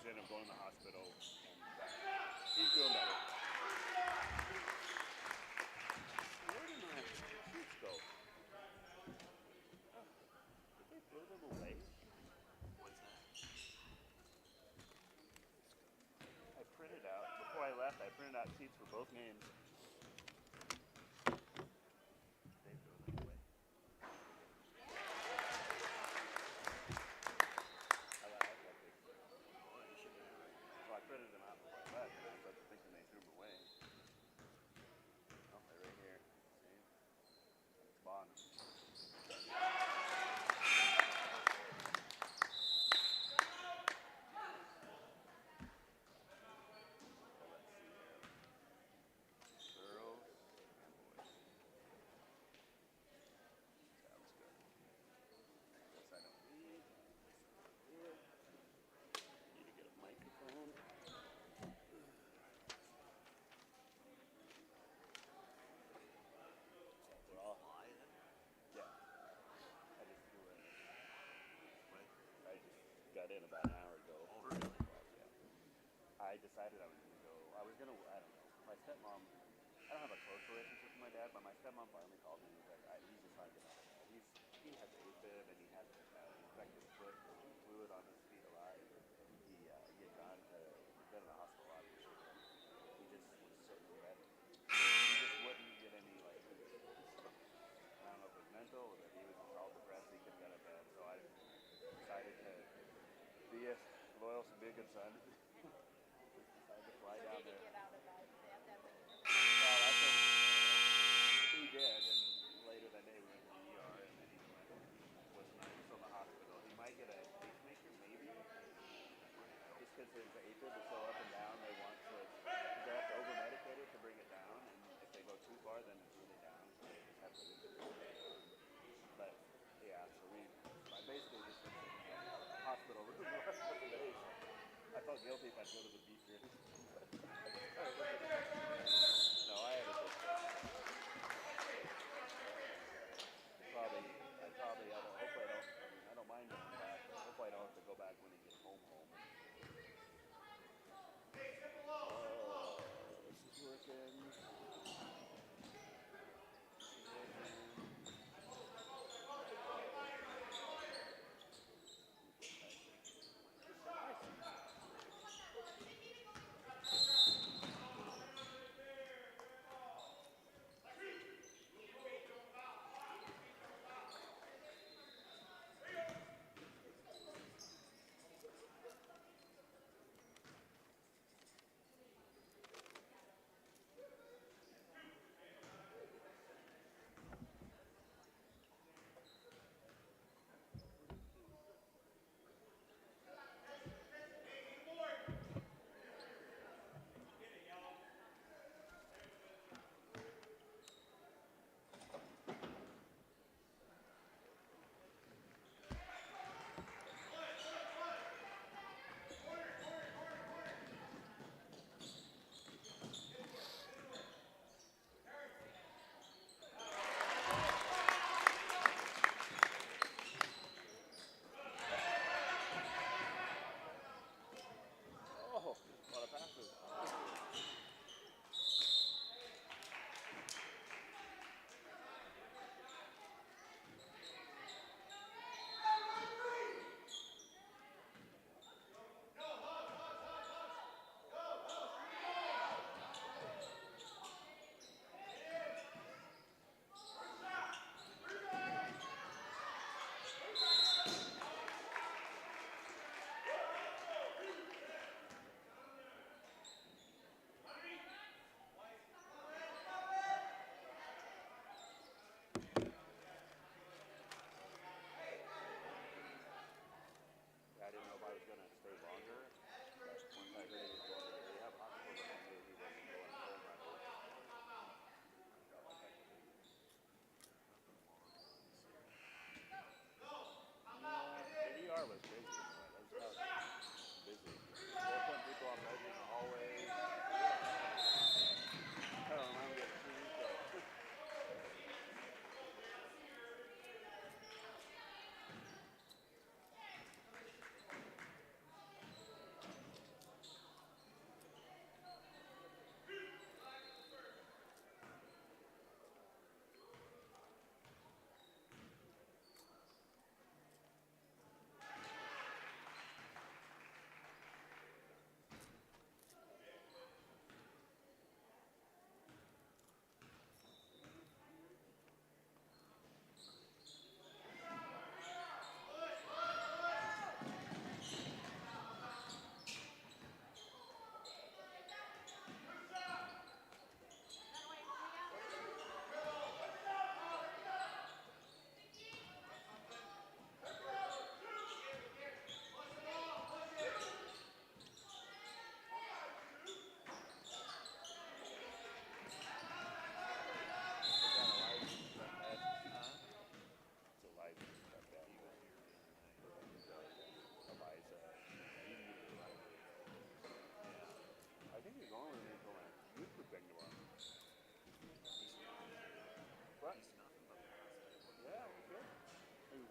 ended up going to the hospital, and he's doing better. Where did my sheets go? Oh, did they throw them away? What's that? I printed out, before I left, I printed out sheets for both games. They threw them away. Well, I printed them out before I left, and I started thinking they threw them away. Oh, they're right here. See? At the bottom. Got in about an hour ago. Oh, really? Yeah. I decided I was going to go. I don't know. My stepmom, I don't have a close relationship with my dad, but my stepmom finally called me and was like, he's just not getting out of bed. He has AFib and he has infected foot, fluid on his feet a lot. He had gone to, he's been in the hospital a lot this year. He just was sitting in bed. He just wouldn't get any, like, I don't know if it was mental or that he was just all depressed. He couldn't get out of bed. So I decided to be a loyal, be a good son. Decided to fly down there. Did he get out of bed at that point? Well, that's what he did, and later that day we went to the ER, and then he was still in the hospital. He might get a pacemaker, maybe, just because his AFib is so up and down. They have to over-medicate it to bring it down, and if they go too far, then it's really down. So they just have to leave it. But yeah, so I basically just been sitting in the hospital room the last couple of days. I felt guilty if I'd go to the beach here. No, I had a good trip. I don't mind going back, but hopefully I don't have to go back when he gets home. Oh, this is working.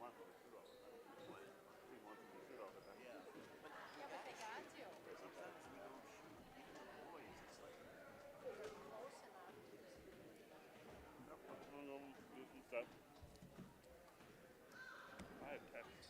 month and we shoot all the time. What? 2 months and we shoot all the time. Yeah. But Yeah, but they got to. sometimes we go shoot even the boys. It's like They're close enough. Do some stuff. I have text.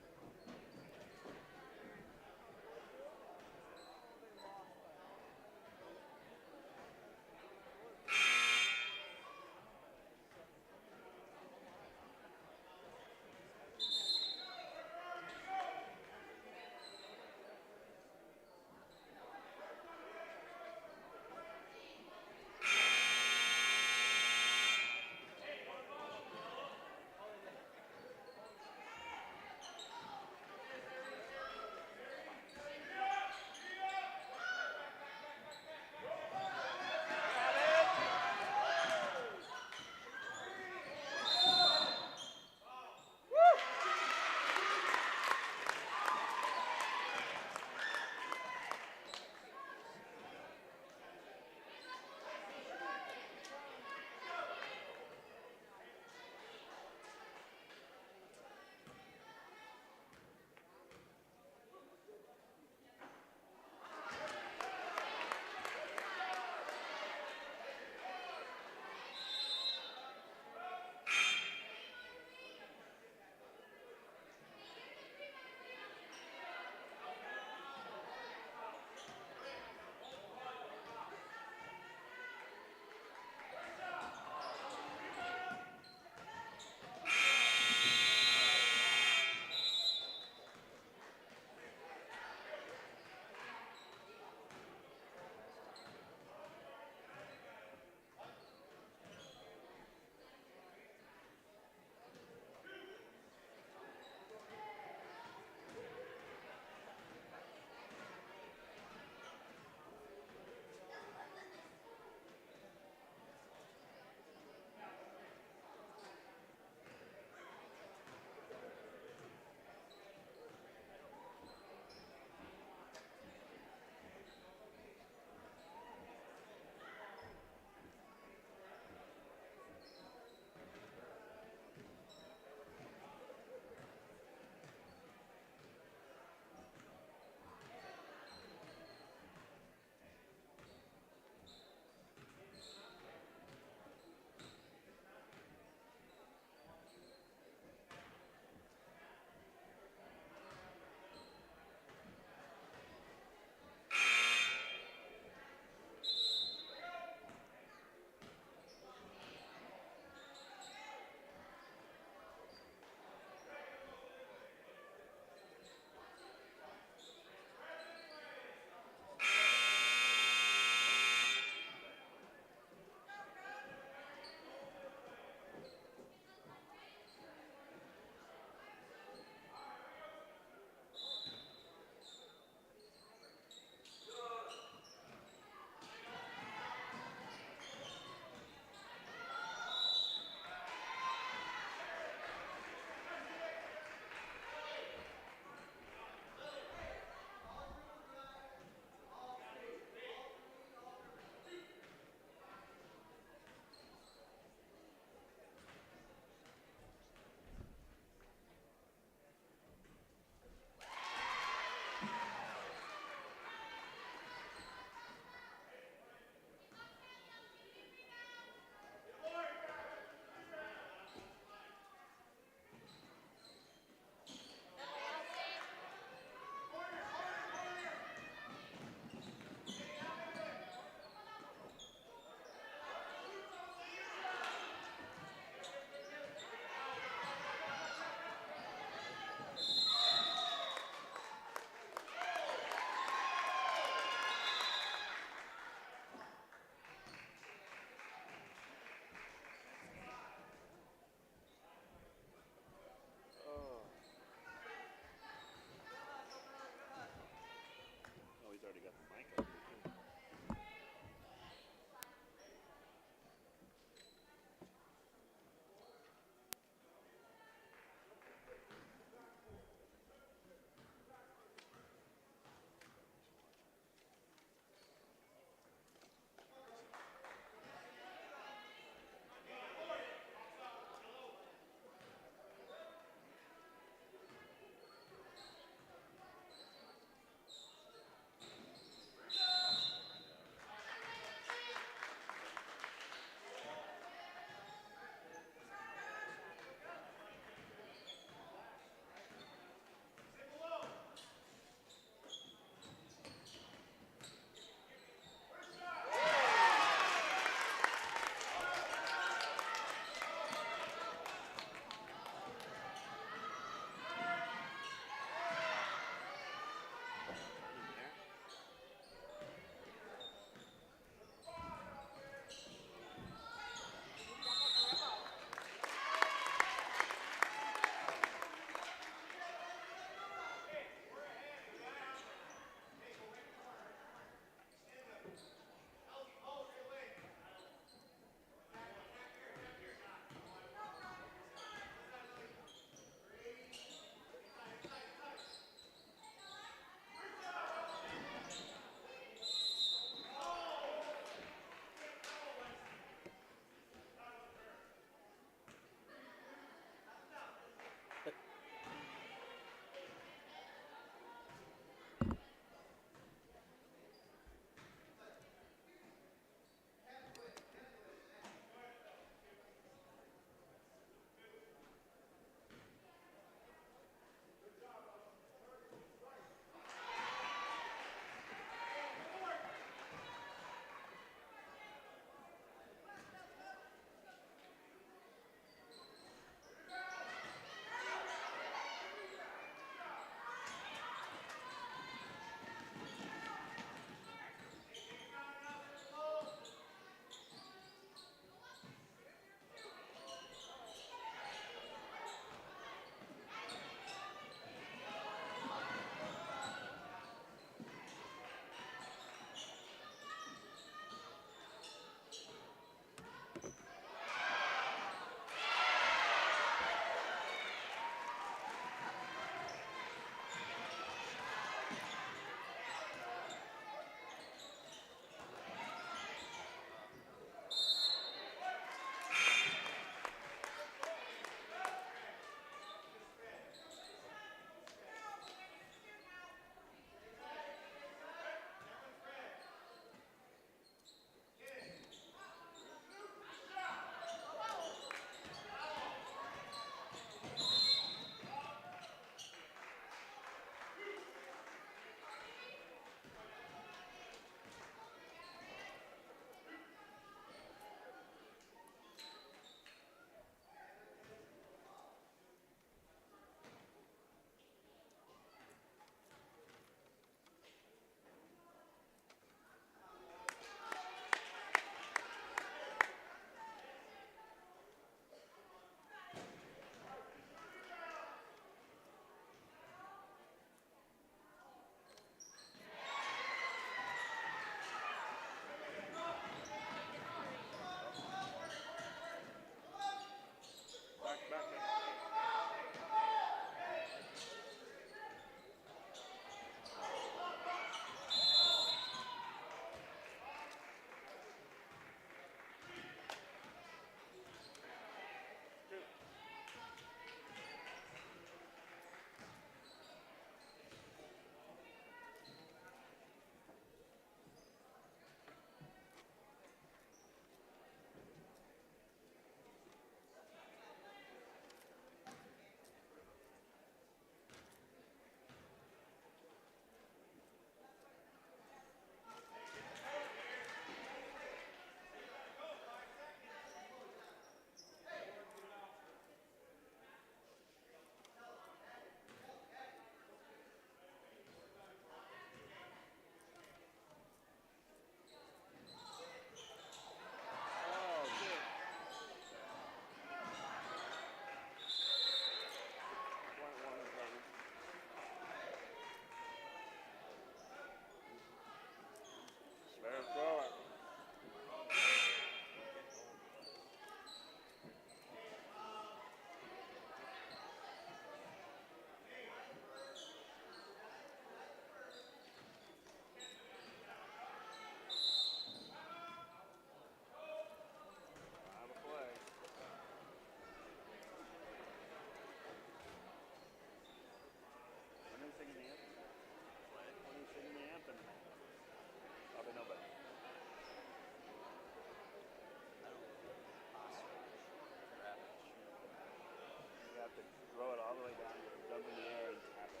throw it all the way down, jump in the air, and tap it.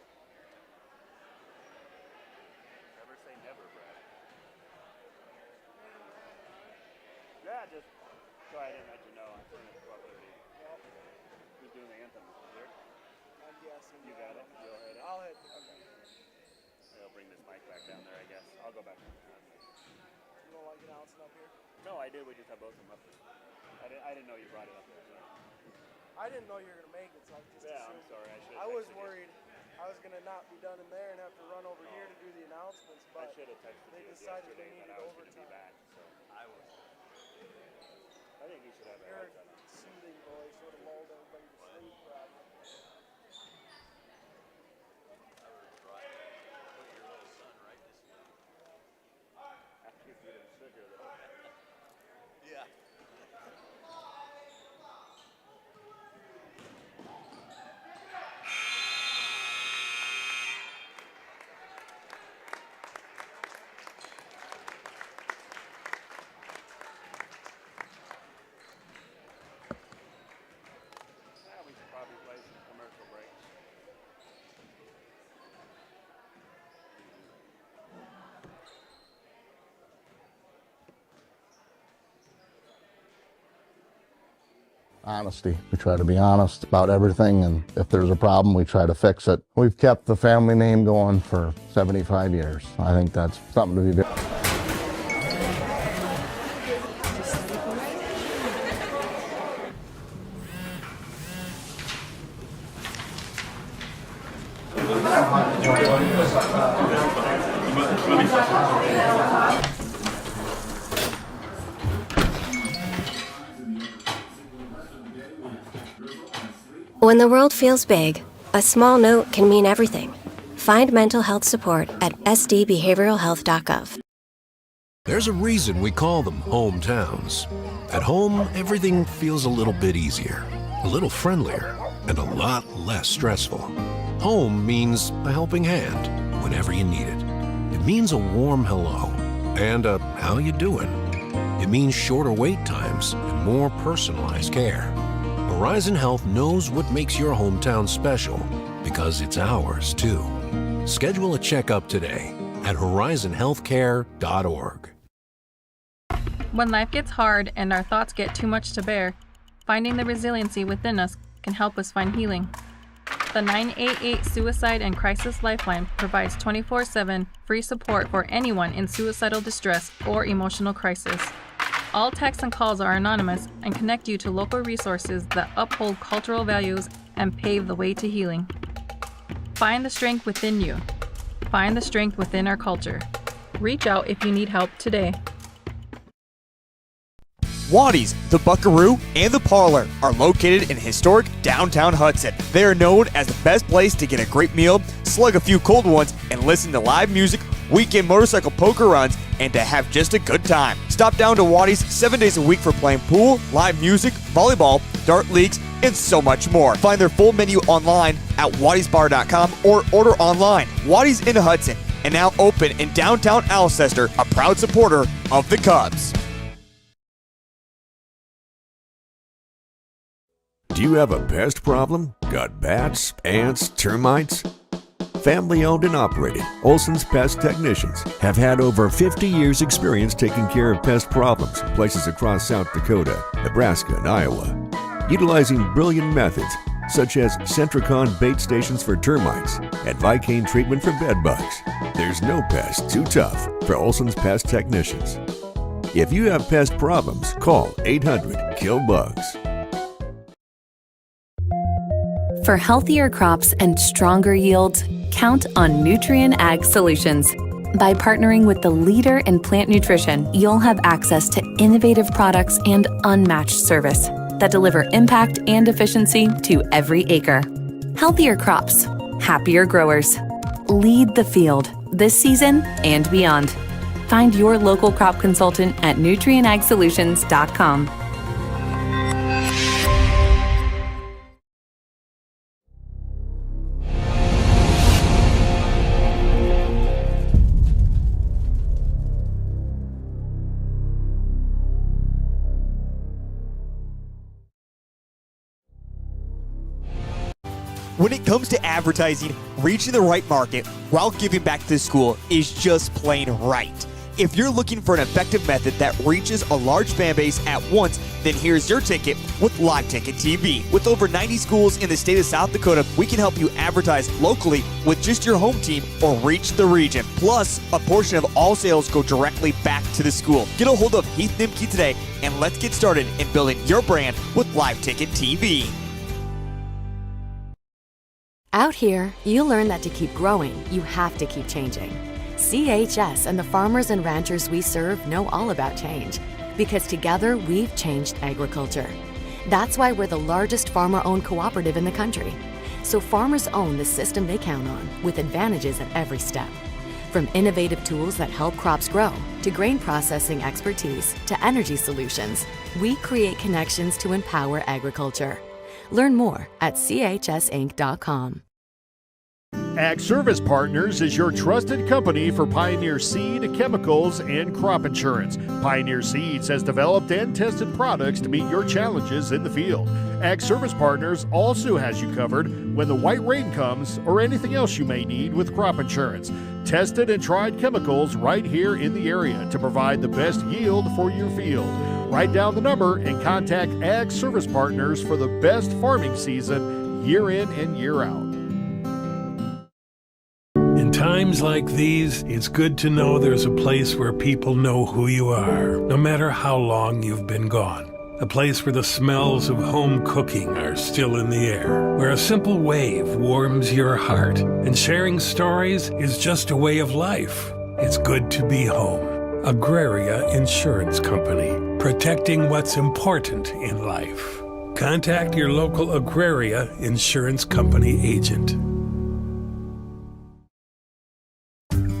Never say never, Brad. Yeah, just so I didn't let you know. I'm starting at 12:30. Yep. Who's doing the anthem? Here? I'm guessing. You got it? You'll hit it? I'll hit it. Okay. I'll bring this mic back down there, I guess. I'll go back down there. You don't like announcing up here? No, I did. We just have both of them up there. I didn't know you brought it up there. So. I didn't know you were going to make it, so I just Yeah, I'm assumed. sorry. I was worried I was going to not be done in there and have to run over here to do the announcements, I but should have texted they you decided yesterday they that needed I was going to be overtime. back. So I think you should have a Your headset on. soothing voice would have lulled everybody to sleep, probably. Put your little son right to sleep. I can feed him sugar, though. Yeah. We should probably play some commercial breaks. Honesty. We try to be honest about everything, and if there's a problem, we try to fix it. We've kept the family name going for 75 years. I think that's something to be very... When the world feels big, a small note can mean everything. Find mental health support at sdbehavioralhealth.gov. There's a reason we call them hometowns. At home, everything feels a little bit easier, a little friendlier, and a lot less stressful. Home means a helping hand whenever you need it. It means a warm hello and a how you doing. It means shorter wait times and more personalized care. Horizon Health knows what makes your hometown special because it's ours too. Schedule a checkup today at horizonhealthcare.org. When life gets hard and our thoughts get too much to bear, finding the resiliency within us can help us find healing. The 988 Suicide and Crisis Lifeline provides 24/7 free support for anyone in suicidal distress or emotional crisis. All texts and calls are anonymous and connect you to local resources that uphold cultural values and pave the way to healing. Find the strength within you. Find the strength within our culture. Reach out if you need help today. Waddy's, the Buckaroo, and the Parlor are located in historic downtown Hudson. They are known as the best place to get a great meal, slug a few cold ones, and listen to live music, weekend motorcycle poker runs, and to have just a good time. Stop down to Waddy's 7 days a week for playing pool, live music, volleyball, dart leagues, and so much more. Find their full menu online at waddysbar.com or order online. Waddy's in Hudson and now open in downtown Alcester, a proud supporter of the Cubs. Do you have a pest problem? Got bats, ants, termites? Family owned and operated, Olson's Pest Technicians have had over 50 years experience taking care of pest problems in places across South Dakota, Nebraska, and Iowa. Utilizing brilliant methods such as Centricon bait stations for termites and Vicane treatment for bed bugs. There's no pest too tough for Olson's Pest Technicians. If you have pest problems, call 800-KILL-BUGS. For healthier crops and stronger yields, count on Nutrien Ag Solutions. By partnering with the leader in plant nutrition, you'll have access to innovative products and unmatched service that deliver impact and efficiency to every acre. Healthier crops, happier growers. Lead the field this season and beyond. Find your local crop consultant at nutrienagsolutions.com. When it comes to advertising, reaching the right market while giving back to the school is just plain right. If you're looking for an effective method that reaches a large fan base at once, then here's your ticket with Live Ticket TV. With over 90 schools in the state of South Dakota, we can help you advertise locally with just your home team or reach the region. Plus, a portion of all sales go directly back to the school. Get a hold of Heath Nimke today, and let's get started in building your brand with Live Ticket TV. Out here, you learn that to keep growing, you have to keep changing. CHS and the farmers and ranchers we serve know all about change, because together we've changed agriculture. That's why we're the largest farmer-owned cooperative in the country. So farmers own the system they count on, with advantages at every step. From innovative tools that help crops grow, to grain processing expertise, to energy solutions, we create connections to empower agriculture. Learn more at chsinc.com. Ag Service Partners is your trusted company for Pioneer seed, chemicals, and crop insurance. Pioneer Seeds has developed and tested products to meet your challenges in the field. Ag Service Partners also has you covered when the white rain comes or anything else you may need with crop insurance. Tested and tried chemicals right here in the area to provide the best yield for your field. Write down the number and contact Ag Service Partners for the best farming season year in and year out. In times like these, it's good to know there's a place where people know who you are, no matter how long you've been gone. A place where the smells of home cooking are still in the air, where a simple wave warms your heart, and sharing stories is just a way of life. It's good to be home. Agraria Insurance Company, protecting what's important in life. Contact your local Agraria Insurance Company agent.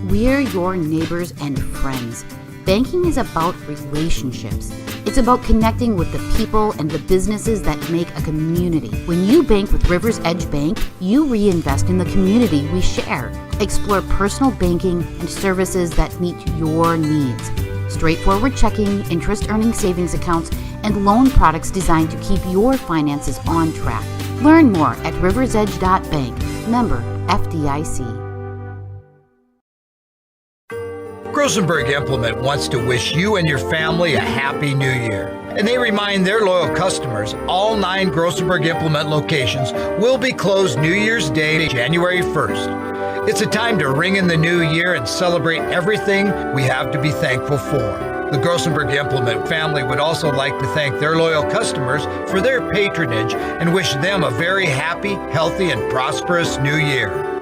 We're your neighbors and friends. Banking is about relationships. It's about connecting with the people and the businesses that make a community. When you bank with Rivers Edge Bank, you reinvest in the community we share. Explore personal banking and services that meet your needs. Straightforward checking, interest-earning savings accounts, and loan products designed to keep your finances on track. Learn more at riversedge.bank. Member FDIC. Grosenberg Implement wants to wish you and your family a happy new year. And they remind their loyal customers all 9 Grosenberg Implement locations will be closed New Year's Day, January 1st. It's a time to ring in the new year and celebrate everything we have to be thankful for. The Grosenberg Implement family would also like to thank their loyal customers for their patronage and wish them a very happy, healthy, and prosperous new year.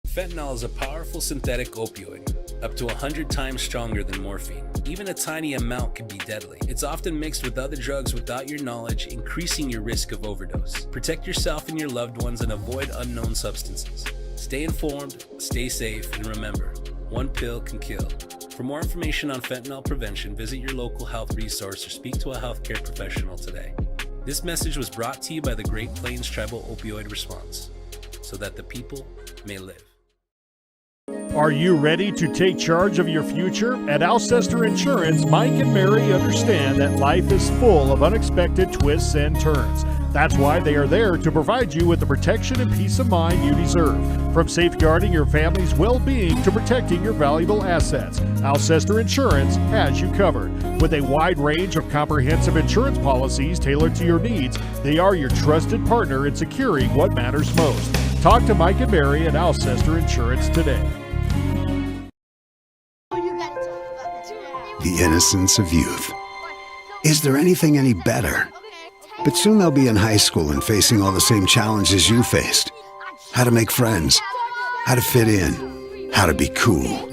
Fentanyl is a powerful synthetic opioid, up to 100 times stronger than morphine. Even a tiny amount can be deadly. It's often mixed with other drugs without your knowledge, increasing your risk of overdose. Protect yourself and your loved ones and avoid unknown substances. Stay informed, stay safe, and remember, one pill can kill. For more information on fentanyl prevention, visit your local health resource or speak to a healthcare professional today. This message was brought to you by the Great Plains Tribal Opioid Response, so that the people may live. Are you ready to take charge of your future? At Alcester Insurance, Mike and Mary understand that life is full of unexpected twists and turns. That's why they are there to provide you with the protection and peace of mind you deserve. From safeguarding your family's well-being to protecting your valuable assets, Alcester Insurance has you covered. With a wide range of comprehensive insurance policies tailored to your needs, they are your trusted partner in securing what matters most. Talk to Mike and Mary at Alcester Insurance today. The innocence of youth. Is there anything any better? But soon they'll be in high school and facing all the same challenges you faced. How to make friends, how to fit in, how to be cool.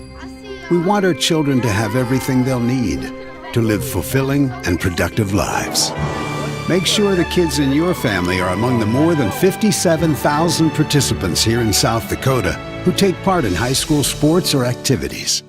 We want our children to have everything they'll need to live fulfilling and productive lives. Make sure the kids in your family are among the more than 57,000 participants here in South Dakota who take part in high school sports or activities.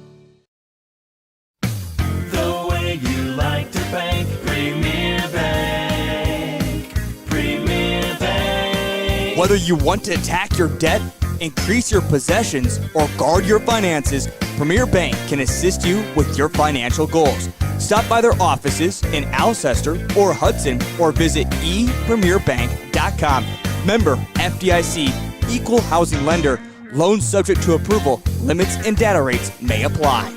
Whether you want to attack your debt, increase your possessions, or guard your finances, Premier Bank can assist you with your financial goals. Stop by their offices in Alcester or Hudson or visit epremierbank.com. Member FDIC, equal housing lender, loans subject to approval, limits and data rates may apply.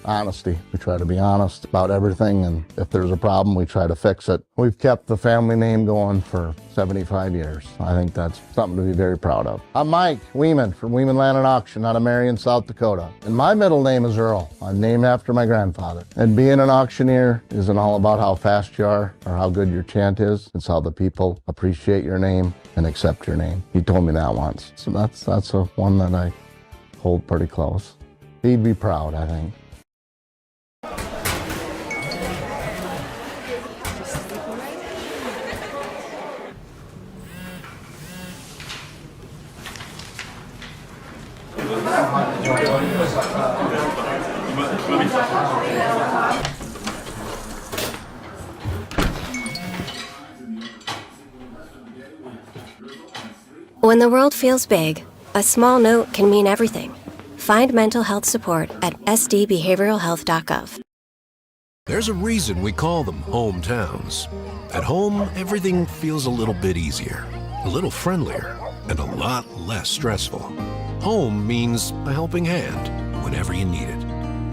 Honesty. We try to be honest about everything, and if there's a problem, we try to fix it. We've kept the family name going for 75 years. I think that's something to be very proud of. I'm Mike Weeman from Weeman Land and Auction out of Marion, South Dakota. And my middle name is Earl. I'm named after my grandfather. And being an auctioneer isn't all about how fast you are or how good your chant is. It's how the people appreciate your name and accept your name. He told me that once. So that's a one that I hold pretty close. He'd be proud, I think. When the world feels big, a small note can mean everything. Find mental health support at sdbehavioralhealth.gov. There's a reason we call them hometowns. At home, everything feels a little bit easier, a little friendlier, and a lot less stressful. Home means a helping hand whenever you need it.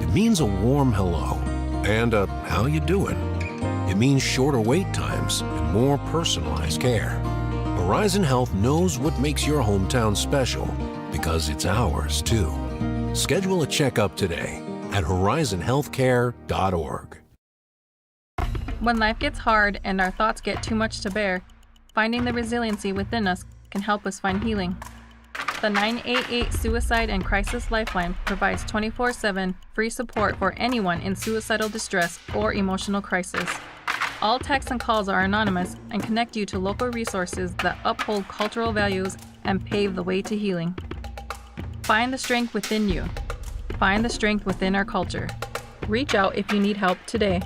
It means a warm hello and a how you doing. It means shorter wait times and more personalized care. Horizon Health knows what makes your hometown special because it's ours too. Schedule a checkup today at horizonhealthcare.org. When life gets hard and our thoughts get too much to bear, finding the resiliency within us can help us find healing. The 988 Suicide and Crisis Lifeline provides 24/7 free support for anyone in suicidal distress or emotional crisis. All texts and calls are anonymous and connect you to local resources that uphold cultural values and pave the way to healing. Find the strength within you. Find the strength within our culture. Reach out if you need help today.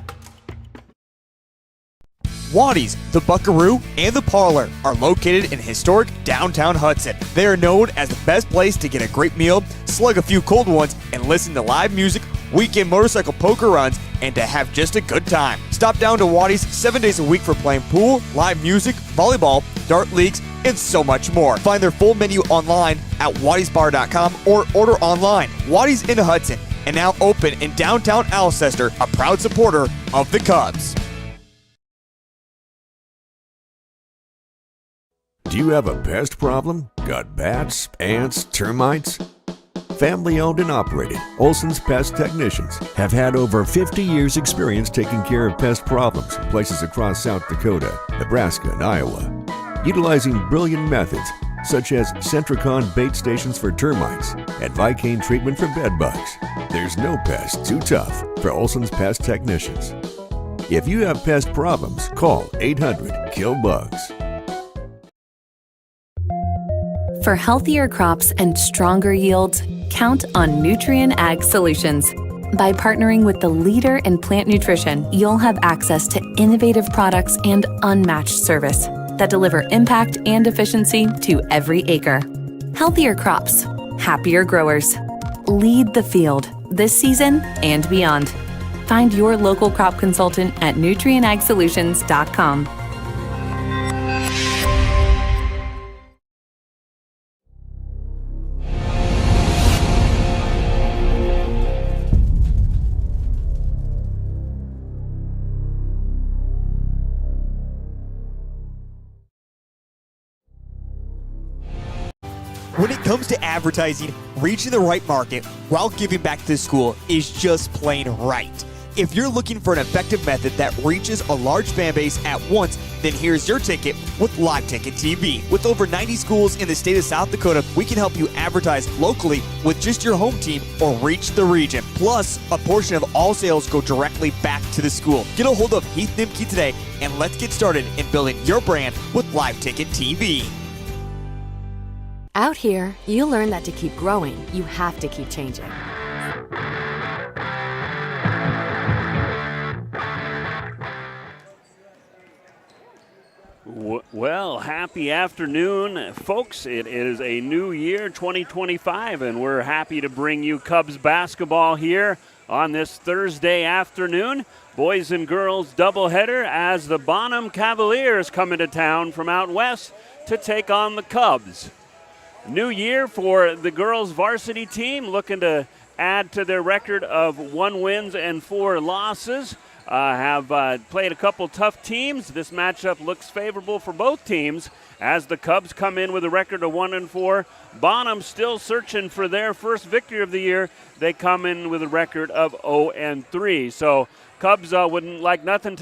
Waddy's, the Buckaroo, and the Parlor are located in historic downtown Hudson. They are known as the best place to get a great meal, slug a few cold ones, and listen to live music, weekend motorcycle poker runs, and to have just a good time. Stop down to Waddy's 7 days a week for playing pool, live music, volleyball, dart leagues, and so much more. Find their full menu online at waddysbar.com or order online. Waddy's in Hudson and now open in downtown Alcester, a proud supporter of the Cubs. Do you have a pest problem? Got bats, ants, termites? Family owned and operated, Olson's Pest Technicians have had over 50 years experience taking care of pest problems in places across South Dakota, Nebraska, and Iowa. Utilizing brilliant methods such as Centricon bait stations for termites and Vicane treatment for bed bugs. There's no pest too tough for Olson's Pest Technicians. If you have pest problems, call 800-KILL-BUGS. For healthier crops and stronger yields, count on Nutrien Ag Solutions. By partnering with the leader in plant nutrition, you'll have access to innovative products and unmatched service that deliver impact and efficiency to every acre. Healthier crops, happier growers. Lead the field this season and beyond. Find your local crop consultant at nutrienagsolutions.com. When it comes to advertising, reaching the right market while giving back to the school is just plain right. If you're looking for an effective method that reaches a large fan base at once, then here's your ticket with Live Ticket TV. With over 90 schools in the state of South Dakota, we can help you advertise locally with just your home team or reach the region. Plus, a portion of all sales go directly back to the school. Get a hold of Heath Nimke today and let's get started in building your brand with Live Ticket TV. Out here, you learn that to keep growing, you have to keep changing. Well, happy afternoon, folks. It is a new year, 2025, and we're happy to bring you Cubs basketball here on this Thursday afternoon. Boys and girls doubleheader as the Bonham Cavaliers come into town from out west to take on the Cubs. New year for the girls varsity team, looking to add to their record of 1 wins and 4 losses. Have played a couple tough teams. This matchup looks favorable for both teams as the Cubs come in with a record of 1-4. Bonham still searching for their first victory of the year. They come in with a record of 0-3. So Cubs wouldn't like nothing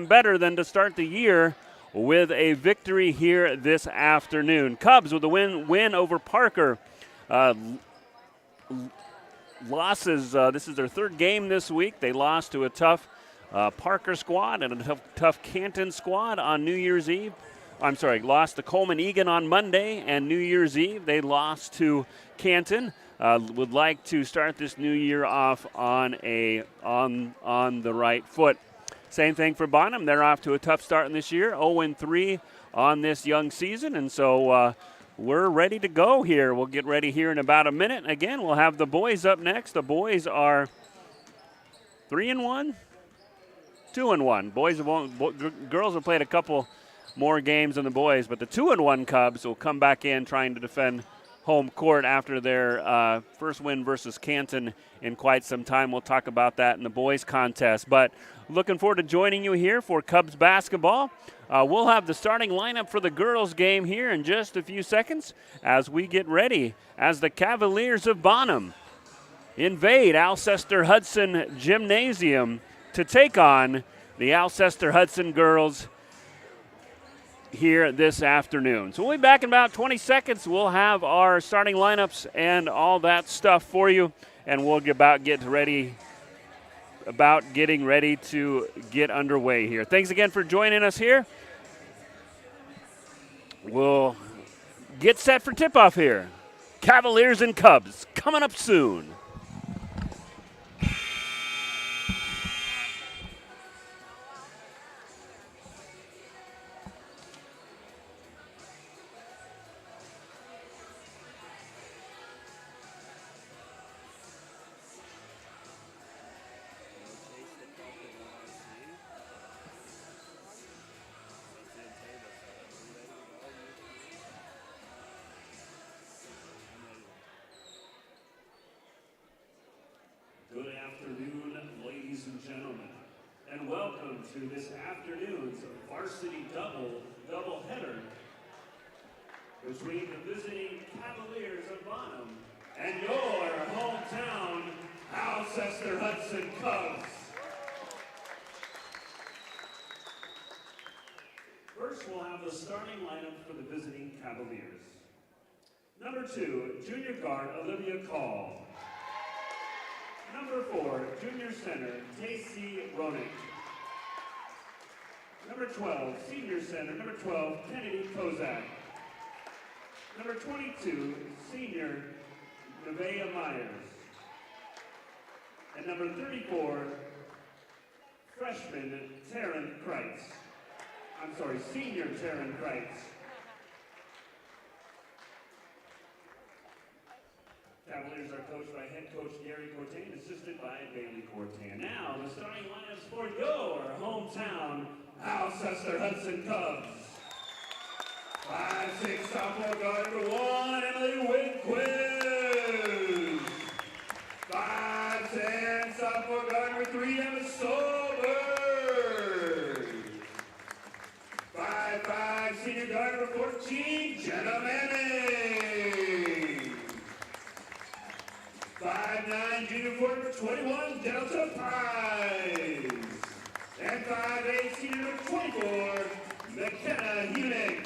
better than to start the year with a victory here this afternoon. Cubs with a win over Parker. Losses, this is their 3rd game this week. They lost to a tough Parker squad and a tough Canton squad on New Year's Eve. Lost to Coleman Egan on Monday, and New Year's Eve they lost to Canton. Would like to start this new year off on the right foot. Same thing for Bonham. They're off to a tough start in this year, 0-3 on this young season, and so we're ready to go here. We'll get ready here in about a minute. Again, we'll have the boys up next. The boys are 3-1, 2-1. Girls have played a couple more games than the boys, but the 2-1 Cubs will come back in trying to defend home court after their first win versus Canton in quite some time. We'll talk about that in the boys contest. But looking forward to joining you here for Cubs basketball. We'll have the starting lineup for the girls game here in just a few seconds as we get ready as the Cavaliers of Bonham invade Alcester-Hudson Gymnasium to take on the Alcester-Hudson girls here this afternoon. So we'll be back in about 20 seconds. We'll have our starting lineups and all that stuff for you, and we'll getting ready to get underway here. Thanks again for joining us here. We'll get set for tip-off here. Cavaliers and Cubs coming up soon. Good afternoon, ladies and gentlemen, and welcome to this afternoon's varsity doubleheader between the visiting Cavaliers of Bonham and your hometown Alcester-Hudson Cubs. First, we'll have the starting lineup for the visiting Cavaliers. Number 2, junior guard Olivia Call. Number 4, junior center, Tacey Ronick. Number 12, senior center, number 12, Kennedy Kozak. Number 22, senior, Nevaeh Myers. And number 34, freshman, Taryn Kreitz. Senior Taryn Kreitz. Cavaliers are coached by head coach Gary Cortain, assisted by Bailey Cortain. Now, the starting lineups for your hometown Alcester-Hudson Cubs. 5'6" sophomore guard number 1, Emily Winquist. 5'10" sophomore guard number 3, Emma Solberg. 5'5" senior guard number 14, Jenna Manning. 5'9", junior forward number 21, Delta Pines. And 5'8", senior number 24, McKenna Hunick.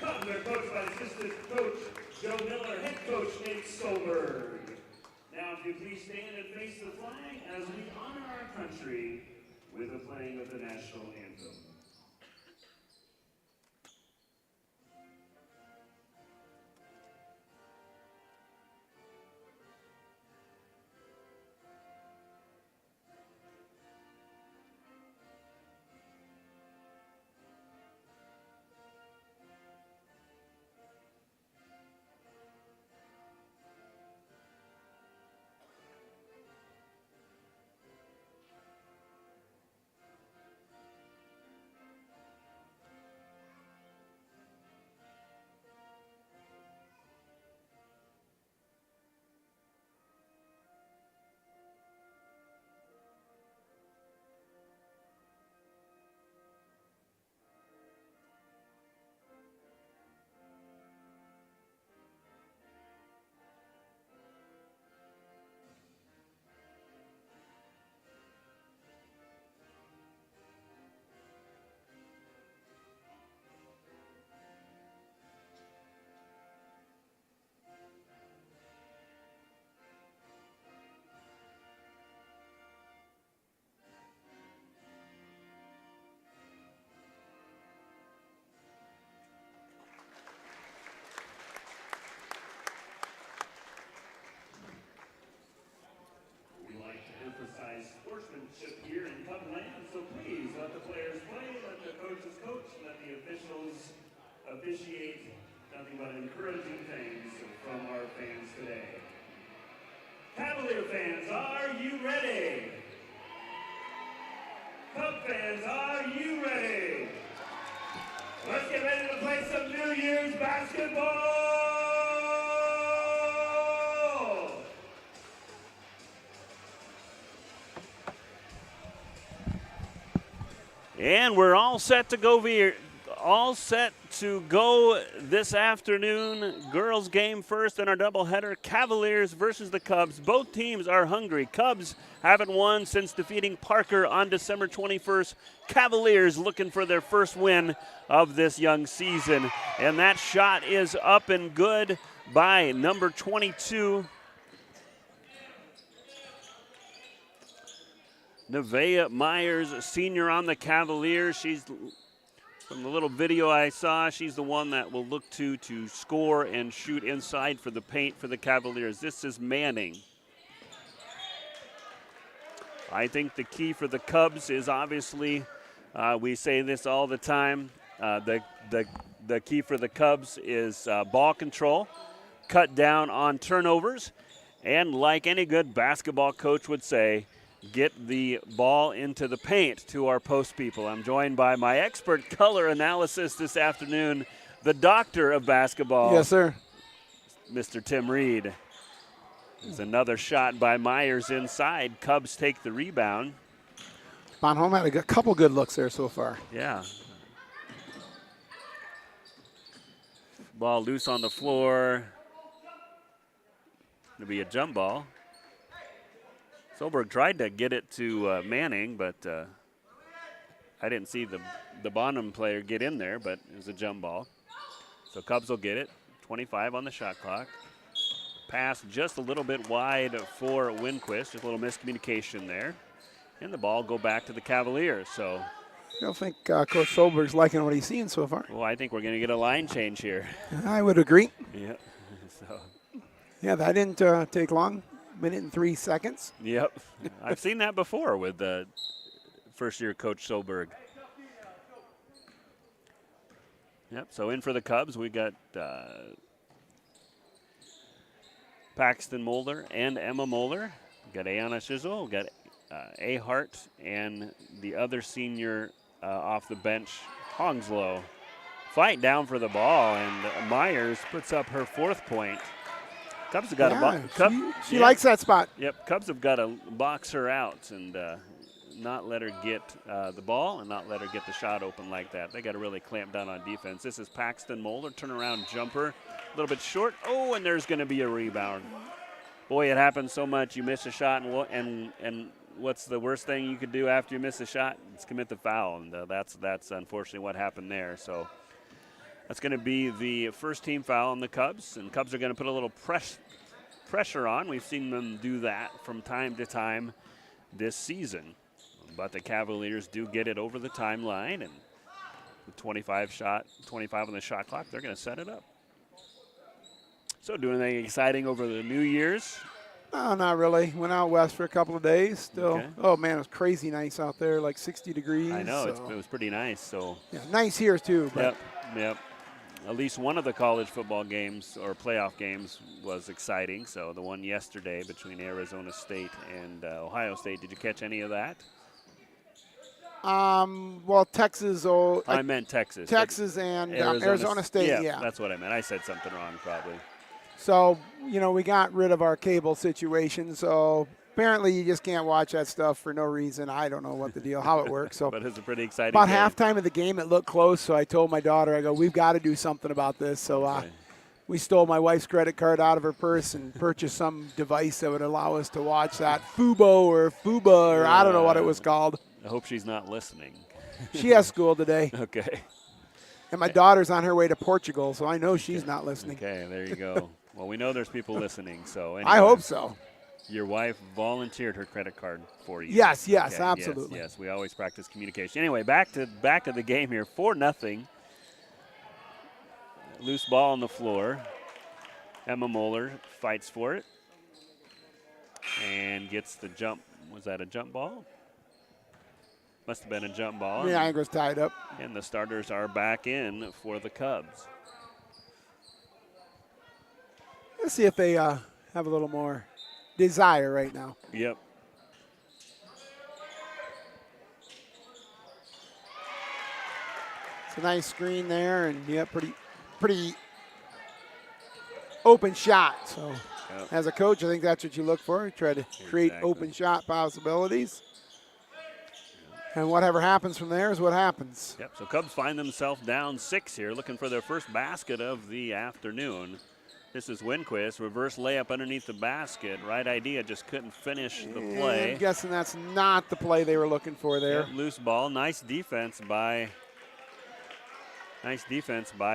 Cubs are coached by assistant coach Joe Miller, head coach Nate Solberg. Now, if you please stand and face the flag as we honor our country with the playing of the national anthem. sportsmanship here in Cub land, so please let the players play, let the coaches coach, let the officials officiate. Nothing but encouraging things from our fans today. Cavalier fans, are you ready? Cub fans, are you ready? Let's get ready to play some New Year's basketball! And we're all set to go this afternoon. Girls game first in our doubleheader. Cavaliers versus the Cubs. Both teams are hungry. Cubs haven't won since defeating Parker on December 21st. Cavaliers looking for their first win of this young season. And that shot is up and good by number 22. Nevaeh Myers, senior on the Cavaliers. She's, from the little video I saw, she's the one that will look to score and shoot inside for the paint for the Cavaliers. This is Manning. I think the key for the Cubs is obviously, we say this all the time, the key for the Cubs is ball control, cut down on turnovers, and like any good basketball coach would say, get the ball into the paint to our post people. I'm joined by my expert color analysis this afternoon, the doctor of basketball. Yes, sir. Mr. Tim Reed. It's another shot by Myers inside. Cubs take the rebound. Homme had a couple good looks there so far. Yeah. Ball loose on the floor. It'll be a jump ball. Solberg tried to get it to Manning, but I didn't see the Bonham player get in there, but it was a jump ball. So Cubs will get it. 25 on the shot clock. Pass just a little bit wide for Winquist. Just a little miscommunication there. And the ball go back to the Cavaliers. So I don't think Coach Solberg's liking what he's seeing so far. Well, I think we're going to get a line change here. I would agree. Yeah. So. Yeah, that didn't take long. Minute and 3 seconds. Yep. I've seen that before with the first-year Coach Solberg. Yep, so in for the Cubs, we got Paxton Mulder and Emma Moeller. We got Ayana Shizzle, we got Ahart, and the other senior off the bench, Hongslow. Fight down for the ball, and Myers puts up her 4th point. Cubs have got she likes that spot. Yep, Cubs have got to box her out and not let her get the ball and not let her get the shot open like that. They got to really clamp down on defense. This is Paxton Mulder, turnaround jumper, a little bit short. Oh, and there's going to be a rebound. Boy, it happens so much. You miss a shot, and what's the worst thing you could do after you miss a shot? It's commit the foul, and that's unfortunately what happened there. So. That's going to be the first team foul on the Cubs, and Cubs are going to put a little pressure on. We've seen them do that from time to time this season. But the Cavaliers do get it over the timeline, and with 25 on the shot clock, they're going to set it up. So doing anything exciting over the New Year's? No, not really. Went out west for a couple of days still. Okay. Oh, man, it was crazy nice out there, like 60 degrees. I know, it was pretty nice. So yeah, nice here, too. But Yep. At least one of the college football games or playoff games was exciting. So the one yesterday between Arizona State and Ohio State. Did you catch any of that? Well, Texas. I meant Texas. Texas and Arizona State, yeah. That's what I meant. I said something wrong probably. So, we got rid of our cable situation. So apparently you just can't watch that stuff for no reason. I don't know what the deal, how it works. So, but it's a pretty exciting about game. halftime of the game, it looked close. So I told my daughter, I go, we've got to do something about this. So we stole my wife's credit card out of her purse and purchased some device that would allow us to watch that Fubo or Fuba or I don't know what it was called. I hope she's not listening. She has school today. Okay. And my daughter's on her way to Portugal, so I know she's not listening. Okay, there you go. Well, we know there's people listening, so anyway. I hope so. Your wife volunteered her credit card for you. Yes, okay, absolutely. Yes, we always practice communication. Anyway, back to the game here. 4-0. Loose ball on the floor. Emma Moeller fights for it and gets the jump. Was that a jump ball? Must have been a jump ball. Yeah, Niagara's tied up. And the starters are back in for the Cubs. Let's see if they have a little more desire right now. Yep. It's a nice screen there, and yeah, pretty open shot. So as a coach, I think that's what you look for. Try to create open shot possibilities. And whatever happens from there is what happens. Yep, so Cubs find themselves down 6 here, looking for their first basket of the afternoon. This is Winquist, reverse layup underneath the basket. Right idea, just couldn't finish the play. I'm guessing that's not the play they were looking for there. Yep, loose ball, nice defense by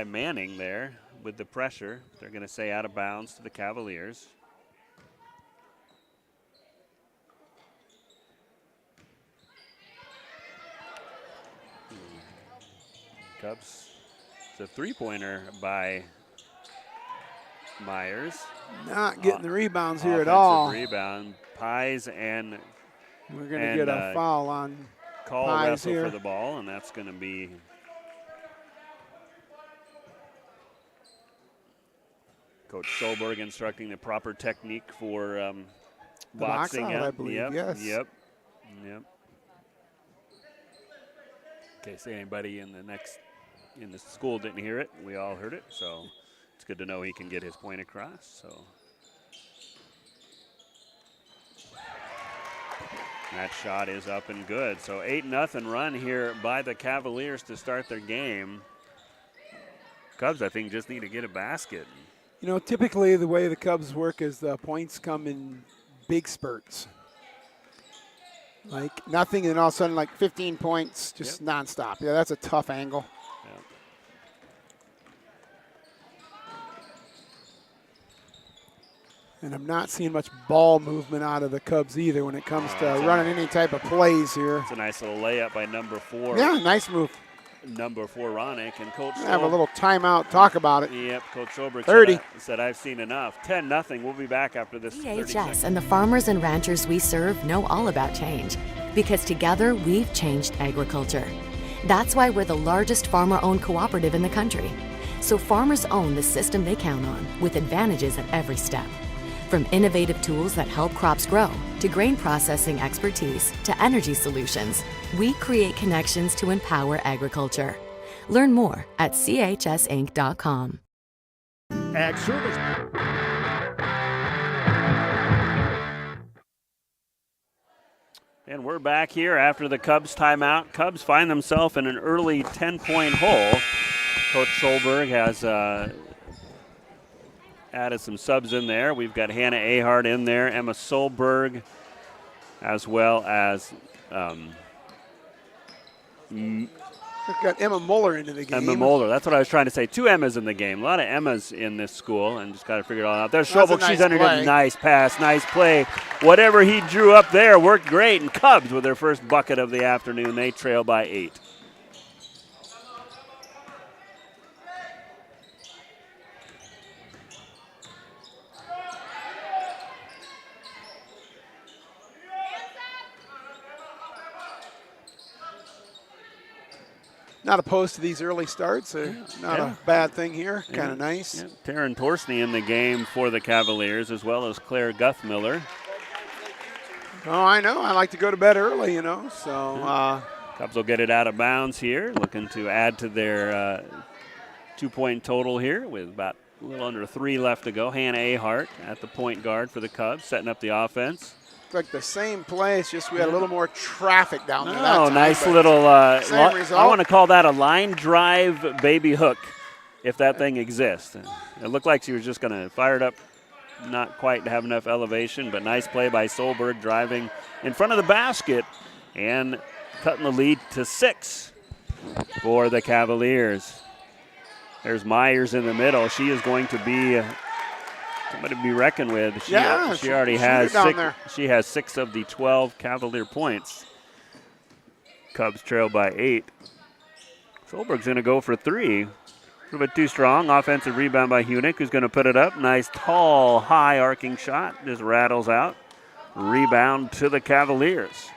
Manning there with the pressure. They're going to say out of bounds to the Cavaliers. Cubs, it's a three-pointer by Myers. Not getting the rebounds here at all. Rebound. Pies and we're going to get a foul on call Pies wrestle here for the ball, and that's going to be Coach Solberg instructing the proper technique for boxing. Box out, I believe, yes. Yep. In case anybody in the school didn't hear it, we all heard it, so it's good to know he can get his point across. So that shot is up and good. So 8-0 run here by the Cavaliers to start their game. Cubs, I think, just need to get a basket. You know, typically the way the Cubs work is the points come in big spurts. Like nothing, and all of a sudden, like 15 points, just nonstop. Yeah, that's a tough angle. Yep. And I'm not seeing much ball movement out of the Cubs either when it comes to running any type of plays here. It's a nice little layup by number 4. Yeah, nice move. Number 4, Ronick, and Coach have a little timeout, talk about it. Yep, Coach Solberg 30. said I've seen enough. 10-0. We'll be back after this. CHS and the farmers and ranchers we serve know all about change, because together we've changed agriculture. That's why we're the largest farmer-owned cooperative in the country. So farmers own the system they count on, with advantages at every step. From innovative tools that help crops grow, to grain processing expertise, to energy solutions, we create connections to empower agriculture. Learn more at chsinc.com. Ag Service. And we're back here after the Cubs timeout. Cubs find themselves in an early 10-point hole. Coach Solberg has added some subs in there. We've got Hannah Ahhs in there, Emma Solberg, as well as we've got Emma Muller into the game. Emma Muller. That's what I was trying to say. 2 Emmas in the game. A lot of Emmas in this school, and just got to figure it all out. There's Schobel. She's under a nice pass, nice play. Whatever he drew up there worked great. And Cubs with their first bucket of the afternoon. They trail by 8. Not opposed to these early starts. Not a bad thing here. Kind of nice. Yeah. Taryn Torsney in the game for the Cavaliers, as well as Claire Guthmiller. Oh, I know. I like to go to bed early, you know. So Cubs will get it out of bounds here, looking to add to their 2-point total here with about a little under 3 left to go. Hannah Ahhs at the point guard for the Cubs, setting up the offense. It's like the same play. It's just we had a little more traffic down there. Oh, nice little. Same result. I want to call that a line drive baby hook, if that thing exists. It looked like she was just going to fire it up, not quite have enough elevation, but nice play by Solberg, driving in front of the basket and cutting the lead to 6 for the Cavaliers. There's Myers in the middle. She is going to be somebody to be reckoned with. She already has 6. She has 6 of the 12 Cavalier points. Cubs trail by 8. Solberg's going to go for 3. A little bit too strong. Offensive rebound by Hunick, who's going to put it up. Nice, tall, high arcing shot. Just rattles out. Rebound to the Cavaliers.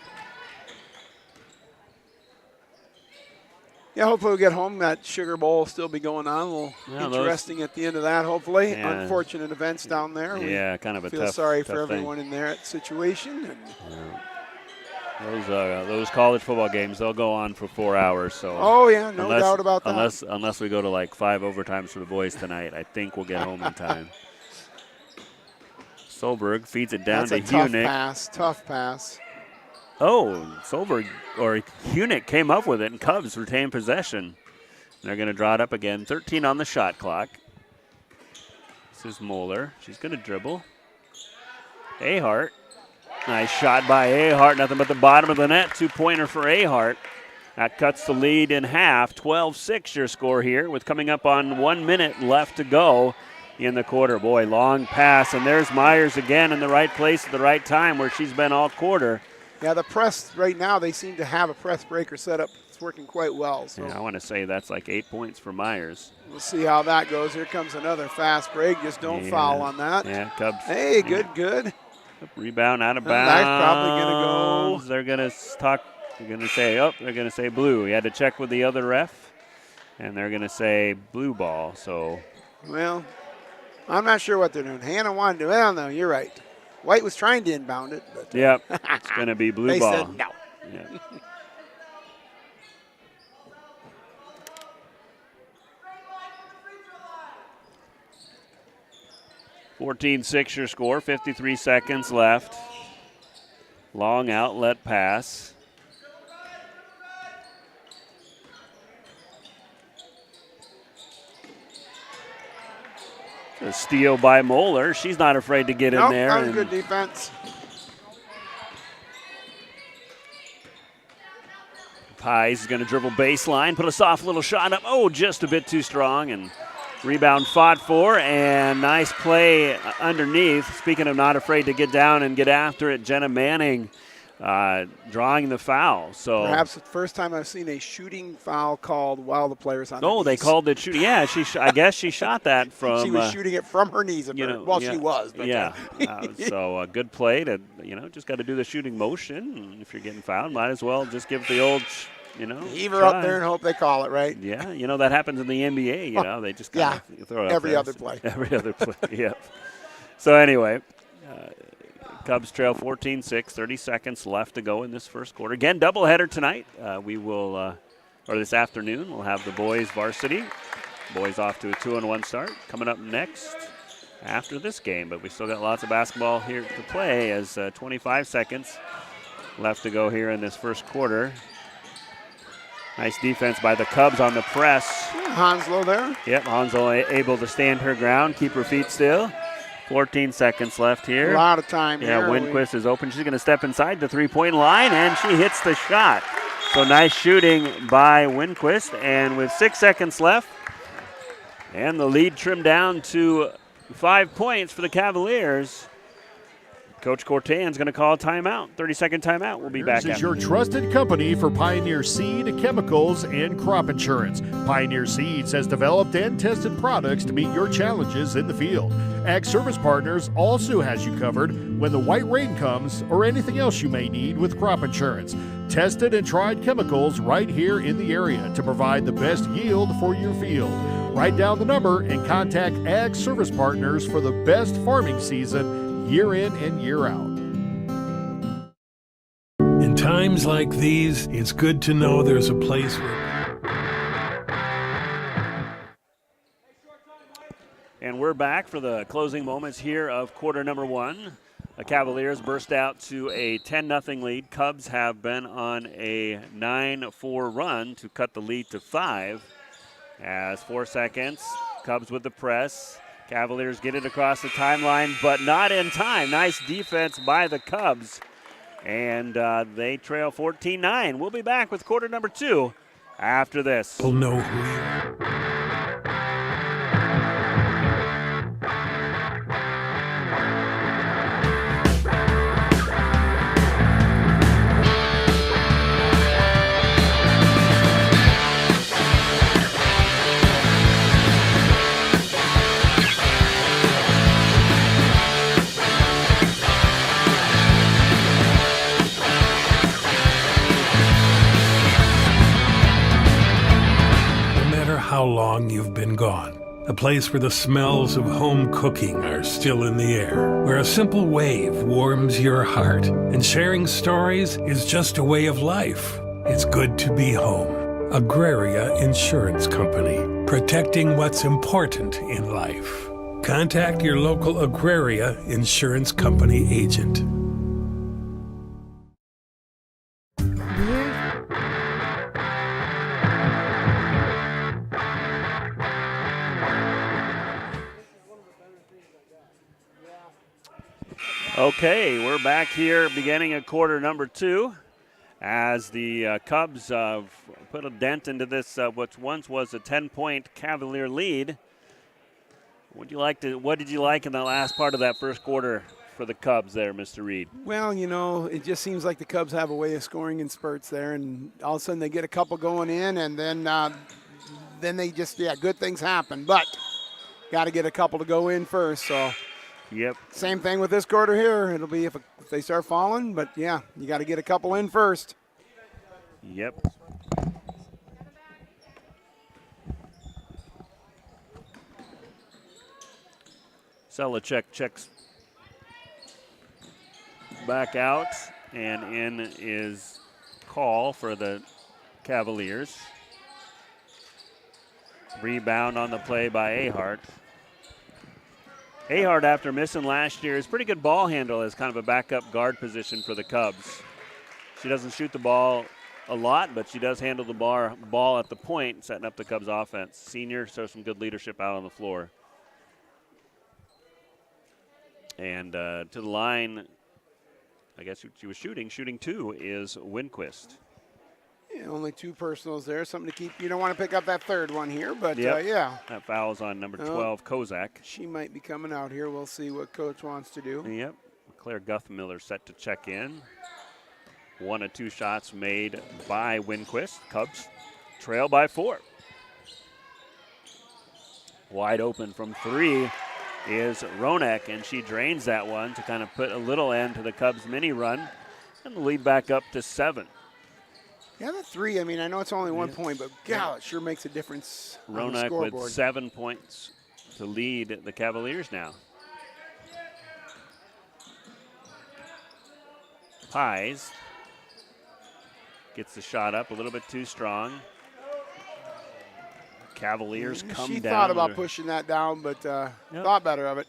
Yeah, hopefully we'll get home. That Sugar Bowl will still be going on. A little interesting at the end of that, hopefully. Yeah. Unfortunate events down there. Yeah, kind of a feel tough sorry tough for thing. everyone in that situation. And Those college football games, they'll go on for 4 hours. So oh, yeah, no doubt about that. Unless we go to like 5 overtimes for the boys tonight, I think we'll get home in time. Solberg feeds it down That's to a Hunick. tough pass. Oh, Solberg or Hunick came up with it, and Cubs retain possession. They're going to draw it up again. 13 on the shot clock. This is Moeller. She's going to dribble. Ahhs. Nice shot by Ahhs. Nothing but the bottom of the net. 2-pointer for Ahhs. That cuts the lead in half. 12-6 your score here with coming up on 1 minute left to go in the quarter. Boy, long pass. And there's Myers again in the right place at the right time where she's been all quarter. Yeah, the press right now, they seem to have a press breaker set up. It's working quite well. So yeah, I want to say that's like 8 points for Myers. We'll see how that goes. Here comes another fast break. Just don't foul on that. Yeah, Cubs. Hey, good. Rebound out of bounds. That's probably going to go. They're going to talk. They're going to say blue. We had to check with the other ref, and they're going to say blue ball. So. Well, I'm not sure what they're doing. Hannah wanted to. Well, no, you're right. White was trying to inbound it. But yep, it's going to be blue they ball. They said no. Yeah. 14-6 your score, 53 seconds left. Long outlet pass. A steal by Moeller. She's not afraid to get in there. That was good defense. Pies is going to dribble baseline, put a soft little shot up. Oh, just a bit too strong, and rebound fought for, and nice play underneath. Speaking of not afraid to get down and get after it, Jenna Manning drawing the foul. So perhaps the first time I've seen a shooting foul called while the player's on. Oh, they called it shooting. Yeah, I guess she shot that from. She was shooting it from her knees. She was. But yeah. So a good play to just got to do the shooting motion. And if you're getting fouled, might as well just give the old. Heave her up there and hope they call it, right? Yeah, that happens in the NBA. They just kind of throw it up every there. other play. Every other play. Yep. So anyway. Cubs trail 14-6, 30 seconds left to go in this first quarter. Again, doubleheader tonight. We will, or this afternoon, we'll have the boys varsity. Boys off to a 2-1 start. Coming up next after this game, but we still got lots of basketball here to play as 25 seconds left to go here in this first quarter. Nice defense by the Cubs on the press. Hanslow there. Yep, Hanslow able to stand her ground, keep her feet still. 14 seconds left here. A lot of time here. Yeah, Winquist is open. She's going to step inside the three-point line, and she hits the shot. So nice shooting by Winquist. And with 6 seconds left, and the lead trimmed down to 5 points for the Cavaliers, Coach Cortan's going to call a timeout, 30-second timeout. We'll be back. This is your trusted company for Pioneer Seed, chemicals, and crop insurance. Pioneer Seeds has developed and tested products to meet your challenges in the field. Ag Service Partners also has you covered when the white rain comes or anything else you may need with crop insurance. Tested and tried chemicals right here in the area to provide the best yield for your field. Write down the number and contact Ag Service Partners for the best farming season year in and year out. In times like these, it's good to know there's a place where... And we're back for the closing moments here of quarter number one. The Cavaliers burst out to a 10-0 lead. Cubs have been on a 9-4 run to cut the lead to 5. As 4 seconds, Cubs with the press. Cavaliers get it across the timeline, but not in time. Nice defense by the Cubs. And they trail 14-9. We'll be back with quarter number two after this. We'll know who you are. you've been gone. A place where the smells of home cooking are still in the air, where a simple wave warms your heart, and sharing stories is just a way of life. It's good to be home. Agraria Insurance Company, protecting what's important in life. Contact your local Agraria Insurance Company agent. Okay, we're back here beginning of quarter number 2 as the Cubs put a dent into this what once was a 10-point Cavalier lead. What did you like in the last part of that first quarter for the Cubs there, Mr. Reed? Well, you know, it just seems like the Cubs have a way of scoring in spurts there, and all of a sudden they get a couple going in, and then they just, good things happen. But got to get a couple to go in first, so. Yep. Same thing with this quarter here. It'll be if they start falling, but yeah, you got to get a couple in first. Yep. Selachek checks back out, and in is Call for the Cavaliers. Rebound on the play by Ahhs. Ahhs, after missing last year, is pretty good ball handle as kind of a backup guard position for the Cubs. She doesn't shoot the ball a lot, but she does handle the ball at the point, setting up the Cubs offense. Senior, so some good leadership out on the floor. And to the line, I guess she was shooting 2 is Winquist. Yeah, only 2 personals there, something to keep. You don't want to pick up that third one here, but yep. yeah. That foul's on number 12, Kozak. She might be coming out here. We'll see what coach wants to do. Yep. Claire Guthmiller set to check in. 1 of 2 shots made by Winquist. Cubs trail by 4. Wide open from 3 is Ronek, and she drains that one to kind of put a little end to the Cubs' mini run and the lead back up to 7. Yeah, that 3, I mean, I know it's only 1 point, but God, it sure makes a difference on the scoreboard. Ronek with 7 points to lead the Cavaliers now. Pies gets the shot up a little bit too strong. Cavaliers come down. She thought about pushing that down, but thought better of it.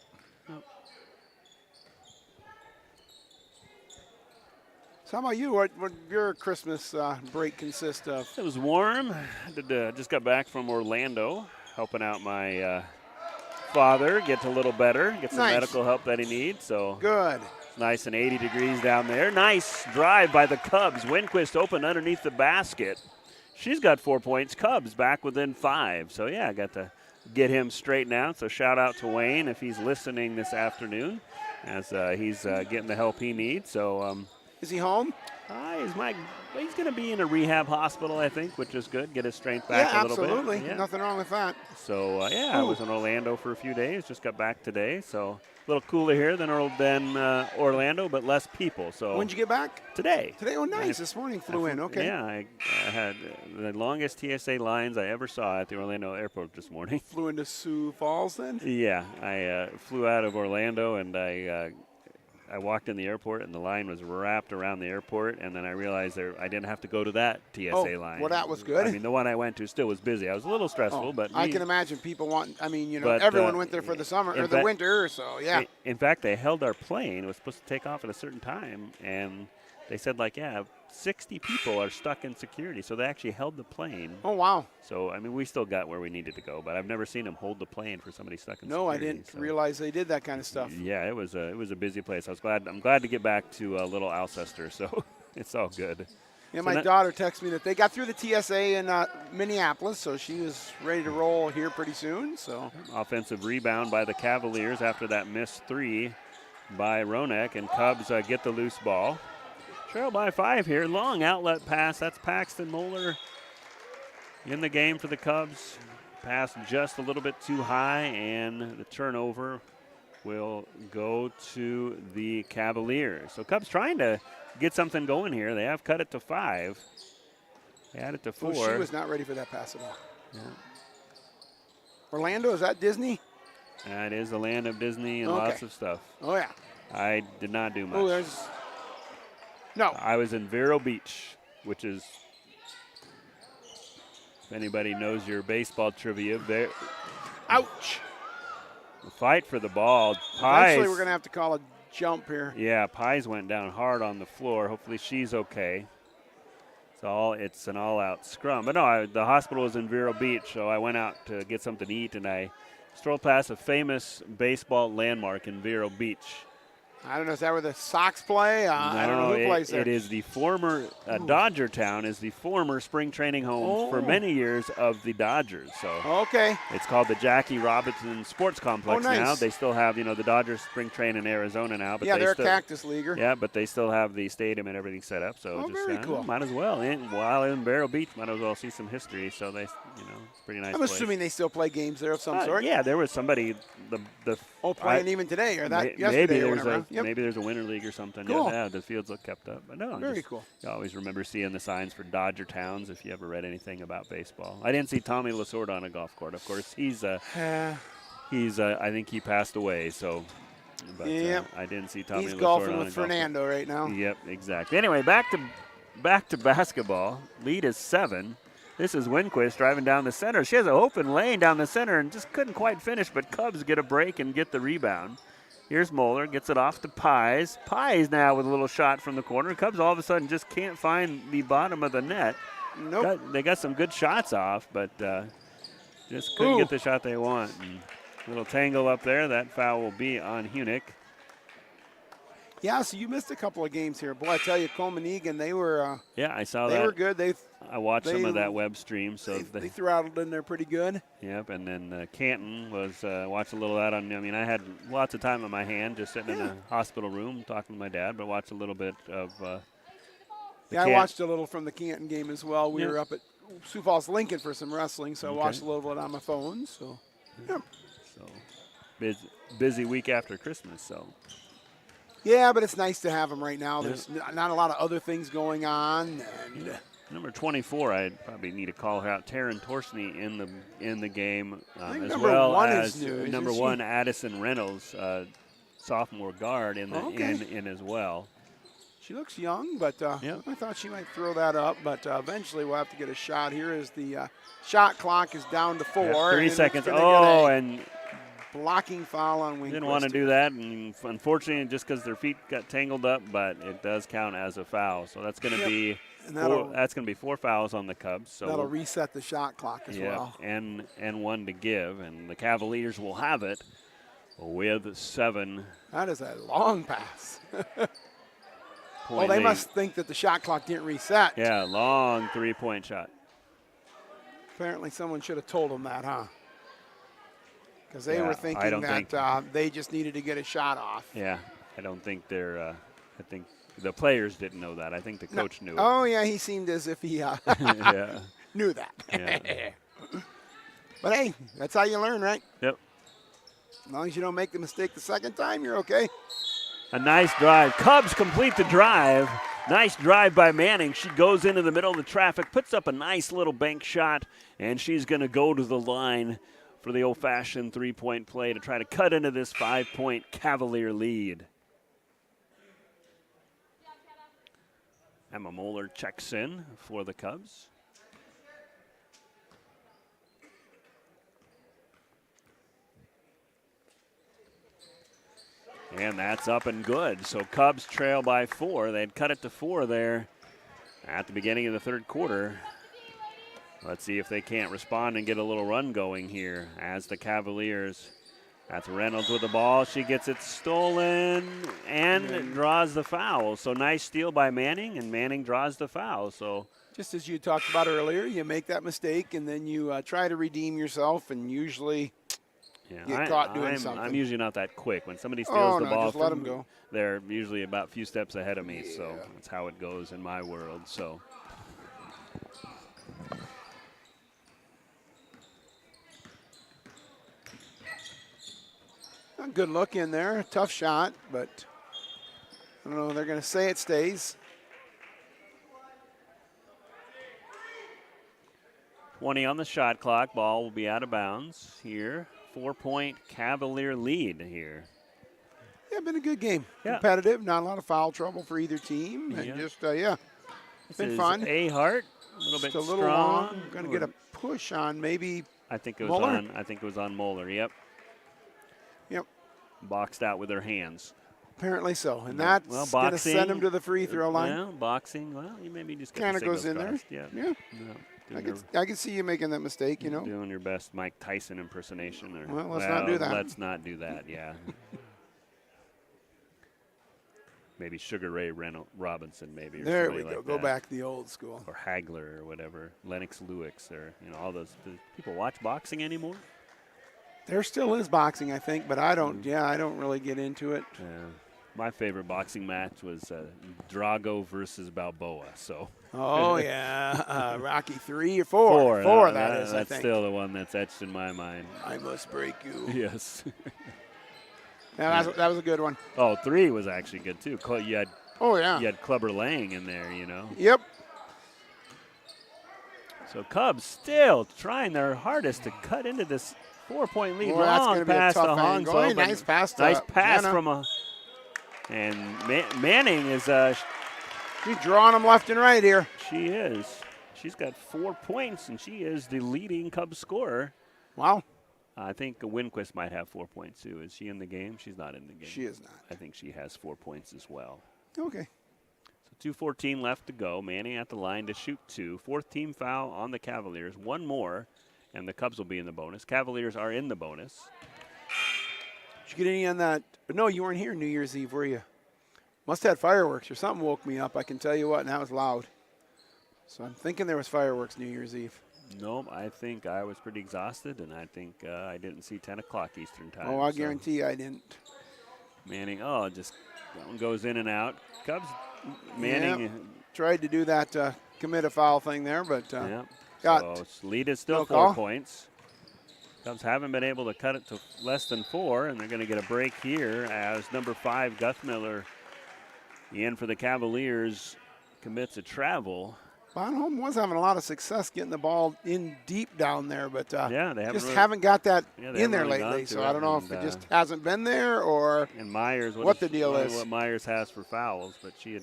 So how about you? What your Christmas break consist of? It was warm. Just got back from Orlando, helping out my father get a little better, get some medical help that he needs. So good. It's nice and 80 degrees down there. Nice drive by the Cubs. Winquist open underneath the basket. She's got 4 points. Cubs back within 5. So yeah, I got to get him straightened out. So shout out to Wayne if he's listening this afternoon, as he's getting the help he needs. So. Is he home? He's going to be in a rehab hospital, I think, which is good. Get his strength back a little bit. Absolutely. Yeah. Nothing wrong with that. So, I was in Orlando for a few days. Just got back today. So, a little cooler here than Orlando, but less people. So when'd you get back? Today. Today? Oh, nice. This morning flew in. Okay. Yeah, I had the longest TSA lines I ever saw at the Orlando airport this morning. Flew into Sioux Falls then? Yeah. I flew out of Orlando, and I walked in the airport, and the line was wrapped around the airport, and then I realized I didn't have to go to that TSA line. Well, that was good. I mean, the one I went to still was busy. I was a little stressful, but I can imagine people everyone went there for the summer or the winter, so yeah. In fact, they held our plane. It was supposed to take off at a certain time, and they said 60 people are stuck in security, so they actually held the plane. Oh, wow. So, I mean, we still got where we needed to go, but I've never seen them hold the plane for somebody stuck in security. No, I didn't realize they did that kind of stuff. Yeah, it was a busy place. I'm glad to get back to little Alcester, so it's all good. Yeah, my daughter texted me that they got through the TSA in Minneapolis, so she was ready to roll here pretty soon. So offensive rebound by the Cavaliers after that missed 3 by Ronek, and Cubs get the loose ball. Trail by 5 here. Long outlet pass. That's Paxton Moeller in the game for the Cubs. Pass just a little bit too high, and the turnover will go to the Cavaliers. So Cubs trying to get something going here. They have cut it to 5. They add it to 4. Oh, she was not ready for that pass at all. Yeah. Orlando, is that Disney? It is the land of Disney and Okay. lots of stuff. Oh, yeah. I did not do much. Oh, there's. No. I was in Vero Beach, which is, if anybody knows your baseball trivia, there. Ouch. The fight for the ball. Eventually, we're going to have to call a jump here. Yeah, Pies went down hard on the floor. Hopefully she's okay. It's an all-out scrum. But no, the hospital was in Vero Beach, so I went out to get something to eat, and I strolled past a famous baseball landmark in Vero Beach. I don't know, is that where the Sox play? I don't know who plays there. It is the former Dodger Town is the former spring training home for many years of the Dodgers. So okay, it's called the Jackie Robinson Sports Complex nice. now. They still have the Dodgers spring train in Arizona now. But they're a cactus leaguer. Yeah, but they still have the stadium and everything set up. So very cool. Might as well. And while in Vero Beach, might as well see some history. So they, it's a pretty nice. I'm assuming they still play games there of some sort. Yeah, there was somebody playing even today or that yesterday or whatever. Maybe there's a winter league or something. Cool. Yeah, the fields look kept up. But no, very cool. You always remember seeing the signs for Dodger Towns if you ever read anything about baseball. I didn't see Tommy Lasorda on a golf course. Of course, he's I think he passed away. So, but I didn't see Tommy. He's Lasorda golfing on with a golf Fernando course. right now. Yep, exactly. Anyway, back to basketball. Lead is 7. This is Winquist driving down the center. She has an open lane down the center and just couldn't quite finish, but Cubs get a break and get the rebound. Here's Moeller, gets it off to Pies. Pies now with a little shot from the corner. Cubs all of a sudden just can't find the bottom of the net. Nope. They got some good shots off, but just couldn't get the shot they want. And little tangle up there. That foul will be on Hunick. Yeah, so you missed a couple of games here. Boy, I tell you, Coleman Egan, they were I saw that. They were good. I watched some of that web stream. So they throttled in there pretty good. Yep, and then Canton was watched a little of that on. I mean, I had lots of time on my hand just sitting in a hospital room talking to my dad, but watched a little bit of. I watched a little from the Canton game as well. We were up at Sioux Falls Lincoln for some wrestling, so I watched a little bit on my phone. So, So busy week after Christmas. So. Yeah, but it's nice to have them right now. There's not a lot of other things going on. And Number 24, I probably need to call her out. Taryn Torsney in the game, as number well 1 as is new, number 1 Addison Reynolds, sophomore guard in as well. She looks young, but I thought she might throw that up. But eventually we'll have to get a shot here as the shot clock is down to 4. 3 seconds. And blocking foul on Winquist. Didn't want to do that, and unfortunately, just because their feet got tangled up, but it does count as a foul. So that's going to be that's going to be 4 fouls on the Cubs. So that'll reset the shot clock as well. And 1 to give, and the Cavaliers will have it with 7. That is a long pass. Well, they must think that the shot clock didn't reset. Yeah, long 3-point shot. Apparently, someone should have told them that, huh? Because they were thinking that they just needed to get a shot off. Yeah, I don't think I think the players didn't know that. I think the coach knew it. Oh, yeah, he seemed as if he knew that. Yeah. But, hey, that's how you learn, right? Yep. As long as you don't make the mistake the second time, you're okay. A nice drive. Cubs complete the drive. Nice drive by Manning. She goes into the middle of the traffic, puts up a nice little bank shot, and she's going to go to the line for the old-fashioned 3-point play to try to cut into this 5-point Cavalier lead. Emma Moeller checks in for the Cubs. And that's up and good. So Cubs trail by 4. They'd cut it to 4 there at the beginning of the third quarter. Let's see if they can't respond and get a little run going here as the Cavaliers. That's Reynolds with the ball. She gets it stolen and draws the foul. So nice steal by Manning, and Manning draws the foul. So just as you talked about earlier, you make that mistake and then you try to redeem yourself, and usually get caught doing something. I'm usually not that quick. When somebody steals the ball, just let them go. They're usually about a few steps ahead of me. So that's how it goes in my world. So. A good look in there. Tough shot, but I don't know. They're going to say it stays. 20 on the shot clock. Ball will be out of bounds here. 4-point Cavalier lead here. Yeah, been a good game. Yeah. Competitive, not a lot of foul trouble for either team, and Yeah. just it's been fun. Ahhs, a little bit Just a little strong. long. Going to get a push on maybe. I think it was Moeller? on. I think it was on Moeller. Yep. Yep. Boxed out with her hands. Apparently so, and that's going to send him to the free throw line. Well, boxing. Well, you maybe just Kind of goes in there. Yeah. Yeah. No, I can see you making that mistake. doing your best Mike Tyson impersonation. Well, let's not do that. Let's not do that. Yeah. Maybe Sugar Ray Robinson, maybe. Or There we somebody go. like Go that. back to the old school. Or Hagler or whatever. Lennox Lewis or all those. Do people watch boxing anymore? There still is boxing, I think, but I don't. Yeah, I don't really get into it. Yeah. My favorite boxing match was Drago versus Balboa. So. Oh yeah, Rocky 3 or 4. 4 that is. I That's think. still the one that's etched in my mind. I must break you. Yes. Yeah, that was a good one. Oh, 3 was actually good too. You had. Oh yeah. You had Clubber Lang in there, Yep. So Cubs still trying their hardest to cut into this 4-point lead. Boy, that's Long gonna be a pass tough to angle. Hong's Nice pass to Nice pass Jenna. from a. And Manning is. She's drawing them left and right here. She is. She's got 4 points, and she is the leading Cubs scorer. Wow. I think Winquist might have 4 points too. Is she in the game? She's not in the game. She is not. I think she has 4 points as well. Okay. So 2:14 left to go. Manning at the line to shoot 2. 4th team foul on the Cavaliers. 1 more, and the Cubs will be in the bonus. Cavaliers are in the bonus. Did you get any on that? No, you weren't here New Year's Eve, were you? Must have had fireworks or something woke me up. I can tell you what, and that was loud. So I'm thinking there was fireworks New Year's Eve. Nope, I think I was pretty exhausted, and I think I didn't see 10 o'clock Eastern time. Oh, I guarantee I didn't. Manning, just that one goes in and out. Cubs, Manning. Yep. Tried to do that commit a foul thing there, but got so lead is still no 4 call. points. Cubs haven't been able to cut it to less than 4, and they're going to get a break here as number 5, Guthmiller, in for the Cavaliers, commits a travel. Bonhomme was having a lot of success getting the ball in deep down there, but they haven't got that in haven't there really gone lately. to So it, I don't know if it just hasn't been there or and Myers, what the deal is. What Myers has for fouls, but she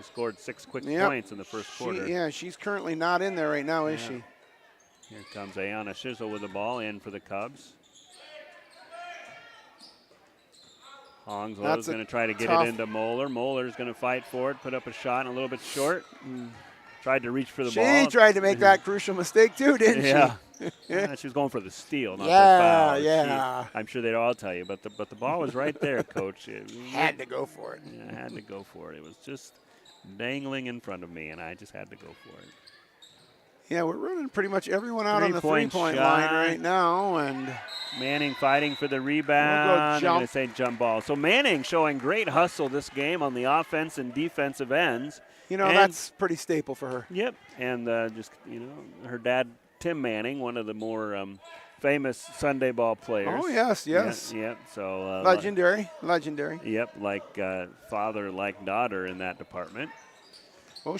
scored 6 quick Yep. points in the first quarter. She's currently not in there right now, is she? Here comes Ayanna Shizzle with the ball in for the Cubs. Hongslow is going to try to get it into Moeller. Moller's going to fight for it, put up a shot and a little bit short. Tried to reach for the ball. She tried to make that crucial mistake too, didn't she? Yeah, she was going for the steal, not the Yeah, foul. yeah. I'm sure they'd all tell you, but the ball was right there, Coach. Had to go for it. Yeah, I had to go for it. It was just dangling in front of me, and I just had to go for it. Yeah, we're running pretty much everyone out on the Three-point three-point shot. line right now, and Manning fighting for the rebound. I'm going to say jump ball. So Manning showing great hustle this game on the offense and defensive ends. That's pretty staple for her. Yep, and her dad, Tim Manning, one of the more famous Sunday ball players. Oh, yes. Yep, so. Legendary. Yep, like father, like daughter in that department. Oh,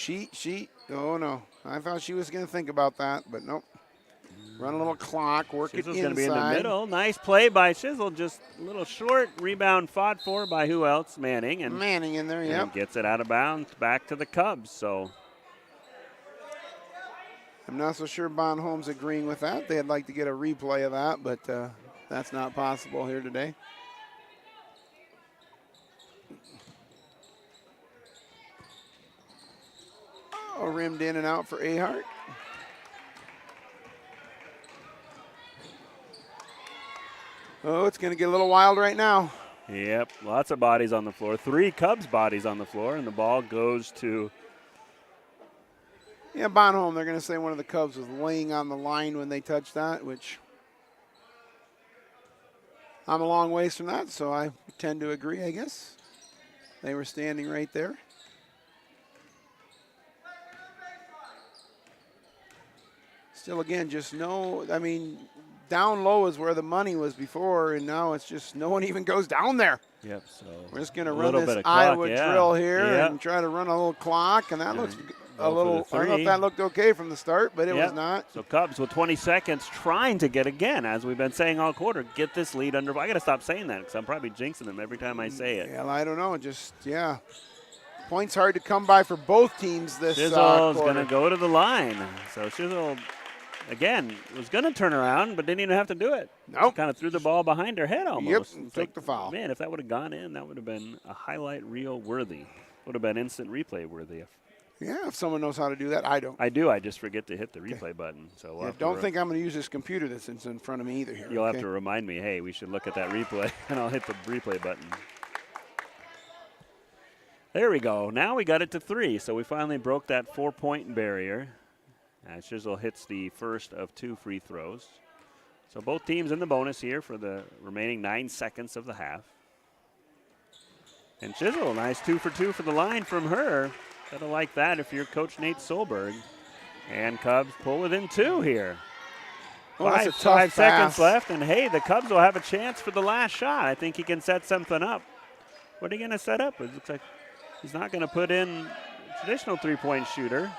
oh no. I thought she was going to think about that, but nope. Run a little clock, work it inside. Shizzle's going to be in the middle. Nice play by Shizzle, just a little short. Rebound fought for by who else? Manning. And Manning in there, yep. Gets it out of bounds back to the Cubs, so. I'm not so sure Bonhomme's agreeing with that. They'd like to get a replay of that, but that's not possible here today. Oh, rimmed in and out for Ahhs. Oh, it's going to get a little wild right now. Yep, lots of bodies on the floor. 3 Cubs bodies on the floor, and the ball goes to. Yeah, Bonhomme, they're going to say one of the Cubs was laying on the line when they touched that, which I'm a long ways from that, so I tend to agree, I guess. They were standing right there. Still, again, down low is where the money was before, and now it's just no one even goes down there. Yep, so we're just going to run this Iowa drill here Yep. and try to run a little clock, and that looks a little. I don't know if that looked okay from the start, but it was not. So Cubs with 20 seconds trying to get again, as we've been saying all quarter, get this lead under. I got to stop saying that because I'm probably jinxing them every time I say it. Yeah, I don't know. Points hard to come by for both teams this Shizzle's going to go to the line. So Shizzle, again, was going to turn around, but didn't even have to do it. Nope. Kind of threw the ball behind her head almost. Yep, took the foul. Man, if that would have gone in, that would have been a highlight reel worthy. Would have been instant replay worthy. If someone knows how to do that, I don't. I do. I just forget to hit the replay button. So don't think I'm going to use this computer that's in front of me either here. You'll have to remind me, hey, we should look at that replay, and I'll hit the replay button. There we go. Now we got it to 3, so we finally broke that 4-point barrier. As Shizzle hits the first of 2 free throws. So both teams in the bonus here for the remaining 9 seconds of the half. And Shizzle, nice 2 for 2 for the line from her. Gotta like that if you're Coach Nate Solberg. And Cubs pull within 2 here. Well, Five seconds left, and hey, the Cubs will have a chance for the last shot. I think he can set something up. What are you gonna set up? It looks like he's not gonna put in traditional 3-point shooter.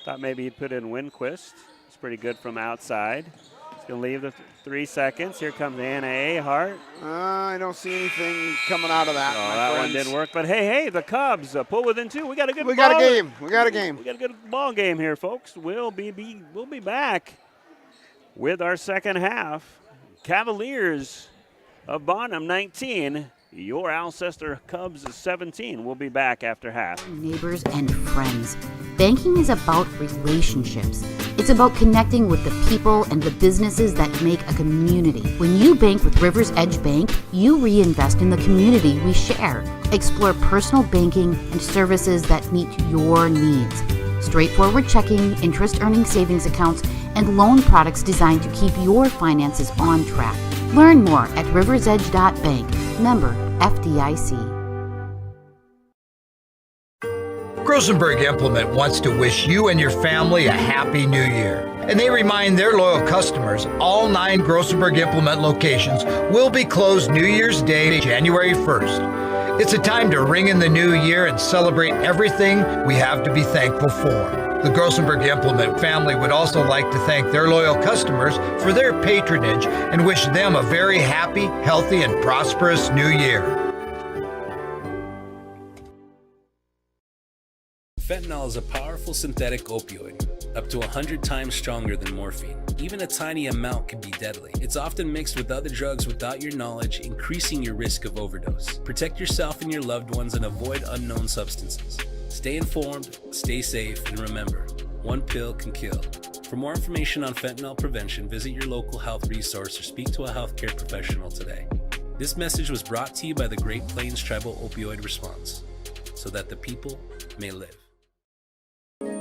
Thought maybe he'd put in Winquist. It's pretty good from outside. He's going to leave the 3 seconds. Here comes Anna Ahhs. I don't see anything coming out of that. That one didn't work. But hey, the Cubs pull within 2. We got a good We got a game. We got a good ball game here, folks. We'll be back with our second half. Cavaliers of Bonham 19. Your Alcester Cubs 17. We'll be back after half. Neighbors and friends. Banking is about relationships. It's about connecting with the people and the businesses that make a community. When you bank with Rivers Edge Bank, you reinvest in the community we share. Explore personal banking and services that meet your needs. Straightforward checking, interest-earning savings accounts, and loan products designed to keep your finances on track. Learn more at riversedge.bank. Member FDIC. Grosenberg Implement wants to wish you and your family a happy new year. And they remind their loyal customers all 9 Grosenberg Implement locations will be closed New Year's Day, January 1st. It's a time to ring in the new year and celebrate everything we have to be thankful for. The Grosenberg Implement family would also like to thank their loyal customers for their patronage and wish them a very happy, healthy, and prosperous new year. Fentanyl is a powerful synthetic opioid, up to 100 times stronger than morphine. Even a tiny amount can be deadly. It's often mixed with other drugs without your knowledge, increasing your risk of overdose. Protect yourself and your loved ones and avoid unknown substances. Stay informed, stay safe, and remember, one pill can kill. For more information on fentanyl prevention, visit your local health resource or speak to a healthcare professional today. This message was brought to you by the Great Plains Tribal Opioid Response, so that the people may live.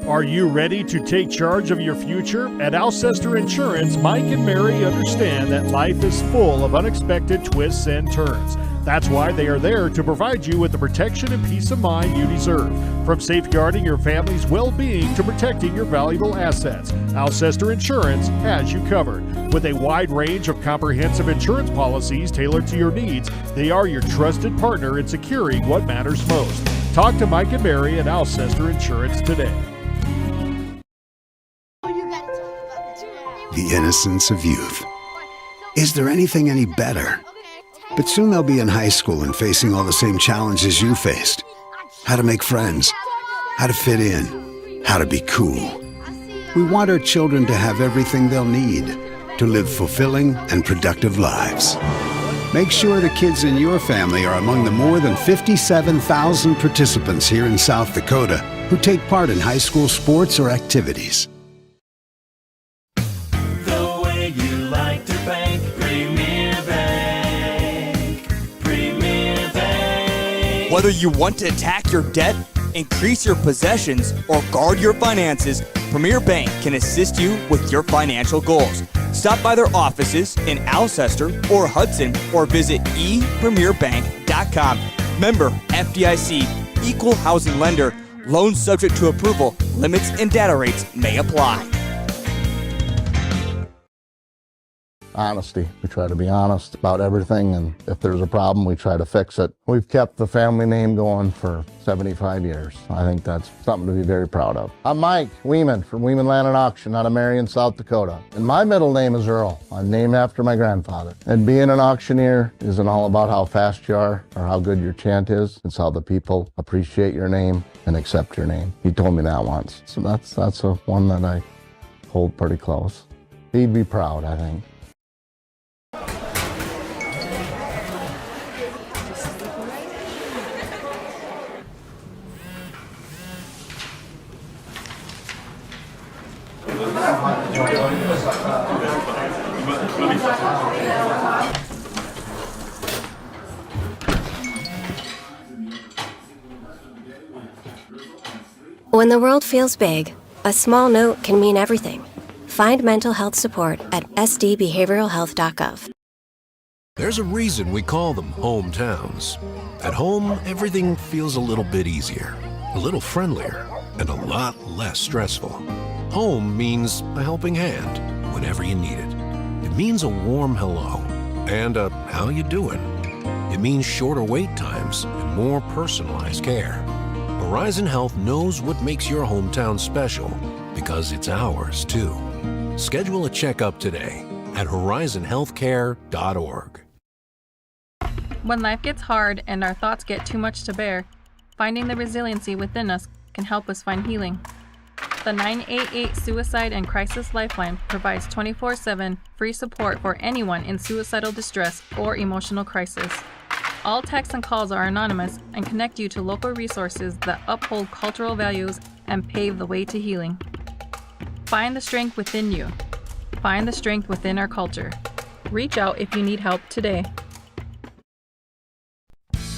Are you ready to take charge of your future? At Alcester Insurance, Mike and Mary understand that life is full of unexpected twists and turns. That's why they are there to provide you with the protection and peace of mind you deserve. From safeguarding your family's well-being to protecting your valuable assets, Alcester Insurance has you covered. With a wide range of comprehensive insurance policies tailored to your needs, they are your trusted partner in securing what matters most. Talk to Mike and Mary at Alcester Insurance today. The innocence of youth. Is there anything any better? But soon they'll be in high school and facing all the same challenges you faced. How to make friends, how to fit in, how to be cool. We want our children to have everything they'll need to live fulfilling and productive lives. Make sure the kids in your family are among the more than 57,000 participants here in South Dakota who take part in high school sports or activities. The way you like to bank, Premier Bank. Premier Bank. Whether you want to attack your debt, increase your possessions, or guard your finances, Premier Bank can assist you with your financial goals. Stop by their offices in Alcester or Hudson or visit epremierbank.com. Member FDIC, equal housing lender, loans subject to approval, limits and data rates may apply. Honesty. We try to be honest about everything, and if there's a problem, we try to fix it. We've kept the family name going for 75 years. I think that's something to be very proud of. I'm Mike Weeman from Weeman Land and Auction out of Marion, South Dakota. And my middle name is Earl. I'm named after my grandfather. And being an auctioneer isn't all about how fast you are or how good your chant is. It's how the people appreciate your name and accept your name. He told me that once. So that's a one that I hold pretty close. He'd be proud, I think. When the world feels big, a small note can mean everything. Find mental health support at sdbehavioralhealth.gov. There's a reason we call them hometowns. At home, everything feels a little bit easier, a little friendlier, and a lot less stressful. Home means a helping hand whenever you need it. It means a warm hello and a how you doing. It means shorter wait times and more personalized care. Horizon Health knows what makes your hometown special because it's ours too. Schedule a checkup today at horizonhealthcare.org. When life gets hard and our thoughts get too much to bear, finding the resiliency within us can help us find healing. The 988 Suicide and Crisis Lifeline provides 24/7 free support for anyone in suicidal distress or emotional crisis. All texts and calls are anonymous and connect you to local resources that uphold cultural values and pave the way to healing. Find the strength within you. Find the strength within our culture. Reach out if you need help today.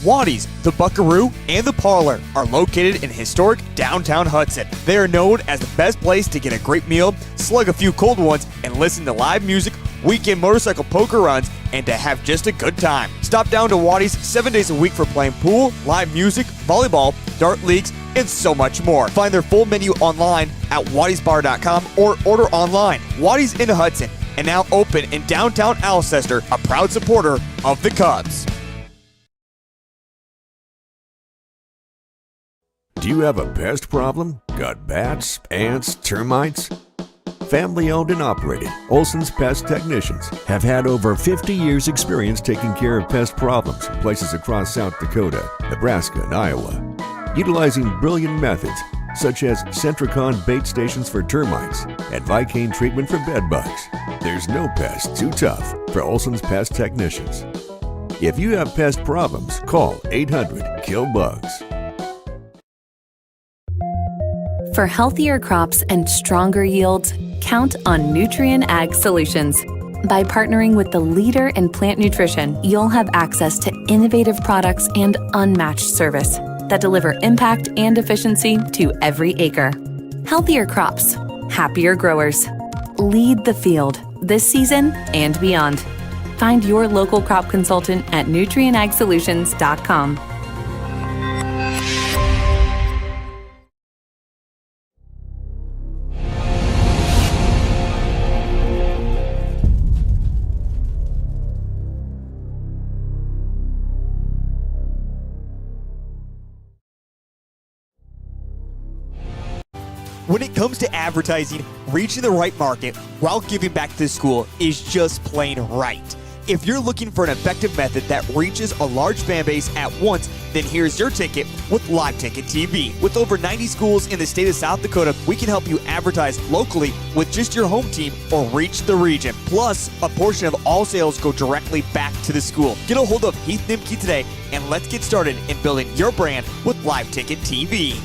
Waddy's, the Buckaroo, and the Parlor are located in historic downtown Hudson. They are known as the best place to get a great meal, slug a few cold ones, and listen to live music, weekend motorcycle poker runs, and to have just a good time. Stop down to Waddy's 7 days a week for playing pool, live music, volleyball, dart leagues, and so much more. Find their full menu online at waddysbar.com or order online. Waddy's in Hudson and now open in downtown Alcester, a proud supporter of the Cubs. Do you have a pest problem? Got bats, ants, termites? Family owned and operated, Olson's Pest Technicians have had over 50 years experience taking care of pest problems in places across South Dakota, Nebraska, and Iowa. Utilizing brilliant methods such as Centricon bait stations for termites and Vicane treatment for bed bugs. There's no pest too tough for Olson's Pest Technicians. If you have pest problems, call 800-KILL-BUGS. For healthier crops and stronger yields, count on Nutrien Ag Solutions. By partnering with the leader in plant nutrition, you'll have access to innovative products and unmatched service that deliver impact and efficiency to every acre. Healthier crops, happier growers. Lead the field this season and beyond. Find your local crop consultant at nutrienagsolutions.com. When it comes to advertising, reaching the right market while giving back to the school is just plain right. If you're looking for an effective method that reaches a large fan base at once, then here's your ticket with Live Ticket TV. With over 90 schools in the state of South Dakota, we can help you advertise locally with just your home team or reach the region. Plus, a portion of all sales go directly back to the school. Get a hold of Heath Nimke today and let's get started in building your brand with Live Ticket TV.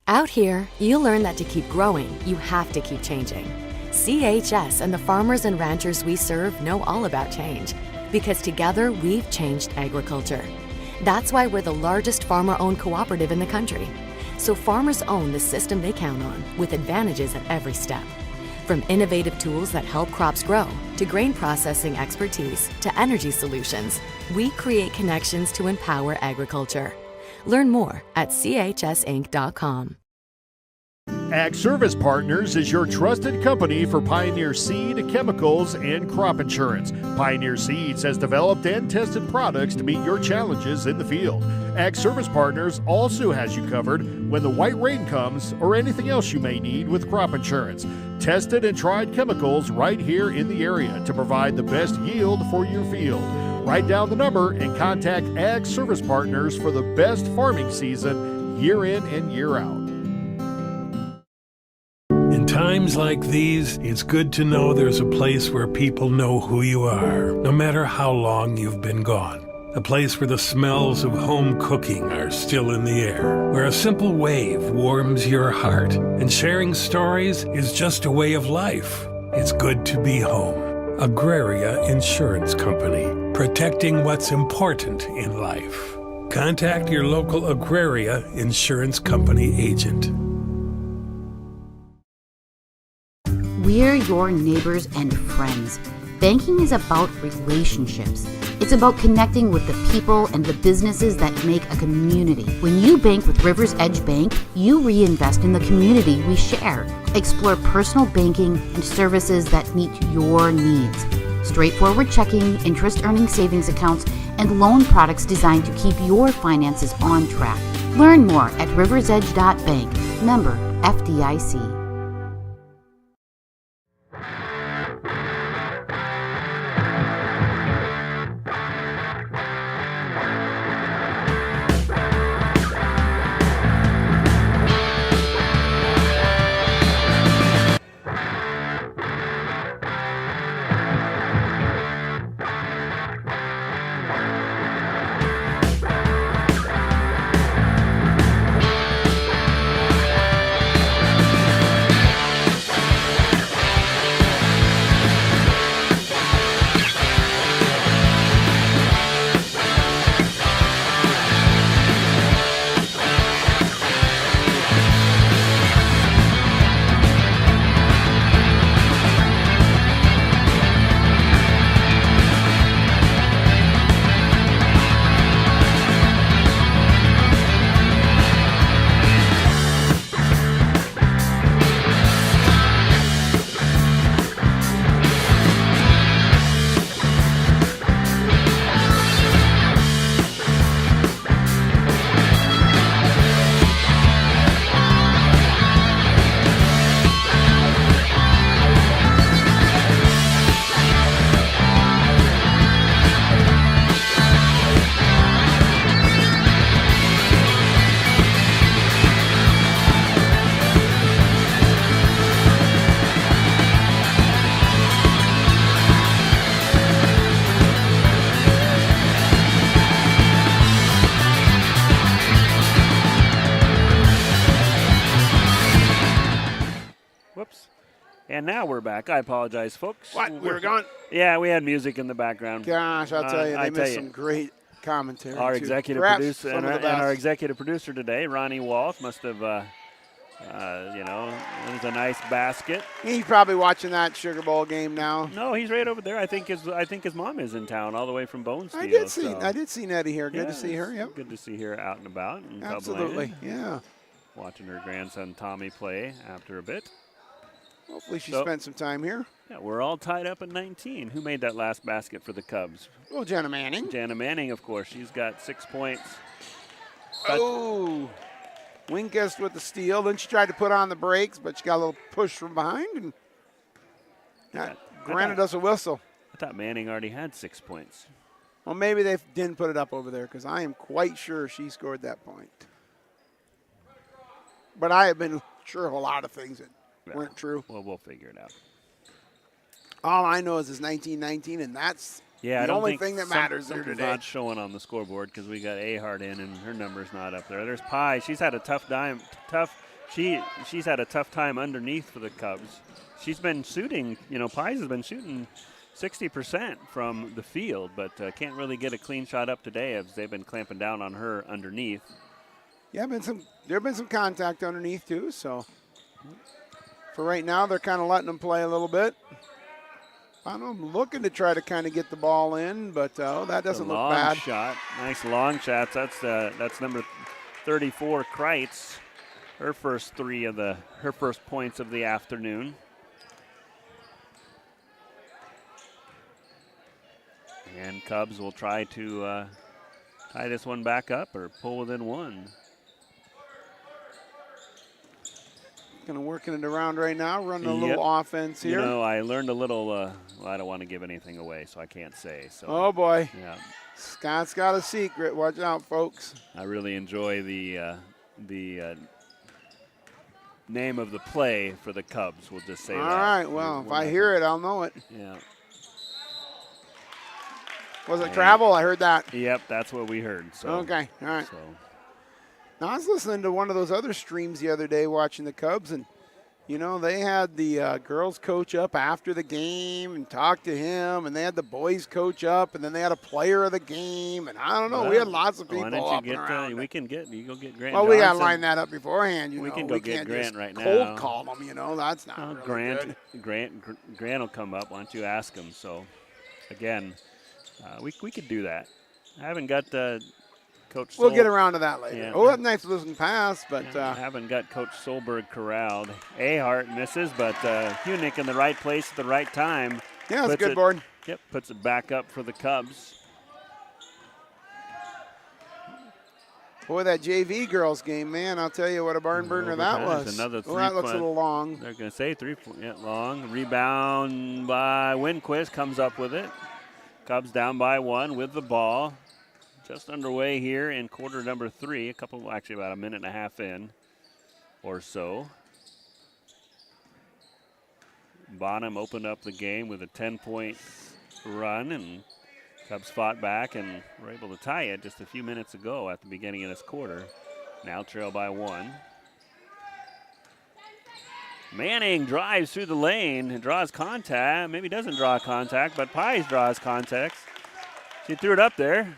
Out here, you learn that to keep growing, you have to keep changing. CHS and the farmers and ranchers we serve know all about change because together we've changed agriculture. That's why we're the largest farmer-owned cooperative in the country. So farmers own the system they count on with advantages at every step. From innovative tools that help crops grow, to grain processing expertise, to energy solutions, we create connections to empower agriculture. Learn more at chsinc.com. Ag Service Partners is your trusted company for Pioneer seed, chemicals, and crop insurance. Pioneer Seeds has developed and tested products to meet your challenges in the field. Ag Service Partners also has you covered when the white rain comes or anything else you may need with crop insurance. Tested and tried chemicals right here in the area to provide the best yield for your field. Write down the number and contact Ag Service Partners for the best farming season year in and year out. In times like these, it's good to know there's a place where people know who you are, no matter how long you've been gone. A place where the smells of home cooking are still in the air, where a simple wave warms your heart, and sharing stories is just a way of life. It's good to be home. Agraria Insurance Company, protecting what's important in life. Contact your local Agraria Insurance Company agent. We're your neighbors and friends. Banking is about relationships. It's about connecting with the people and the businesses that make a community. When you bank with Rivers Edge Bank, you reinvest in the community we share. Explore personal banking and services that meet your needs. Straightforward checking, interest-earning savings accounts, and loan products designed to keep your finances on track. Learn more at riversedge.bank. Member FDIC. And now we're back. I apologize, folks. What? We were gone? Yeah, we had music in the background. Gosh, I'll tell you, they missed some great commentary. Our too. executive Perhaps producer and our executive producer today, Ronnie Walth, must have, it was a nice basket. He's probably watching that Sugar Bowl game now. No, he's right over there. I think his mom is in town, all the way from Bonesteel. I did see Nettie here. Good to see her. Yep. Good to see her out and about. In Absolutely. Cub Yeah. Lane. Watching her grandson Tommy play after a bit. Hopefully she spent some time here. Yeah, we're all tied up at 19. Who made that last basket for the Cubs? Well, Jenna Manning. Jenna Manning, of course. She's got 6 points. Oh, Winkest with the steal. Then she tried to put on the brakes, but she got a little push from behind and granted us a whistle. I thought Manning already had 6 points. Well, maybe they didn't put it up over there because I am quite sure she scored that point. But I have been sure of a lot of things that weren't true. Well, we'll figure it out. All I know is it's 19-19, and that's the only thing that matters there something's today. not showing on the scoreboard because we got Ahhs in, and her number's not up there. There's Pye. She's had a tough time. She's had a tough time underneath for the Cubs. She's been shooting. Pye has been shooting 60% from the field, but can't really get a clean shot up today as they've been clamping down on her underneath. Yeah, there have been some contact underneath too. So for right now, they're kind of letting them play a little bit. I don't know, I'm looking to try to kind of get the ball in, but that doesn't look bad. Long shot, nice long shots. That's number 34, Kreitz. her first points of the afternoon. And Cubs will try to tie this one back up or pull within one. Kind of working it around right now, running a little offense here. You know, I learned a little, well, I don't want to give anything away, so I can't say. So, oh, boy. Yeah. Scott's got a secret. Watch out, folks. I really enjoy the name of the play for the Cubs. We'll just say that. All right, well, if I hear it, I'll know it. Yeah. Was it travel? I heard that. Yep, that's what we heard. So. Okay, all right. So. Now, I was listening to one of those other streams the other day watching the Cubs, and, you know, they had the girls coach up after the game and talked to him, and they had the boys coach up, and then they had a player of the game, and I don't know. We had lots of people up and around. You go get Grant Well, we got to Johnson. line that up beforehand. You we know. can go we get can't Grant just right now. cold call them, you know. That's not really Grant will come up. Why don't you ask him? So, again, we could do that. I haven't got Coach. We'll get around to that later. Yeah. Oh, that's nice losing pass, but I haven't got Coach Solberg corralled. Ahhs misses, but Hunick in the right place at the right time. Yeah, it's a good board. Yep, puts it back up for the Cubs. Boy, that JV girls game, man, I'll tell you what a barn burner that was. Another oh, that looks a little long. They're going to say 3 point, long. Rebound by Winquist, comes up with it. Cubs down by 1 with the ball. Just underway here in quarter number 3, actually about a minute and a half in or so. Bonham opened up the game with a 10-point run, and Cubs fought back and were able to tie it just a few minutes ago at the beginning of this quarter. Now trail by 1. Manning drives through the lane and draws contact. Maybe doesn't draw contact, but Pies draws contact. She threw it up there.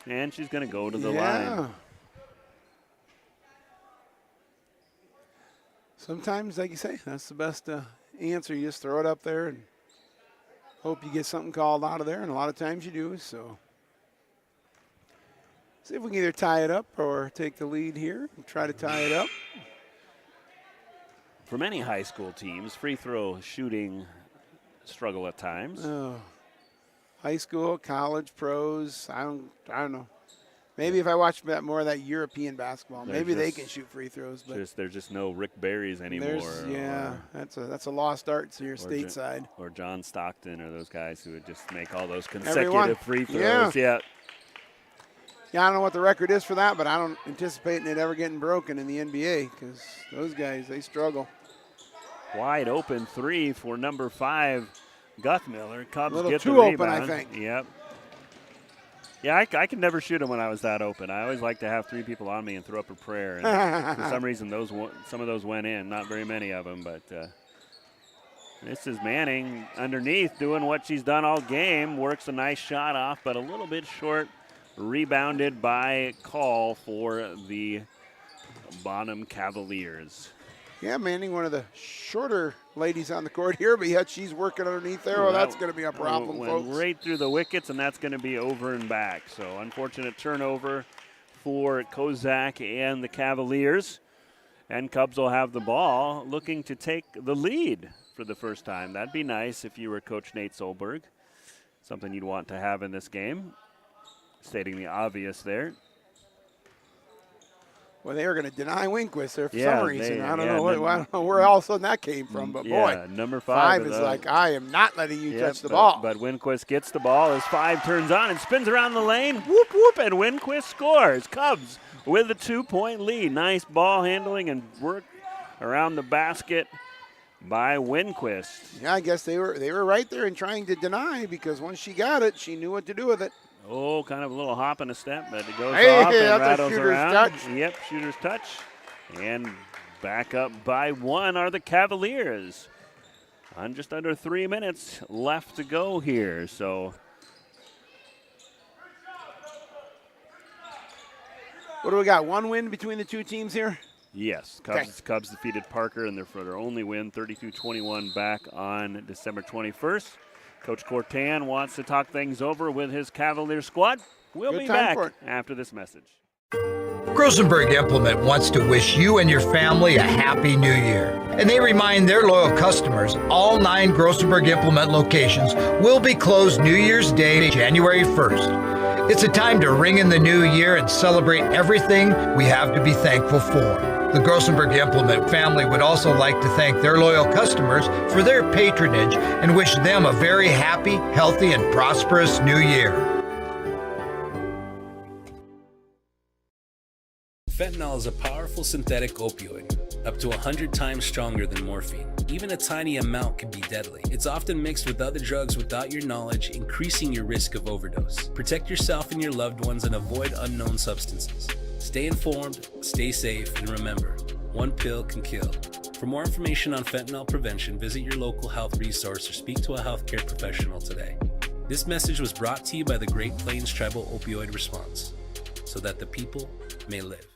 And she's going to go to the line. Sometimes, like you say, that's the best answer. You just throw it up there and hope you get something called out of there, and a lot of times you do. So see if we can either tie it up or take the lead here and try to tie it up. For many high school teams, free throw shooting struggle at times. Oh. High school, college, pros, I don't know. Maybe if I watch more of that European basketball, maybe they can shoot free throws. But there's just no Rick Barrys anymore. That's a lost art to your stateside. Or John Stockton or those guys who would just make all those consecutive free throws. Yeah, I don't know what the record is for that, but I don't anticipate it ever getting broken in the NBA because those guys, they struggle. Wide open 3 for number 5. Guthmiller. Cubs get the rebound. Open, I think. Yep. Yeah, I could never shoot them when I was that open. I always like to have 3 people on me and throw up a prayer. And for some reason, some of those went in. Not very many of them, but this is Manning underneath doing what she's done all game. Works a nice shot off, but a little bit short. Rebounded by Call for the Bonham Cavaliers. Yeah, Manning, one of the shorter ladies on the court here, but yet she's working underneath there. Oh, that's going to be a problem, went folks. Right through the wickets, and that's going to be over and back. So unfortunate turnover for Kozak and the Cavaliers. And Cubs will have the ball, looking to take the lead for the first time. That'd be nice if you were Coach Nate Solberg. Something you'd want to have in this game. Stating the obvious there. Well, they were going to deny Winquist there for some reason. I don't know where all of a sudden that came from, but boy, number 5 is like, I am not letting you touch the ball. But Winquist gets the ball as 5 turns on and spins around the lane. Whoop, whoop, and Winquist scores. Cubs with a 2-point lead. Nice ball handling and work around the basket by Winquist. Yeah, I guess they were right there in trying to deny because once she got it, she knew what to do with it. Oh, kind of a little hop and a step, but it goes off and rattles around. Touch. Yep, shooter's touch. And back up by 1 are the Cavaliers. On just under 3 minutes left to go here. So what do we got? 1 win between the 2 teams here? Yes. Cubs defeated Parker in their only win, 32-21 back on December 21st. Coach Cortan wants to talk things over with his Cavalier squad. We'll be back after this message. Grosenberg Implement wants to wish you and your family a happy new year. And they remind their loyal customers all 9 Grosenberg Implement locations will be closed New Year's Day, January 1st. It's a time to ring in the new year and celebrate everything we have to be thankful for. The Grosenberg Implement family would also like to thank their loyal customers for their patronage and wish them a very happy, healthy, and prosperous new year. Fentanyl is a powerful synthetic opioid, up to 100 times stronger than morphine. Even a tiny amount can be deadly. It's often mixed with other drugs without your knowledge, increasing your risk of overdose. Protect yourself and your loved ones and avoid unknown substances. Stay informed, stay safe, and remember, one pill can kill. For more information on fentanyl prevention, visit your local health resource or speak to a healthcare professional today. This message was brought to you by the Great Plains Tribal Opioid Response, so that the people may live.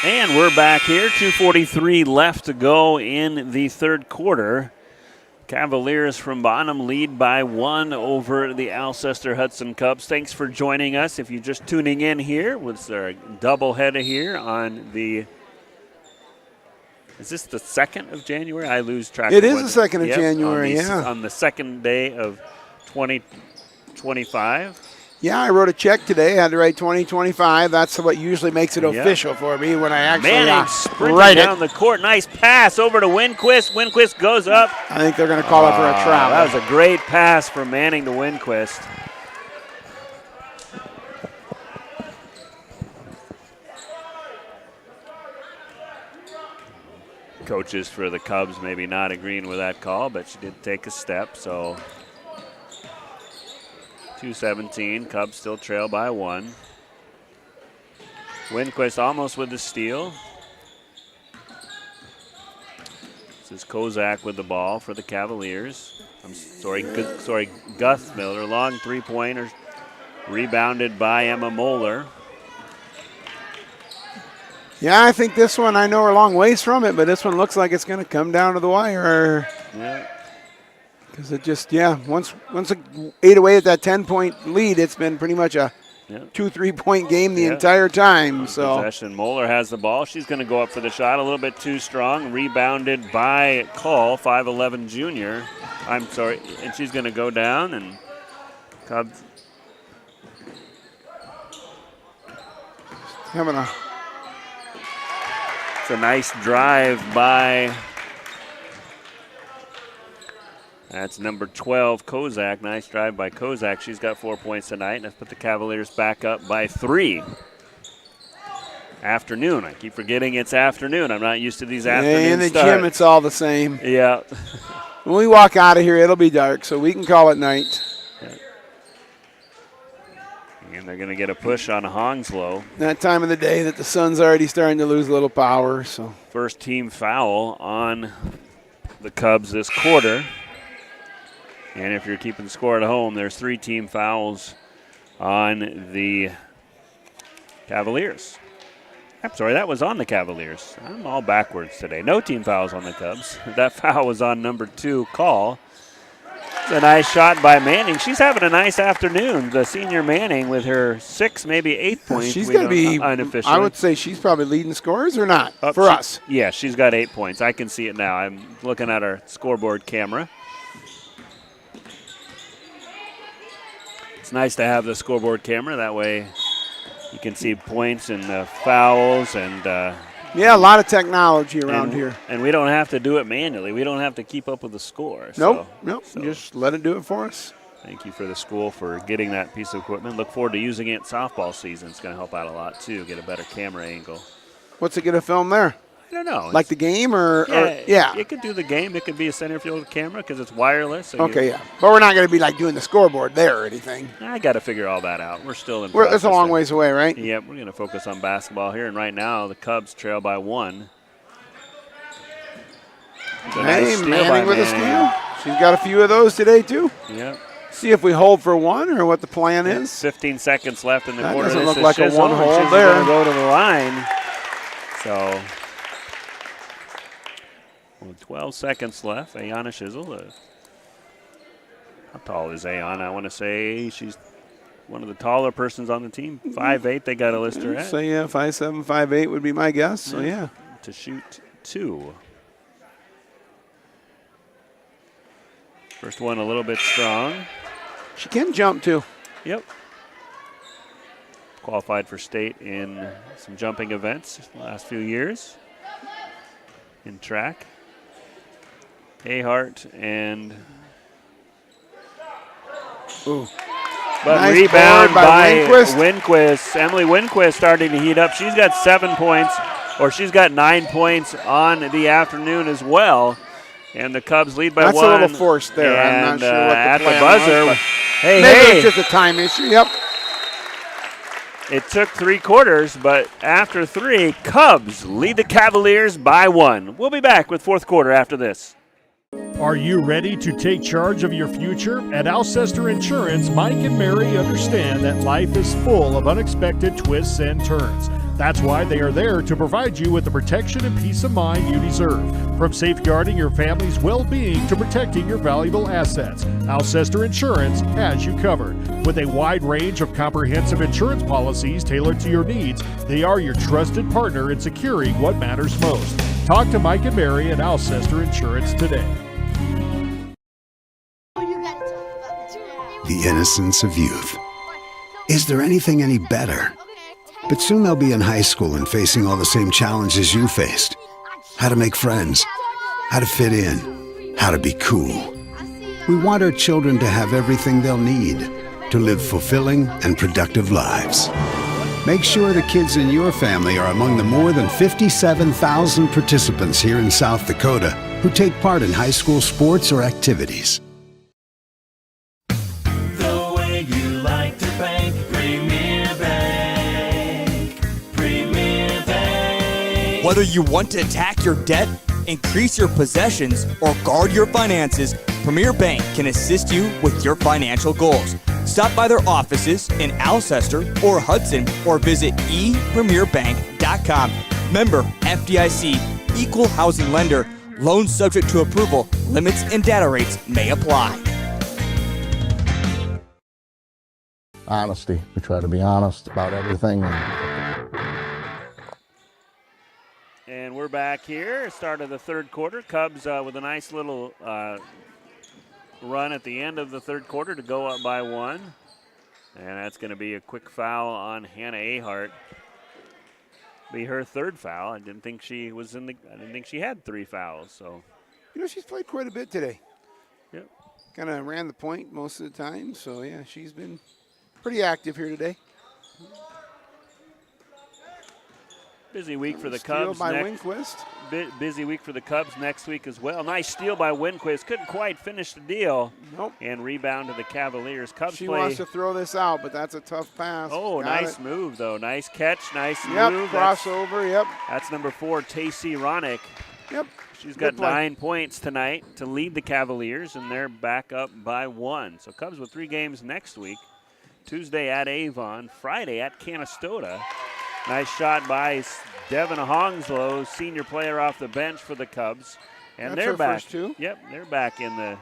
And we're back here. 2:43 left to go in the third quarter. Cavaliers from Bonham lead by 1 over the Alcester-Hudson Cubs. Thanks for joining us. If you're just tuning in here, with our doubleheader here on the... Is this the 2nd of January? I lose track. It is the 2nd of January, On the second day of 2025. Yeah, I wrote a check today. I had to write 2025. That's what usually makes it official for me when I actually Manning sprinting write down it. the court. Nice pass over to Winquist. Winquist goes up. I think they're going to call it for a travel. That was a great pass from Manning to Winquist. Coaches for the Cubs maybe not agreeing with that call, but she did take a step, so 2:17. Cubs still trail by 1. Winquist almost with the steal. This is Kozak with the ball for the Cavaliers. Gus Miller. Long three-pointer. Rebounded by Emma Moeller. Yeah, I think this one, I know we're a long ways from it, but this one looks like it's going to come down to the wire. Yeah. Because it just, once it ate away at that 10-point lead, it's been pretty much a 2-3 point game the entire time. So possession. Moeller has the ball. She's going to go up for the shot. A little bit too strong. Rebounded by Call, 5'11 junior. I'm sorry. And she's going to go down, and Cubs having a... It's a nice drive by, that's number 12, Kozak. Nice drive by Kozak. She's got 4 points tonight, and that's put the Cavaliers back up by 3. Afternoon. I keep forgetting it's afternoon. I'm not used to these afternoon in the starts. gym, it's all the same. Yeah. When we walk out of here, it'll be dark, so we can call it night. And they're going to get a push on Hounslow. That time of the day that the sun's already starting to lose a little power. So first team foul on the Cubs this quarter. And if you're keeping score at home, there's 3 team fouls on the Cavaliers. I'm sorry, that was on the Cavaliers. I'm all backwards today. No team fouls on the Cubs. That foul was on number 2, Call. It's a nice shot by Manning. She's having a nice afternoon. The senior Manning with her 6, maybe 8 points. She's going to be, unofficially. I would say she's probably leading scorers or not for us. Yeah, she's got 8 points. I can see it now. I'm looking at our scoreboard camera. It's nice to have the scoreboard camera. That way you can see points and fouls and a lot of technology around here. And we don't have to do it manually. We don't have to keep up with the score. Nope. Just let it do it for us. Thank you for the school for getting that piece of equipment. Look forward to using it softball season. It's going to help out a lot, too, get a better camera angle. What's it going to film there? I don't know. Like the game or It could do the game. It could be a center field camera because it's wireless. So okay, But we're not going to be like doing the scoreboard there or anything. I got to figure all that out. We're still in It's a long ways away, right? Yep, we're going to focus on basketball here. And right now, the Cubs trail by 1. Hey, Manning with a steal. She's got a few of those today, too. Yep. See if we hold for 1 or what the plan is. 15 seconds left in the that quarter. Doesn't this look like Shizzle, a 1 hold there. Going to go to the line. So With 12 seconds left, Ayana Shizzle. How tall is Ayana? I want to say she's one of the taller persons on the team. 5'8", they got to list her at. So, yeah, 5'7", 5'8" would be my guess. So, yeah. To shoot 2. First one a little bit strong. She can jump, too. Yep. Qualified for state in some jumping events the last few years in track. Ahhs and but nice rebound by Winquist. Winquist. Emily Winquist starting to heat up. She's got 7 points, or she's got 9 points on the afternoon as well. And the Cubs lead by 1. That's a little forced there. I'm not sure what the at plan the buzzer. was, hey. It's just a time issue. Yep. It took 3 quarters, but after 3, Cubs lead the Cavaliers by 1. We'll be back with 4th quarter after this. Are you ready to take charge of your future? At Alcester Insurance, Mike and Mary understand that life is full of unexpected twists and turns. That's why they are there to provide you with the protection and peace of mind you deserve. From safeguarding your family's well-being to protecting your valuable assets, Alcester Insurance has you covered. With a wide range of comprehensive insurance policies tailored to your needs, they are your trusted partner in securing what matters most. Talk to Mike and Mary at Alcester Insurance today. The innocence of youth. Is there anything any better? But soon they'll be in high school and facing all the same challenges you faced. How to make friends, how to fit in, how to be cool. We want our children to have everything they'll need to live fulfilling and productive lives. Make sure the kids in your family are among the more than 57,000 participants here in South Dakota who take part in high school sports or activities. The way you like to bank, Premier Bank. Premier Bank. Whether you want to attack your debt, increase your possessions, or guard your finances, Premier Bank can assist you with your financial goals. Stop by their offices in Alcester or Hudson or visit epremierbank.com. Member FDIC, equal housing lender. Loans subject to approval. Limits and data rates may apply. Honesty. We try to be honest about everything. And we're back here, start of the 3rd quarter. Cubs with a nice little run at the end of the 3rd quarter to go up by 1. And that's going to be a quick foul on Hannah Ahhs. Be her 3rd foul. I didn't think she had 3 fouls. So, she's played quite a bit today. Yep. Kind of ran the point most of the time. So yeah, she's been pretty active here today. Busy week for the Cubs. Steal by Winquist. Busy week for the Cubs next week as well. Nice steal by Winquist. Couldn't quite finish the deal. Nope. And rebound to the Cavaliers. Cubs She play. wants to throw this out, but that's a tough pass. Oh, nice move, though. Nice catch. Nice move. Yep, crossover, yep. That's number 4, Tacey Ronick. Yep. She's got 9 points tonight to lead the Cavaliers, and they're back up by 1. So Cubs with 3 games next week. Tuesday at Avon, Friday at Canastota. Nice shot by Devin Hongslow, senior player off the bench for the Cubs. And That's they're her back. first 2. Yep, they're back in the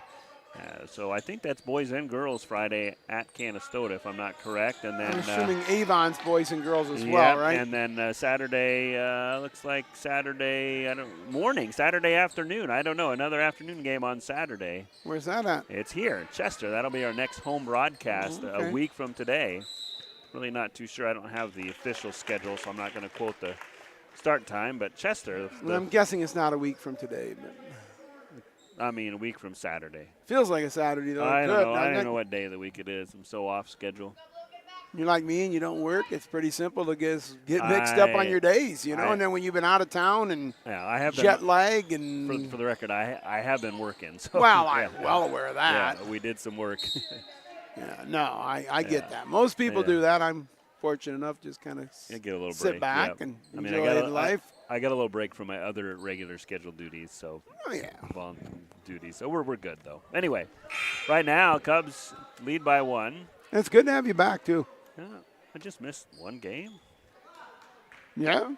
so I think that's boys and girls Friday at Canastota, if I'm not correct. And then I'm assuming Avon's boys and girls as well, right? And then Saturday, looks like Saturday afternoon. I don't know, another afternoon game on Saturday. Where's that at? It's here in Chester. That'll be our next home broadcast a week from today. Really not too sure. I don't have the official schedule, so I'm not going to quote the start time. But Chester. I'm guessing it's not a week from today. But a week from Saturday. Feels like a Saturday, though. I don't know what day of the week it is. I'm so off schedule. You're like me and you don't work. It's pretty simple to get mixed up on your days, and then when you've been out of town and I have jet lag and for the record, I have been working. So well, I'm well aware of that. Yeah, we did some work. I get that. Most people do that. I'm fortunate enough just kind of get a little sit break. back and enjoy life. I got a little break from my other regular scheduled duties, so duties. So we're good though. Anyway, right now Cubs lead by 1. It's good to have you back too. Yeah, I just missed 1 game. Yeah.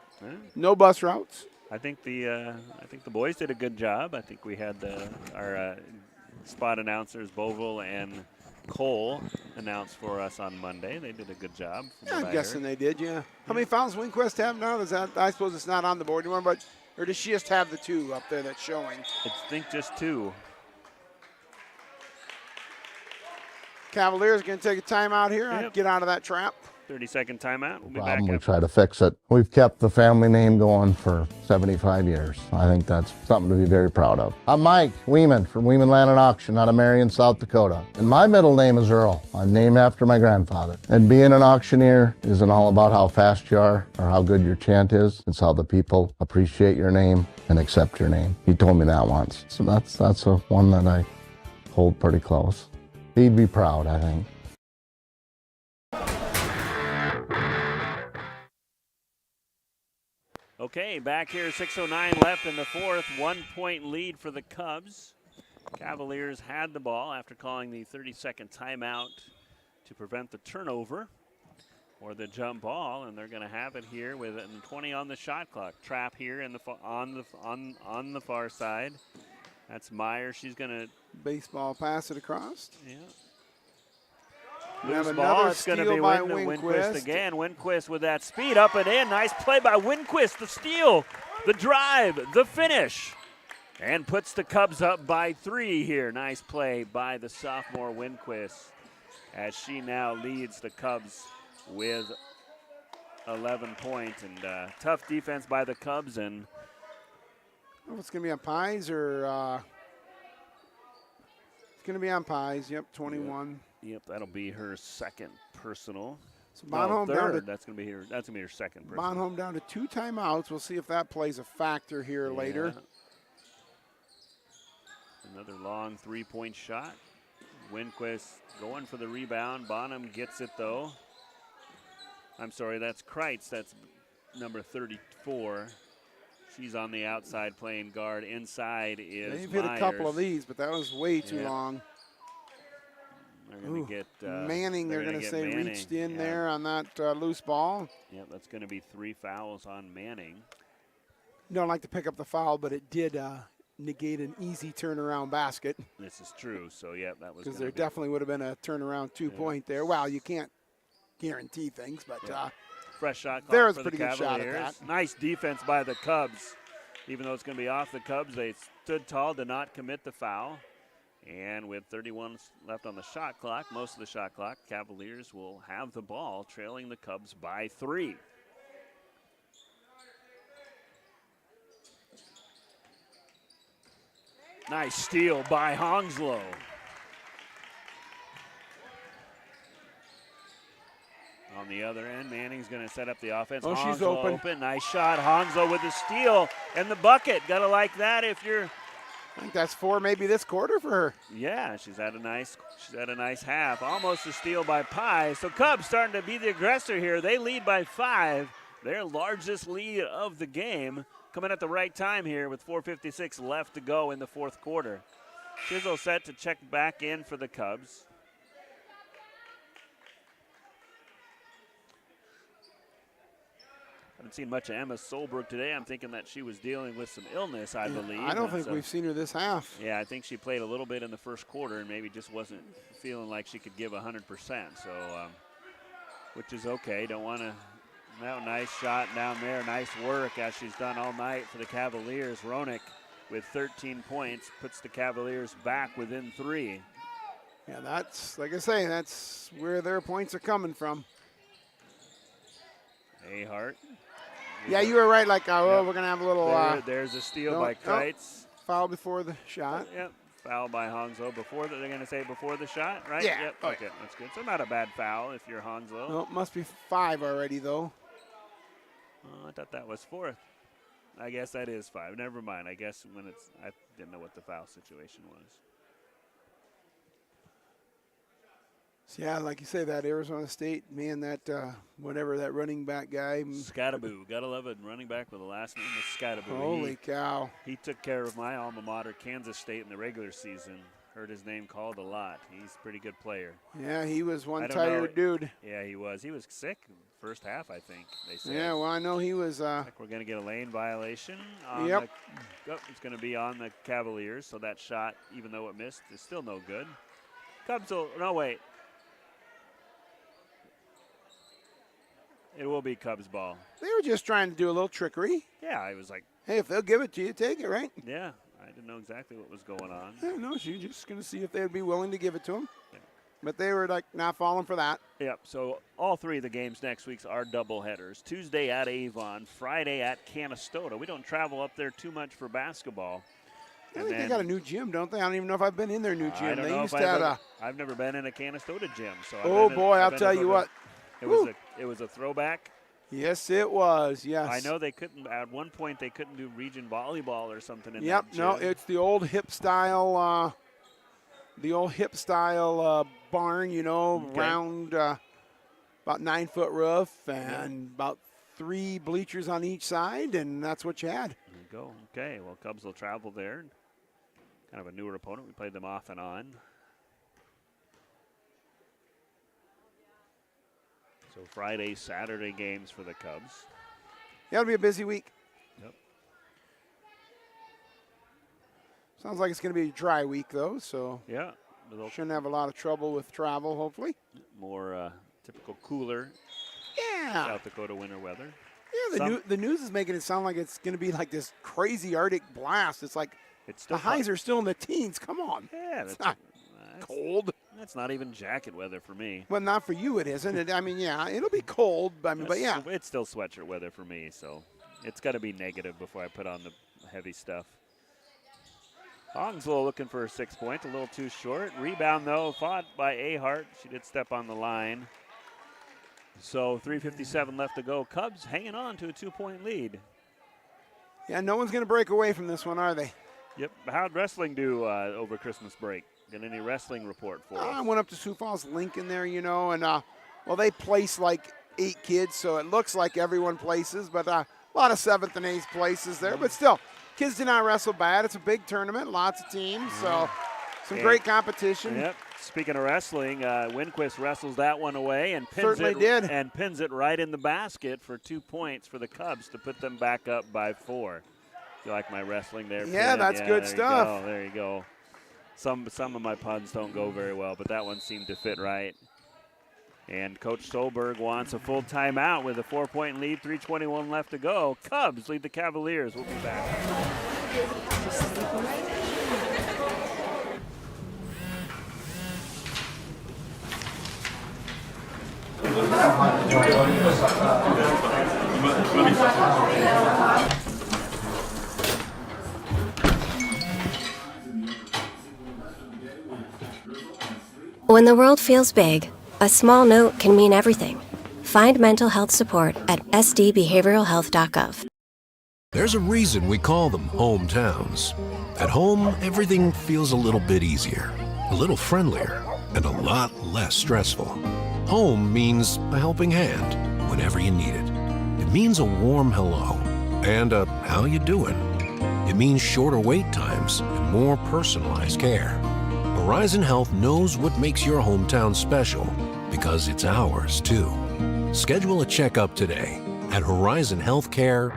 No bus routes. I think the boys did a good job. I think we had our spot announcers Boville and Cole announced for us on Monday. They did a good job. Yeah, I'm guessing they did. Yeah. How many fouls Winquist have now? Is that? I suppose it's not on the board anymore, but or does she just have the 2 up there that's showing? I think just 2. Cavaliers going to take a timeout here. Yep. Get out of that trap. 30-second timeout. We'll be Problem, back. we try to fix it. We've kept the family name going for 75 years. I think that's something to be very proud of. I'm Mike Weeman from Weeman Land and Auction out of Marion, South Dakota. And my middle name is Earl. I'm named after my grandfather. And being an auctioneer isn't all about how fast you are or how good your chant is. It's how the people appreciate your name and accept your name. He told me that once. So that's a one that I hold pretty close. He'd be proud, I think. Okay, back here, 6:09 left in the 4th. 1-point lead for the Cubs. Cavaliers had the ball after calling the 30-second timeout to prevent the turnover or the jump ball, and they're going to have it here with 20 on the shot clock. Trap here in the on the far side. That's Meyer. She's going to baseball pass it across. Yeah. Loose ball. It's going to be Winquist again. Winquist with that speed up and in. Nice play by Winquist. The steal, the drive, the finish, and puts the Cubs up by 3 here. Nice play by the sophomore Winquist as she now leads the Cubs with 11 points. And tough defense by the Cubs. And oh, it's going to be on Pies or it's going to be on Pies. Yep, 21. Yep, that'll be her second personal. So Bonhomme down to, that's gonna be her second personal. Bonhomme down to 2 timeouts. We'll see if that plays a factor here later. Another long 3-point shot. Winquist going for the rebound. Bonham gets it though. I'm sorry, that's Kreitz. That's number 34. She's on the outside playing guard. Inside is They've hit a couple of these, but that was way too long. They're going to get Manning. They're going to say Manning. Reached in there on that loose ball. Yep, that's going to be 3 fouls on Manning. Don't like to pick up the foul, but it did negate an easy turnaround basket. This is true. So yeah, that was because there definitely would have been a turnaround 2-point there. Well, you can't guarantee things, but fresh shot. There was for a pretty the good shot Cavaliers. at that. Nice defense by the Cubs. Even though it's going to be off the Cubs, they stood tall, did not commit the foul. And with 31 left on the shot clock, most of the shot clock, Cavaliers will have the ball, trailing the Cubs by 3. Nice steal by Hounslow. On the other end, Manning's going to set up the offense. Oh, she's Hounslow open. Nice shot. Hounslow with the steal and the bucket. Got to like that if you're... I think that's 4 maybe this quarter for her. Yeah, she's had a nice half. Almost a steal by Pye. So Cubs starting to be the aggressor here. They lead by 5. Their largest lead of the game. Coming at the right time here with 4:56 left to go in the 4th quarter. Chisel set to check back in for the Cubs. Haven't seen much of Emma Solbrook today. I'm thinking that she was dealing with some illness, I believe. I don't think we've seen her this half. Yeah, I think she played a little bit in the 1st quarter and maybe just wasn't feeling like she could give 100%. So, which is okay. Don't want to. Nice shot down there. Nice work as she's done all night for the Cavaliers. Ronick with 13 points puts the Cavaliers back within 3. Yeah, that's, like I say, that's where their points are coming from. Ahart. Yeah, you were right. Like, we're going to have a little. There's a steal by Kreitz. Foul before the shot. Yep. Foul by Hounslow before they're going to say before the shot, right? Yeah. Yep. Okay, that's good. So not a bad foul if you're Hounslow. No, it must be 5 already, though. Oh, I thought that was 4th. I guess that is 5. Never mind. I guess when I didn't know what the foul situation was. So yeah, like you say, that Arizona State, man, that whatever that running back guy. Scattaboo. Gotta love it. Running back with the last name is Scattaboo. Holy cow. He took care of my alma mater, Kansas State, in the regular season. Heard his name called a lot. He's a pretty good player. Yeah, he was one I don't tired dude. Yeah, he was. He was sick first half, I think, they said. Yeah, well, I know he was. Like we're going to get a lane violation. Yep. It's going to be on the Cavaliers, so that shot, even though it missed, is still no good. Cubs will, no, wait. It will be Cubs ball. They were just trying to do a little trickery. Yeah, I was like. Hey, if they'll give it to you, take it, right? Yeah, I didn't know exactly what was going on. Yeah, no, she's just going to see if they'd be willing to give it to him. Yeah. But they were like not falling for that. Yep, so all three of the games next week are doubleheaders. Tuesday at Avon, Friday at Canastota. We don't travel up there too much for basketball. I think they got a new gym, don't they? I don't even know if I've been in their new gym. I don't know used if to have I've never been in a Canastota gym. So I'll tell you what. It was a throwback. Yes, it was. Yes. I know they couldn't. At one point, they couldn't do region volleyball or something. In Yep. that gym. No, it's the old hip style. Barn. You know, Okay. round, about 9-foot roof and about 3 bleachers on each side, and that's what you had. There you go. Okay. Well, Cubs will travel there. Kind of a newer opponent. We played them off and on. So Friday, Saturday games for the Cubs. Yeah, it'll be a busy week. Yep. Sounds like it's going to be a dry week, though, so yeah, shouldn't have a lot of trouble with travel, hopefully. More typical cooler South Dakota winter weather. Yeah, the news is making it sound like it's going to be like this crazy Arctic blast. It's like the highs are still in the teens. Come on. Yeah, it's not cold. That's not even jacket weather for me. Well, not for you, it isn't. I mean, yeah, it'll be cold. But yeah. It's still sweatshirt weather for me, so it's got to be negative before I put on the heavy stuff. Hongslow looking for a 6-point, a little too short. Rebound, though, fought by Ahhs. She did step on the line. So 3:57 left to go. Cubs hanging on to a 2-point lead. Yeah, no one's going to break away from this one, are they? Yep. How'd wrestling do over Christmas break? Get any wrestling report for us? I went up to Sioux Falls Lincoln there, you know, and, well, they place like 8 kids, so it looks like everyone places, but a lot of 7th and 8th places there. But still, kids did not wrestle bad. It's a big tournament, lots of teams, so some great competition. Yep. Speaking of wrestling, Winquist wrestles that one away and pins it right in the basket for 2 points for the Cubs to put them back up by 4. You like my wrestling there? Yeah, that's good stuff. There you go. Some of my puns don't go very well, but that one seemed to fit right. And Coach Stolberg wants a full timeout with a 4-point lead, 3:21 left to go. Cubs lead the Cavaliers. We'll be back. When the world feels big, a small note can mean everything. Find mental health support at sdbehavioralhealth.gov. There's a reason we call them hometowns. At home, everything feels a little bit easier, a little friendlier, and a lot less stressful. Home means a helping hand whenever you need it. It means a warm hello and a how you doing. It means shorter wait times and more personalized care. Horizon Health knows what makes your hometown special because it's ours too. Schedule a checkup today at horizonhealthcare.org.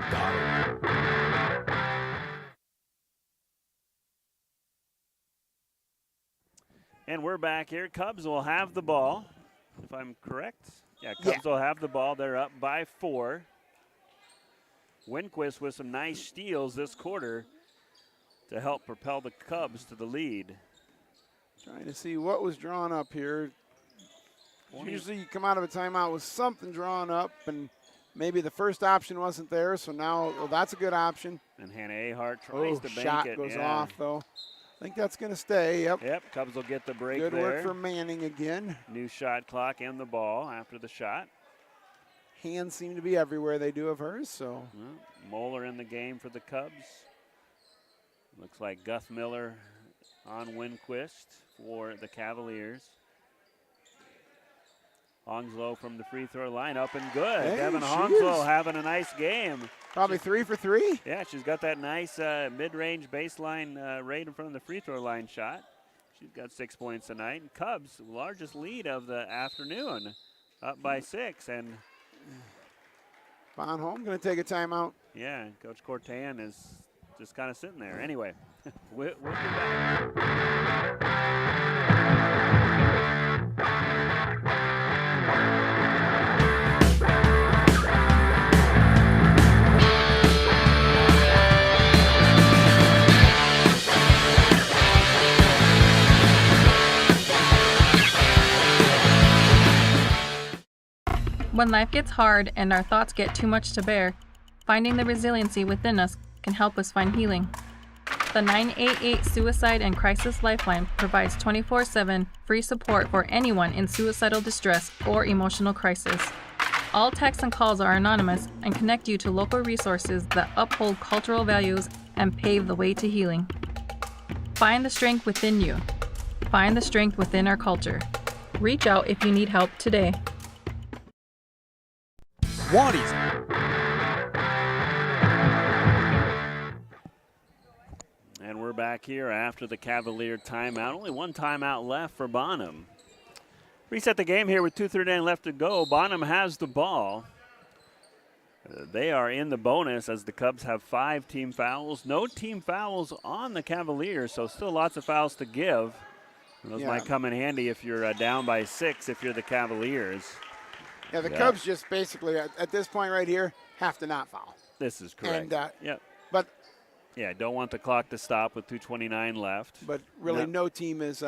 And we're back here. Cubs will have the ball, if I'm correct. Yeah, Cubs will have the ball. They're up by 4. Winquist with some nice steals this quarter to help propel the Cubs to the lead. Trying to see what was drawn up here. Usually you come out of a timeout with something drawn up, and maybe the first option wasn't there, so now that's a good option. And Hannah Ahhs tries to bank shot it. Goes off, though. I think that's going to stay, yep. Yep, Cubs will get the break Good there. work for Manning again. New shot clock and the ball after the shot. Hands seem to be everywhere they do of hers, so. Moeller in the game for the Cubs. Looks like Guth Miller on Winquist for the Cavaliers. Honslow from the free throw line, up and good. Hey, Devin she Honslow is. having a nice game. Probably 3 for 3. Yeah, she's got that nice mid-range baseline right in front of the free throw line shot. She's got 6 points tonight. And Cubs, largest lead of the afternoon, up by 6. And Bonhomme going to take a timeout. yeah, Coach Cortan is just kind of sitting there. Anyway, we'll be back. When life gets hard and our thoughts get too much to bear, finding the resiliency within us can help us find healing. The 988 Suicide and Crisis Lifeline provides 24/7 free support for anyone in suicidal distress or emotional crisis. All texts and calls are anonymous and connect you to local resources that uphold cultural values and pave the way to healing. Find the strength within you. Find the strength within our culture. Reach out if you need help today. Waddy's. And we're back here after the Cavalier timeout. Only one timeout left for Bonham. Reset the game here with 2:39 left to go. Bonham has the ball. They are in the bonus as the Cubs have 5 team fouls. No team fouls on the Cavaliers, so still lots of fouls to give. And those might come in handy if you're down by 6 if you're the Cavaliers. Yeah, the Cubs just basically, at this point right here, have to not foul. This is correct. And, yep. But yeah, don't want the clock to stop with 2:29 left. But really, no team is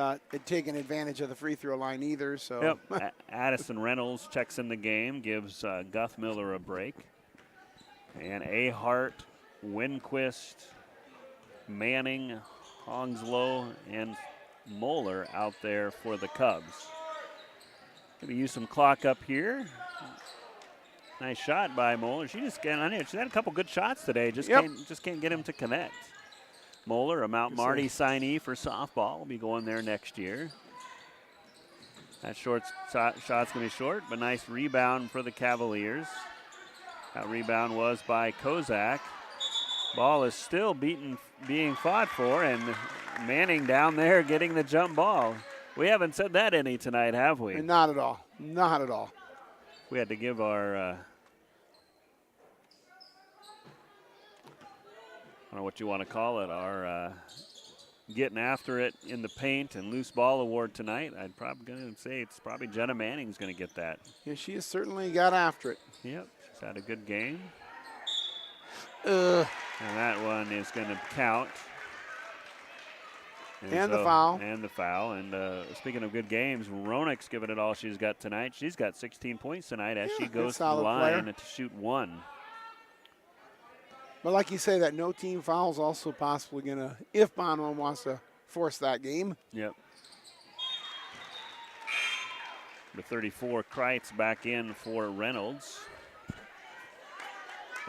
taking advantage of the free throw line either. So. Yep. Addison Reynolds checks in the game, gives Guth Miller a break. And Ahart, Winquist, Manning, Honslow, and Moeller out there for the Cubs. Going to use some clock up here. Nice shot by Moeller. She's had a couple good shots today. Just can't get him to connect. Moeller, a Mount Marty signee for softball, will be going there next year. That shot's going to be short, but nice rebound for the Cavaliers. That rebound was by Kozak. Ball is still being fought for, and Manning down there getting the jump ball. We haven't said that any tonight, have we? Not at all. Not at all. We had to give our, I don't know what you want to call it, our getting after it in the paint and loose ball award tonight. I'd probably going to say it's probably Jenna Manning's going to get that. Yeah, she has certainly got after it. Yep, she's had a good game. And that one is going to count. And the foul. And the foul. And speaking of good games, Ronick's given it all she's got tonight. She's got 16 points tonight as she goes to the line to shoot 1. But like you say, that no team foul is also possibly going to, if Bonham wants to force that game. Yep. The 34, Kreitz back in for Reynolds.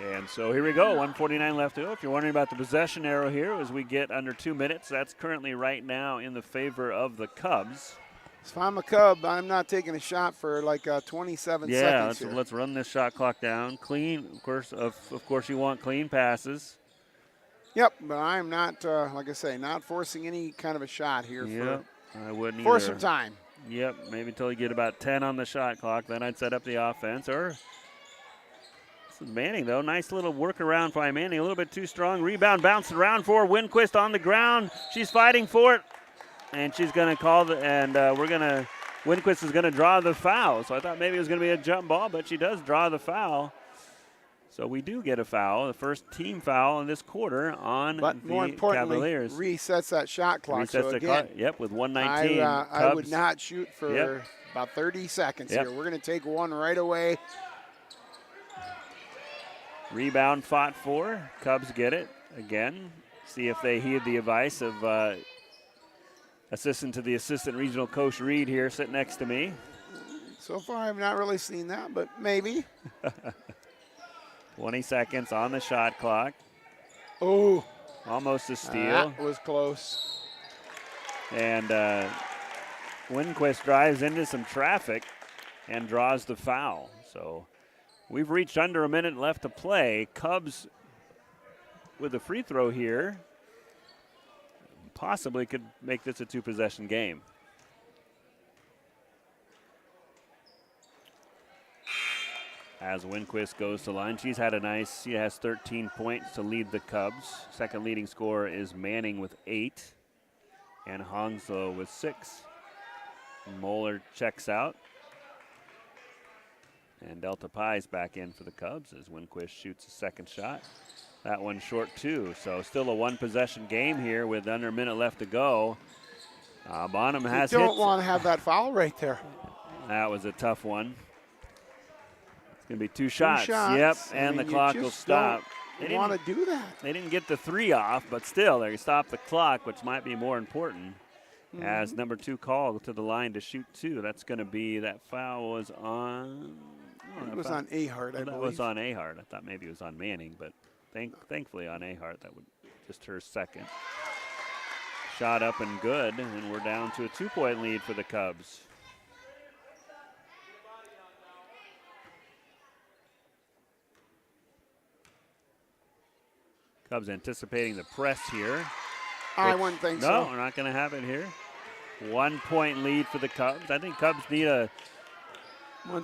And so here we go, 1:49 left to go. If you're wondering about the possession arrow here as we get under 2 minutes, that's currently right now in the favor of the Cubs. If I'm a Cub, I'm not taking a shot for like 27 seconds. Yeah, let's run this shot clock down. Clean, of course you want clean passes. Yep, but I'm not, like I say, not forcing any kind of a shot here. Yep, I wouldn't for either. some time. Yep, maybe until you get about 10 on the shot clock. Then I'd set up the offense. Or this is Manning, though. Nice little workaround by Manning. A little bit too strong. Rebound bounced around for Winquist on the ground. She's fighting for it. And she's going to call Winquist is going to draw the foul. So I thought maybe it was going to be a jump ball, but she does draw the foul. So we do get a foul, the first team foul in this quarter on but the more importantly, Cavaliers. Resets that shot clock. Resets so the again, clock. Yep, with 1:19. I would not shoot for about 30 seconds here. We're going to take one right away. Rebound fought for. Cubs get it again. See if they heed the advice of assistant to the assistant regional coach Reed here sitting next to me. So far, I've not really seen that, but maybe. 20 seconds on the shot clock. Oh. Almost a steal. That was close. And Winquist drives into some traffic. and draws the foul. So we've reached under a minute left to play. Cubs with a free throw here possibly could make this a 2-possession game. As Winquist goes to line, she has 13 points to lead the Cubs. Second leading scorer is Manning with 8, and Honslow with 6. Moeller checks out, and Delta Pi's back in for the Cubs as Winquist shoots a second shot. That one short too, so still a 1-possession game here with under a minute left to go. Bonham has hits. You don't want to have that foul right there. That was a tough one. Going to be two shots. Yep, and the clock will stop. They want to do that. They didn't get the 3 off, but still, they stopped the clock, which might be more important. As number 2 called to the line to shoot 2. That's going to be, that foul was on. It was on Ahhs, I believe. That was on Ahhs. I thought maybe it was on Manning, but thankfully on Ahhs, that would just her second. Shot up and good, and we're down to a 2-point lead for the Cubs. Cubs anticipating the press here. I wouldn't think so. No, we're not going to have it here. 1-point lead for the Cubs. I think Cubs need a.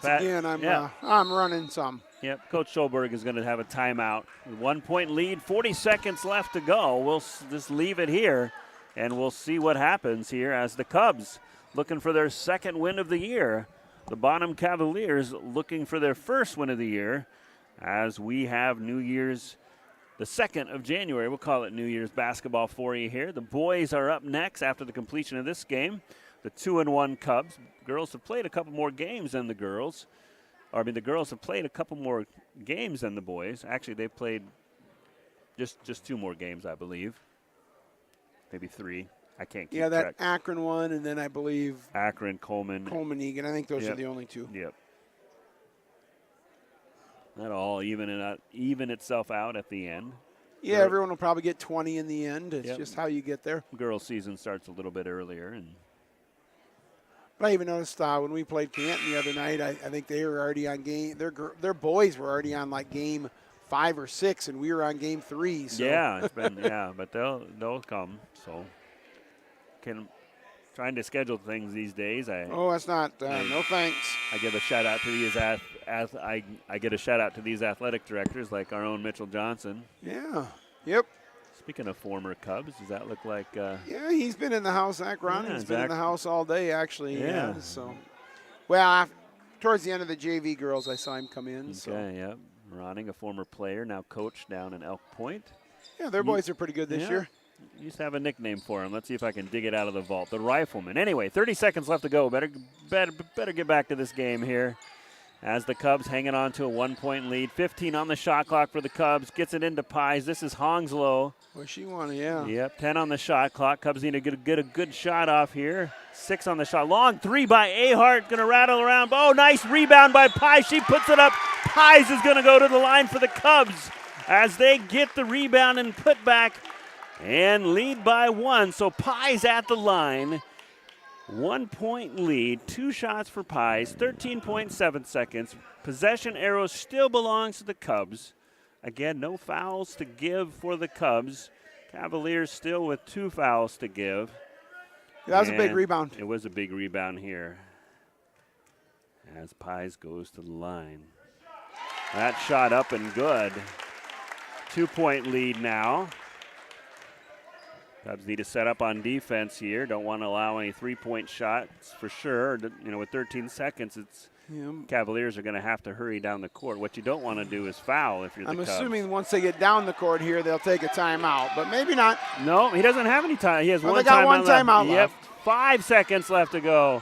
Again, I'm running some. Yep, Coach Schulberg is going to have a timeout. 1-point lead, 40 seconds left to go. We'll just leave it here, and we'll see what happens here as the Cubs looking for their second win of the year. The Bonham Cavaliers looking for their first win of the year as we have New Year's. The 2nd of January, we'll call it New Year's basketball for you here. The boys are up next after the completion of this game. The 2-1 Cubs. Girls have played a couple more games than the girls. The girls have played a couple more games than the boys. Actually, they've played just 2 more games, I believe. Maybe 3. I can't keep track. That Akron one, and then I believe Akron, Coleman, Egan. I think those are the only 2. Yep. That'll all even itself out at the end. Yeah, everyone will probably get 20 in the end. It's just how you get there. Girls' season starts a little bit earlier. But I even noticed when we played Canton the other night, I think they were already on game. Their boys were already on like game 5 or 6, and we were on game 3. So. Yeah, it's been but they'll come. So trying to schedule things these days. That's not. No thanks. I give a shout out to these I get a shout out to these athletic directors like our own Mitchell Johnson. Yeah. Yep. Speaking of former Cubs, does that look like? Yeah, he's been in the house. Zach Roning's been in the house all day, actually. Yeah. So, well, towards the end of the JV girls, I saw him come in. Okay. Yep. Roning, a former player, now coach down in Elk Point. Yeah, their boys are pretty good this year. Used to have a nickname for him. Let's see if I can dig it out of the vault. The Rifleman. Anyway, 30 seconds left to go. Better get back to this game here. As the Cubs hanging on to a 1-point lead. 15 on the shot clock for the Cubs. Gets it into Pies. This is Honslow. Well, she won, yeah. Yep, 10 on the shot clock. Cubs need to get a good shot off here. 6 on the shot. Long 3 by Ahhs. Going to rattle around. Oh, nice rebound by Pies. She puts it up. Pies is going to go to the line for the Cubs as they get the rebound and put back and lead by 1. So Pies at the line. 1-point lead, 2 shots for Pies, 13.7 seconds. Possession arrow still belongs to the Cubs. Again, no fouls to give for the Cubs. Cavaliers still with 2 fouls to give. That was a big rebound. It was a big rebound here as Pies goes to the line. That shot up and good. 2-point lead now. Cubs need to set up on defense here. Don't want to allow any 3-point shots for sure. With 13 seconds, Cavaliers are going to have to hurry down the court. What you don't want to do is foul if you're the Cubs. I'm assuming once they get down the court here, they'll take a timeout, but maybe not. No, he doesn't have any time. He has one timeout. They got one timeout left. Yep, 5 seconds left to go.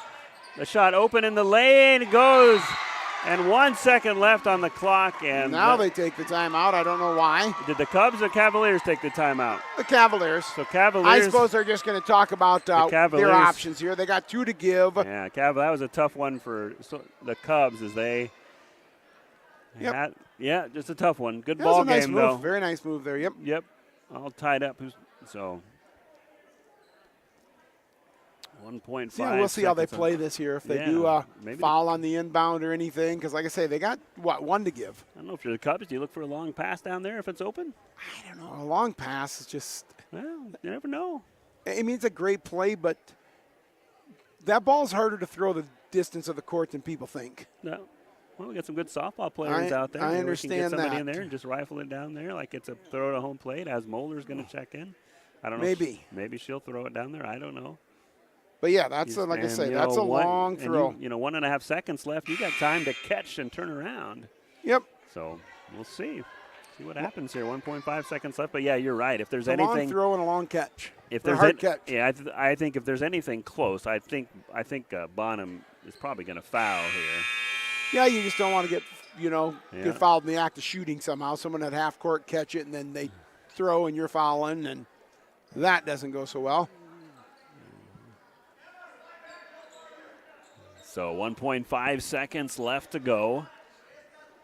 The shot open in the lane goes. And 1 second left on the clock. And now they take the timeout. I don't know why. Did the Cubs or Cavaliers take the timeout? The Cavaliers. So Cavaliers. I suppose they're just going to talk about their options here. They got 2 to give. Yeah, that was a tough one for the Cubs as they. Just a tough one. Good ball nice game move. though. Very nice move there. Yep. All tied up. So 1.5. Yeah, we'll see how they seconds play this year. If they Yeah, do maybe foul on the inbound or anything, because like I say, they got, one to give. I don't know if you're the Cubs. Do you look for a long pass down there if it's open? I don't know. A long pass is just. Well, you never know. I mean, it's a great play, but that ball's harder to throw the distance of the court than people think. No. Well, we got some good softball players out there. I Maybe understand we can get somebody that. in there and just rifle it down there like it's a throw to home plate as Moeller's going to check in. I don't know. Maybe. Maybe she'll throw it down there. I don't know. But, yeah, that's like I say, that's a long throw. 1.5 seconds left. You got time to catch and turn around. Yep. So we'll see. See what happens here. 1.5 seconds left. But, yeah, you're right. If there's a anything. long throw and a long catch. If there's hard catch. Yeah, I think if there's anything close, I think Bonham is probably going to foul here. Yeah, you just don't want to get fouled in the act of shooting somehow. Someone at half court catch it, and then they throw and you're fouling, and that doesn't go so well. So 1.5 seconds left to go.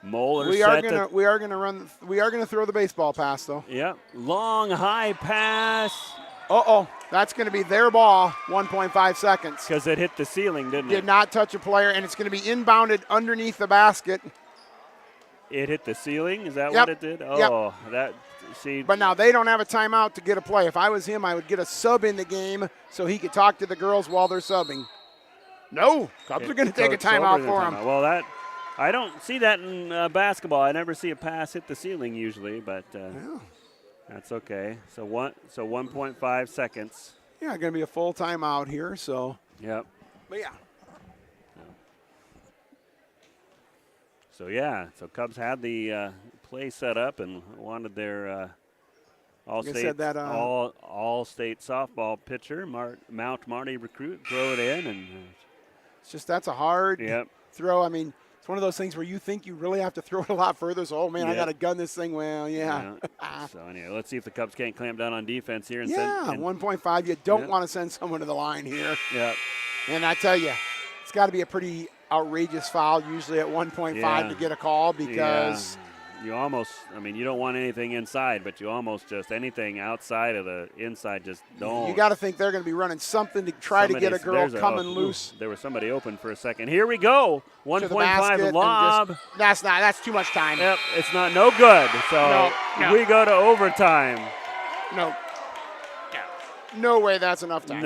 Moeller we are gonna throw the baseball pass though. Yep. Long high pass. That's going to be their ball. 1.5 seconds. Because it hit the ceiling, didn't it? Did not touch a player, and it's going to be inbounded underneath the basket. It hit the ceiling. Is that what it did? Oh, that. See. But now they don't have a timeout to get a play. If I was him, I would get a sub in the game so he could talk to the girls while they're subbing. No, Cubs are going to take a timeout for him. Well, I don't see that in basketball. I never see a pass hit the ceiling usually, but that's okay. So 1.5 seconds. Yeah, going to be a full timeout here. So. Yep. But yeah. So Cubs had the play set up and wanted their all-state softball pitcher, Mount Marty recruit, throw it in, and it's just that's a hard throw. I mean, it's one of those things where you think you really have to throw it a lot further. So, I got to gun this thing. Well, yeah. So anyway, let's see if the Cubs can't clamp down on defense here. And 1.5. You don't want to send someone to the line here. Yeah. And I tell you, it's got to be a pretty outrageous foul usually at 1.5 to get a call because you almost, you don't want anything inside, but you almost just anything outside of the inside just don't. You got to think they're going to be running something to try to get a girl coming loose. There was somebody open for a second. Here we go. 1.5 lob. That's too much time. Yep, it's no good. So we go to overtime. No way that's enough time.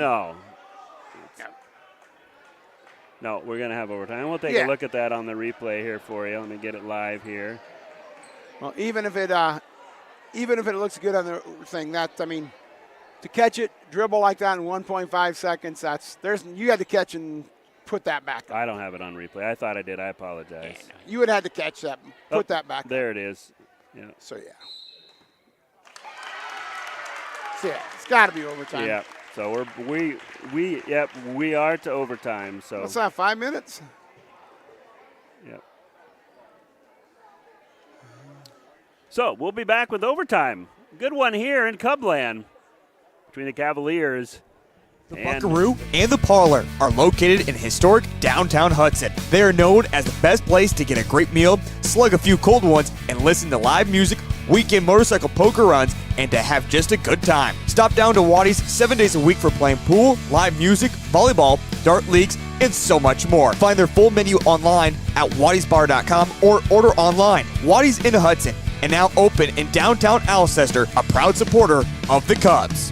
No, we're going to have overtime. We'll take a look at that on the replay here for you. Let me get it live here. Well, even if it looks good on the thing, to catch it, dribble like that in 1.5 seconds, you had to catch and put that back up. I don't have it on replay. I thought I did. I apologize. You would have had to catch that, put that back there up. It is. Yeah. So it's got to be overtime. Yeah. So we are to overtime. So what's that? 5 minutes. Yep. So we'll be back with overtime. Good one here in Cubland between the Cavaliers. The Buckaroo and the Parlor are located in historic downtown Hudson. They are known as the best place to get a great meal, slug a few cold ones, and listen to live music, weekend motorcycle poker runs, and to have just a good time. Stop down to Waddy's 7 days a week for playing pool, live music, volleyball, dart leagues, and so much more. Find their full menu online at waddysbar.com or order online. Waddy's in Hudson and now open in downtown Alcester, a proud supporter of the Cubs.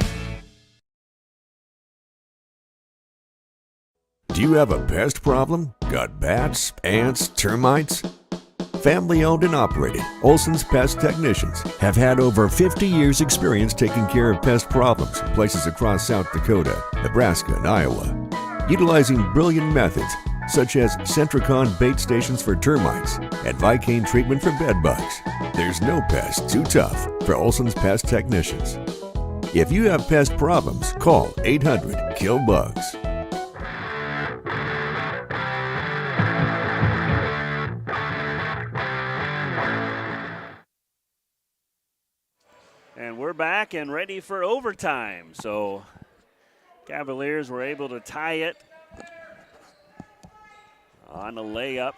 Do you have a pest problem? Got bats, ants, termites? Family owned and operated, Olson's Pest Technicians have had over 50 years experience taking care of pest problems in places across South Dakota, Nebraska, and Iowa. Utilizing brilliant methods such as Centricon bait stations for termites and Vicane treatment for bed bugs. There's no pest too tough for Olson's Pest Technicians. If you have pest problems, call 800-KILL-BUGS. And we're back and ready for overtime. So Cavaliers were able to tie it on a layup.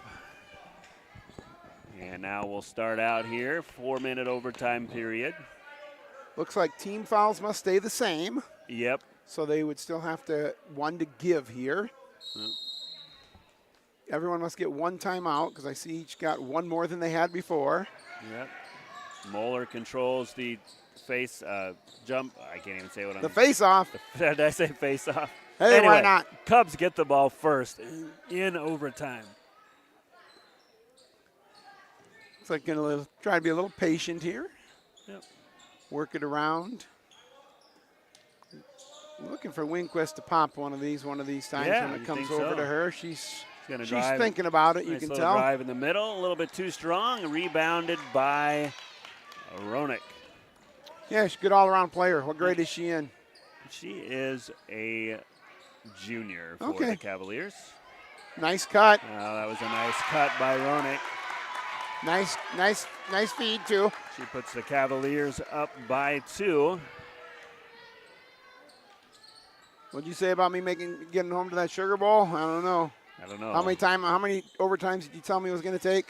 And now we'll start out here, 4-minute overtime period. Looks like team fouls must stay the same. Yep. So they would still have one to give here. Yep. Everyone must get one timeout because I see each got one more than they had before. Yep. Moeller controls the face jump. I can't even say what I'm. The face off. Did I say face off? Hey, anyway, why not? Cubs get the ball first in overtime. It's like going to try to be a little patient here. Yep. Work it around. I'm looking for Winquist to pop one of these times Yeah, when it you comes think over so? to her. She's drive, thinking about it, you nice can little tell. Drive in the middle, a little bit too strong, rebounded by Roenick. Yeah, she's a good all-around player. What grade is she in? She is a junior for the Cavaliers. Nice cut. That was a nice cut by Roenick. Nice feed, too. She puts the Cavaliers up by 2. What'd you say about me getting home to that Sugar Bowl? I don't know. How many overtimes did you tell me it was going to take?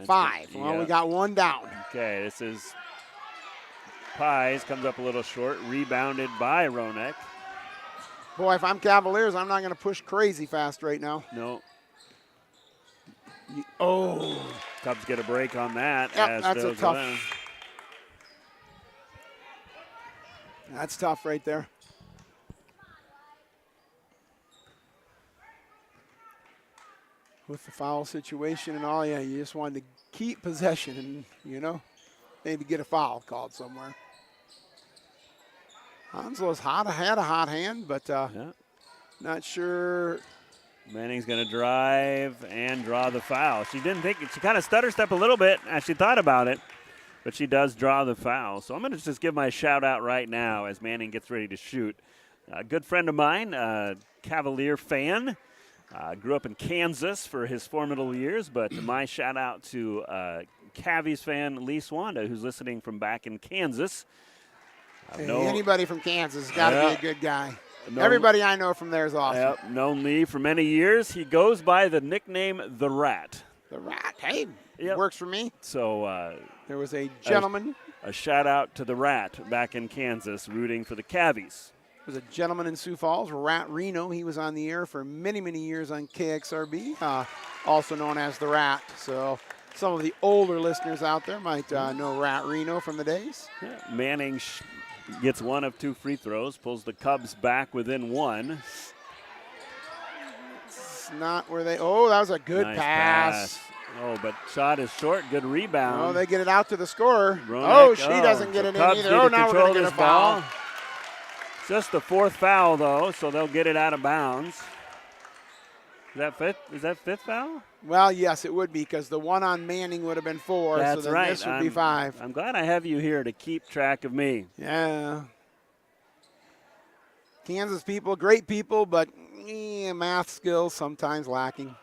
5. Well, we got one down. Okay, this is Pies, comes up a little short, rebounded by Roenick. Boy, if I'm Cavaliers, I'm not going to push crazy fast right now. No. Oh. Cubs get a break on that. Yep, that's a tough. That's tough right there. With the foul situation and all, you just wanted to keep possession and, maybe get a foul called somewhere. Hanslow's had a hot hand, but not sure. Manning's going to drive and draw the foul. She didn't think it. She kind of stutter step a little bit as she thought about it, but she does draw the foul. So I'm going to just give my shout out right now as Manning gets ready to shoot. A good friend of mine, Cavalier fan. Grew up in Kansas for his formidable years, but my shout out to Cavies fan Lee Swanda, who's listening from back in Kansas. Anybody from Kansas has got to be a good guy. Everybody I know from there is awesome. Yep, known Lee for many years. He goes by the nickname The Rat. The Rat, hey, works for me. So there was a gentleman. A shout out to The Rat back in Kansas, rooting for the Cavies. There was a gentleman in Sioux Falls, Rat Reno. He was on the air for many, many years on KXRB, also known as The Rat. So some of the older listeners out there might know Rat Reno from the days. Yeah. Manning gets one of 2 free throws, pulls the Cubs back within 1. It's not where that was a good pass. Oh, but shot is short. Good rebound. Oh, they get it out to the scorer. Roenick, she doesn't get it in Cubs either. Oh, now we're going to get a foul. Just the 4th foul, though, so they'll get it out of bounds. Is that 5th foul? Well, yes, it would be because the one on Manning would have been 4, That's so then right. this would be 5. I'm glad I have you here to keep track of me. Yeah. Kansas people, great people, but math skills sometimes lacking.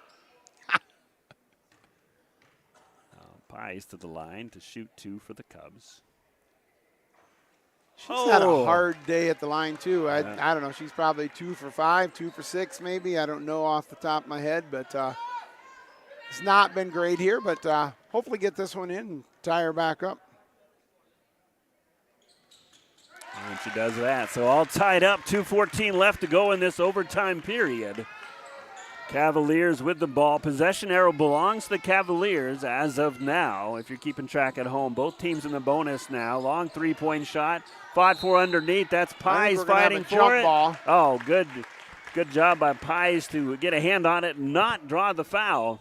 Pies to the line to shoot 2 for the Cubs. She's had a hard day at the line, too. I don't know. She's probably 2 for 5, 2 for 6 maybe. I don't know off the top of my head, but it's not been great here. But hopefully get this one in and tie her back up. And she does that. So all tied up, 2:14 left to go in this overtime period. Cavaliers with the ball. Possession arrow belongs to the Cavaliers as of now, if you're keeping track at home. Both teams in the bonus now. Long 3-point shot. Fought for underneath. That's Pies fighting for it. Ball. Oh, good job by Pies to get a hand on it, not draw the foul.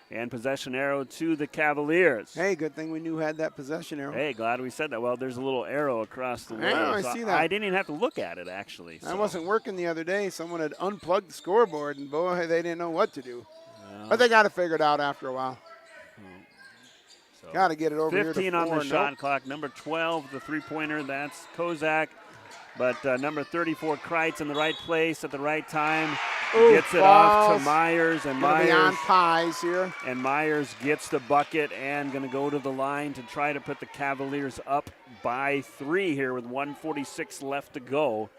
And possession arrow to the Cavaliers. Hey, good thing we knew had that possession arrow. Hey, glad we said that. Well, there's a little arrow across the way. I see that. I didn't even have to look at it, actually. I wasn't working the other day. Someone had unplugged the scoreboard, and boy, they didn't know what to do. But they got it figured out after a while. So got to get it over 15 here to 4. on the shot clock. Number 12, the three-pointer, that's Kozak. But number 34, Kreitz in the right place at the right time. Gets it off to Myers, and Myers on Pies here. And Myers gets the bucket and going to go to the line to try to put the Cavaliers up by 3 here with 1:46 left to go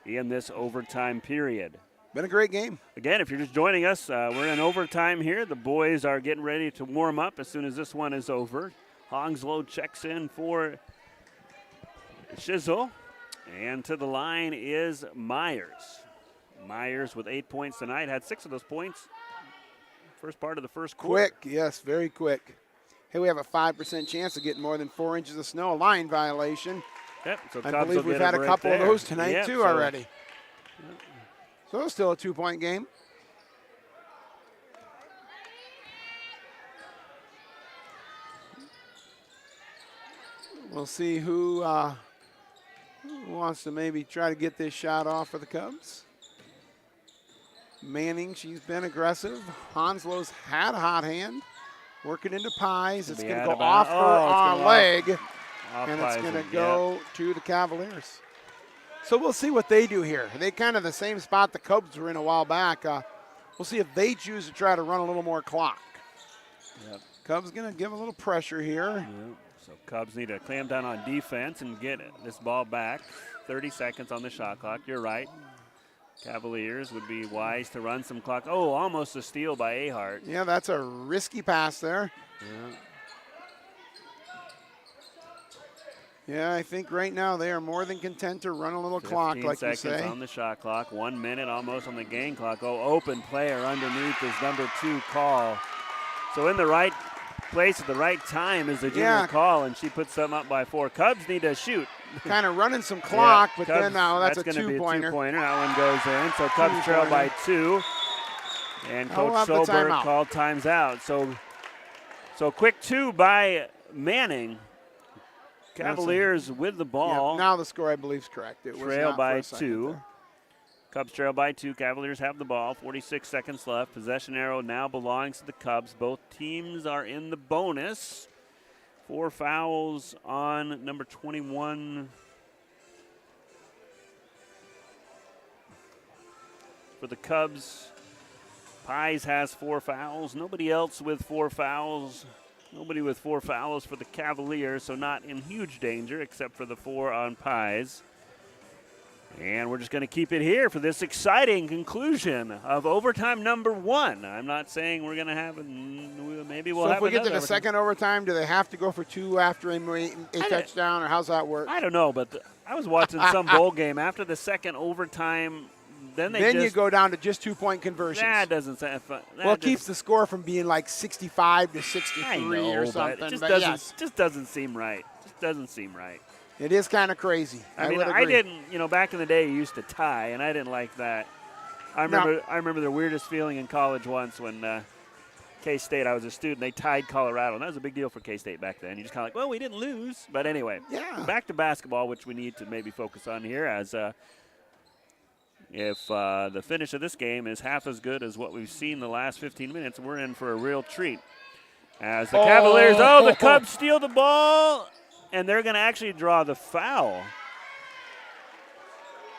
in this overtime period. Been a great game. Again, if you're just joining us, we're in overtime here. The boys are getting ready to warm up as soon as this one is over. Hongslow checks in for Shizzle. And to the line is Myers. Myers with 8 points tonight, had 6 of those points first part of the first quarter. Quick, yes, very quick. Hey, we have a 5% chance of getting more than 4 inches of snow, a line violation. Yep, so I Cubs believe will we've get had a break couple there. of those tonight Yep, too so- already. So it's still a 2-point game. We'll see who wants to maybe try to get this shot off for the Cubs. Manning, she's been aggressive. Hanslow's had a hot hand. Working into Pies. It's Be going to out go of off bounds. her Oh, it's gonna leg. off And it's Pies, going to and- go to the Cavaliers. So we'll see what they do here. They kind of the same spot the Cubs were in a while back. We'll see if they choose to try to run a little more clock. Yep. Cubs going to give a little pressure here. Yep. So Cubs need to clamp down on defense and get this ball back. 30 seconds on the shot clock. You're right. Cavaliers would be wise to run some clock. Oh, almost a steal by Ahhs. Yeah, that's a risky pass there. Yeah. Yeah, I think right now they are more than content to run a little clock, 15 like you seconds say. on the shot clock. 1 minute almost on the game clock. Oh, open player underneath is number 2 call. So in the right place at the right time is the junior Yeah. call, and she puts them up by 4. Cubs need to shoot. Kind of running some clock, but Cubs, then now that's a gonna be two-pointer. 2-pointer. That one goes in. So Cubs trail by 2. And I'll Coach have the Solberg timeout. called times out. So quick 2 by Manning. Cavaliers with the ball. Yeah, now the score, I believe, is correct. It was Trail not for by a second 2. there. Cubs trail by 2. Cavaliers have the ball. 46 seconds left. Possession arrow now belongs to the Cubs. Both teams are in the bonus. 4 fouls on number 21 for the Cubs. Pies has 4 fouls. Nobody else with 4 fouls. Nobody with 4 fouls for the Cavaliers, so not in huge danger except for the 4 on Pies. And we're just going to keep it here for this exciting conclusion of overtime number 1. I'm not saying we're going to have maybe we'll So have if we get to another the second overtime, do they have to go for 2 after a touchdown, or how's that work? I don't know, but I was watching some bowl game after the second overtime. Then you go down to just 2-point conversions. That doesn't sound fun. Well, it keeps the score from being like 65 to 63 I know, or but something. it just but doesn't yes, just doesn't seem right. Just doesn't seem right. it is kind of crazy. I mean, would I agree. didn't. Back in the day, you used to tie, and I didn't like that. I remember the weirdest feeling in college once when K-State. I was a student. They tied Colorado, and that was a big deal for K-State back then. You just kind of like, well, we didn't lose, but anyway. Yeah. Back to basketball, which we need to maybe focus on here, as if the finish of this game is half as good as what we've seen the last 15 minutes, we're in for a real treat. As the Cavaliers, the Cubs steal the ball, and they're going to actually draw the foul.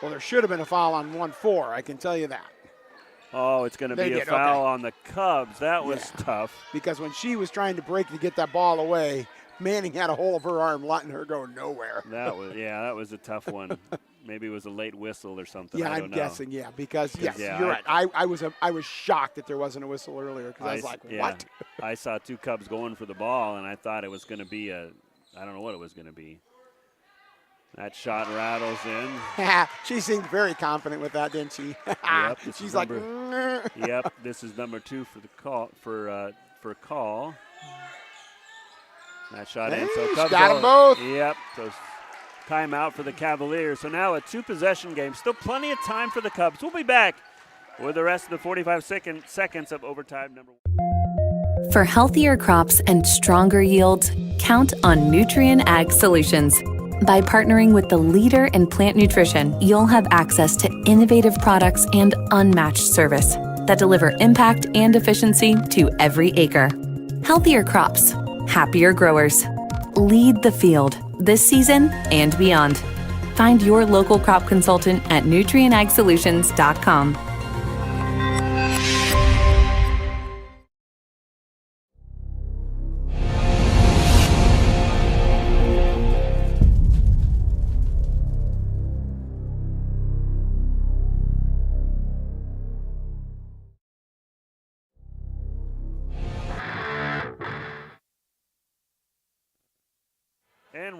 Well, there should have been a foul on 1-4. I can tell you that. Oh, it's going to They be a did, foul okay. on the Cubs. That was tough. Because when she was trying to break to get that ball away, Manning had a hold of her arm, letting her go nowhere. That was a tough one. Maybe it was a late whistle or something. Yeah, I I'm don't know. guessing. Yeah, because yes, yeah, you're right. I was shocked that there wasn't a whistle earlier because I was like, what? I saw 2 Cubs going for the ball, and I thought it was going to be I don't know what it was going to be. That shot rattles in. She seemed very confident with that, didn't she? Yep, this She's is like, yep, this is number 2 for the call for call. That shot in. So Hey, Cubs got 'em both. Yep. So timeout for the Cavaliers. So now a 2-possession game. Still plenty of time for the Cubs. We'll be back with the rest of the 45 seconds of overtime number 1. For healthier crops and stronger yields, count on Nutrien Ag Solutions. By partnering with the leader in plant nutrition, you'll have access to innovative products and unmatched service that deliver impact and efficiency to every acre. Healthier crops, happier growers. Lead the field this season and beyond. Find your local crop consultant at nutrienagsolutions.com.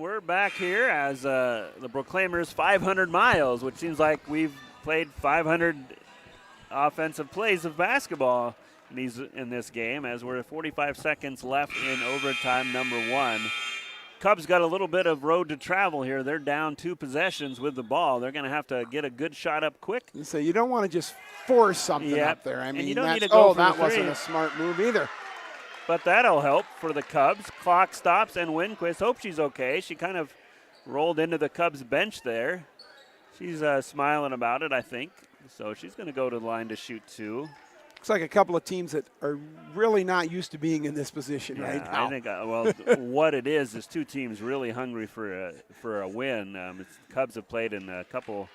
we're back here as the Proclaimers 500 miles, which seems like we've played 500 offensive plays of basketball in this game, as we're 45 seconds left in overtime number 1. Cubs got a little bit of road to travel here. They're down 2 possessions with the ball. They're going to have to get a good shot up quick. So you don't want to just force something up there. I mean, and you don't need to go for that the wasn't three. a smart move either. But that'll help for the Cubs. Clock stops, and Winquist, hope she's okay. She kind of rolled into the Cubs bench there. She's smiling about it, I think. So she's going to go to the line to shoot 2. Looks like a couple of teams that are really not used to being in this position right now. I think, what it is 2 teams really hungry for a win. Cubs have played in a couple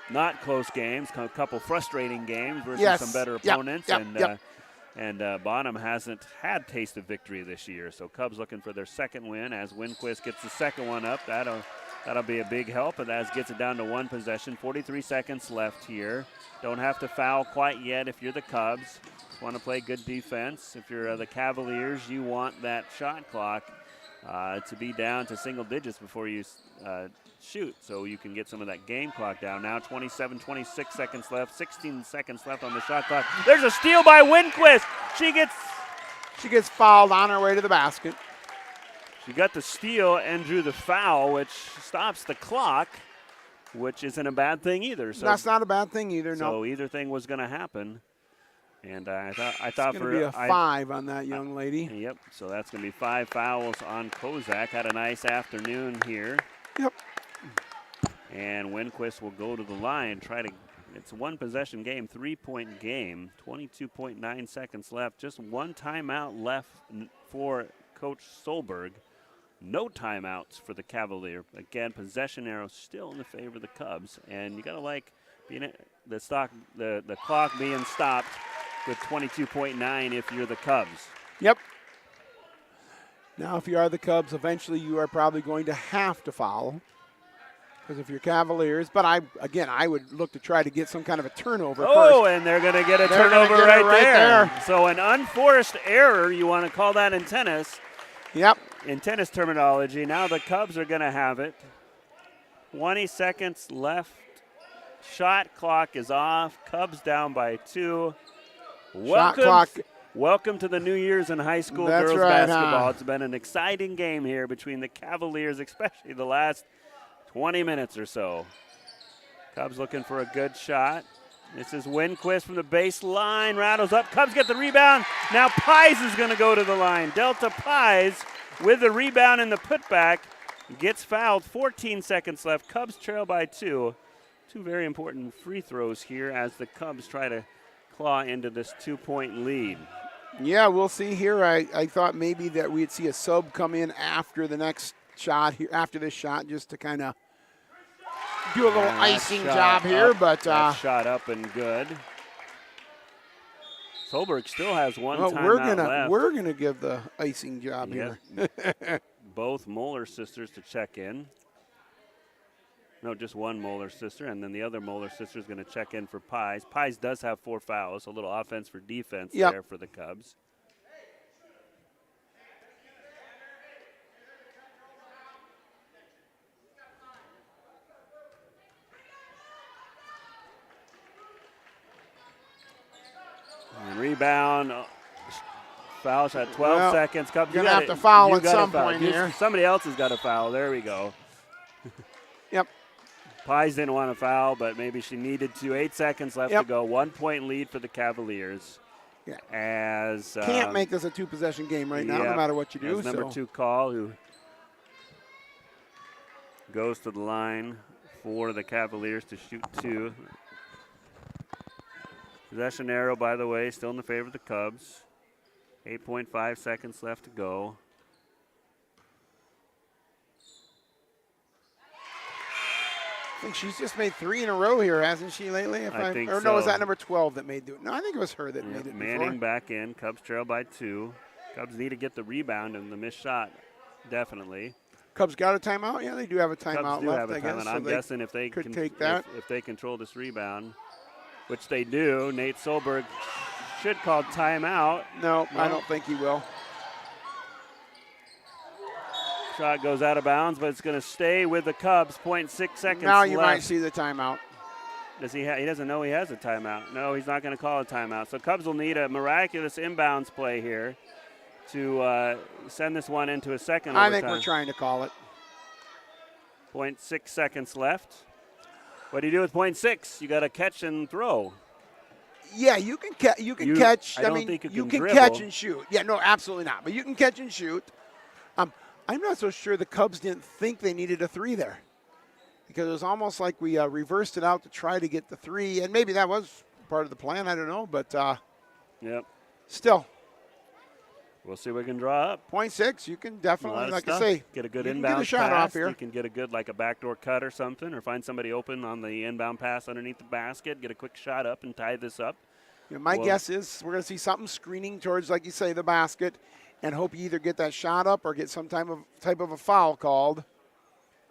not close games, a couple frustrating games versus some better opponents. And Bonham hasn't had taste of victory this year. So Cubs looking for their second win as Winquist gets the second one up. That'll be a big help, and that gets it down to 1 possession. 43 seconds left here. Don't have to foul quite yet if you're the Cubs. Just want to play good defense. If you're the Cavaliers, you want that shot clock to be down to single digits before you shoot, so you can get some of that game clock down. Now 26 seconds left, 16 seconds left on the shot clock. There's a steal by Winquist. She gets fouled on her way to the basket. She got the steal and drew the foul, which stops the clock, which isn't a bad thing either. So that's not a bad thing either. No. So either thing was going to happen, and I thought it's going to be a 5 on that young lady. Yep. So that's going to be 5 fouls on Kozak. Had a nice afternoon here. Yep. And Winquist will go to the line, it's a 1 possession game, 3-point game, 22.9 seconds left. Just 1 timeout left for Coach Solberg. No timeouts for the Cavalier. Again, possession arrow still in the favor of the Cubs. And you got to like the clock being stopped with 22.9 if you're the Cubs. Yep. Now, if you are the Cubs, eventually you are probably going to have to foul. Because if you're Cavaliers, but I would look to try to get some kind of a turnover first. And they're going to get a turnover right there. So an unforced error, you want to call that in tennis. Yep. In tennis terminology. Now the Cubs are going to have it. 20 seconds left. Shot clock is off. Cubs down by 2. Welcome to the New Year's in high school girls basketball. It's been an exciting game here between the Cavaliers, especially the last 20 minutes or so. Cubs looking for a good shot. This is Winquist from the baseline. Rattles up. Cubs get the rebound. Now Pies is going to go to the line. Delta Pies with the rebound and the putback gets fouled. 14 seconds left. Cubs trail by 2. 2 very important free throws here as the Cubs try to claw into this 2-point lead. Yeah, we'll see here. I thought maybe that we'd see a sub come in after the next shot here, after this shot, just to kind of do a little icing job here, but shot up and good. Solberg still has 1 timeout left. We're gonna give the icing job here. Both Moeller sisters to check in. No, just one Moeller sister, and then the other Moeller sister is going to check in for Pies. Pies does have 4 fouls, a little offense for defense there for the Cubs. And rebound, foul shot, 12 seconds. Cubs, you're going to have to foul at some point here. Somebody else has got to foul. There we go. Yep. Pies didn't want to foul, but maybe she needed to. 8 seconds left to go. 1-point lead for the Cavaliers. Yeah. As can't make this a 2-possession game right now, no matter what you do. As number 2 call, who goes to the line for the Cavaliers to shoot 2. Possession arrow, by the way, still in the favor of the Cubs. 8.5 seconds left to go. I think she's just made 3 in a row here, hasn't she, lately? I think or so. no, was that number 12 that made it? No, I think it was her that made it Manning before. back in. Cubs trail by 2. Cubs need to get the rebound and the missed shot, definitely. Cubs got a timeout? Yeah, they do have a timeout Cubs do left, have a I guess. timeout. So I'm guessing if they could take that. If they control this rebound, which they do, Nate Solberg should call timeout. No, I don't think he will. Shot goes out of bounds, but it's going to stay with the Cubs. 0.6 seconds Now you left. might see the timeout. Does he doesn't know he has a timeout. No, he's not going to call a timeout. So Cubs will need a miraculous inbounds play here to send this one into a second I overtime. think we're trying to call it. 0.6 seconds left. What do you do with 0.6? You got to catch and throw. Yeah, you can catch. I don't mean, think you can can dribble. catch and shoot. Yeah, no, absolutely not. But you can catch and shoot. I'm not so sure the Cubs didn't think they needed a 3 there, because it was almost like we reversed it out to try to get the 3, and maybe that was part of the plan. I don't know, but yep. Still, we'll see what we can draw up. 0.6, you can definitely, like I say, get a good you can inbound get a shot pass. off here. You can get a good, like a backdoor cut or something, or find somebody open on the inbound pass underneath the basket, get a quick shot up and tie this up. You know, my guess is we're going to see something screening towards, like you say, the basket, and hope you either get that shot up or get some type of a foul called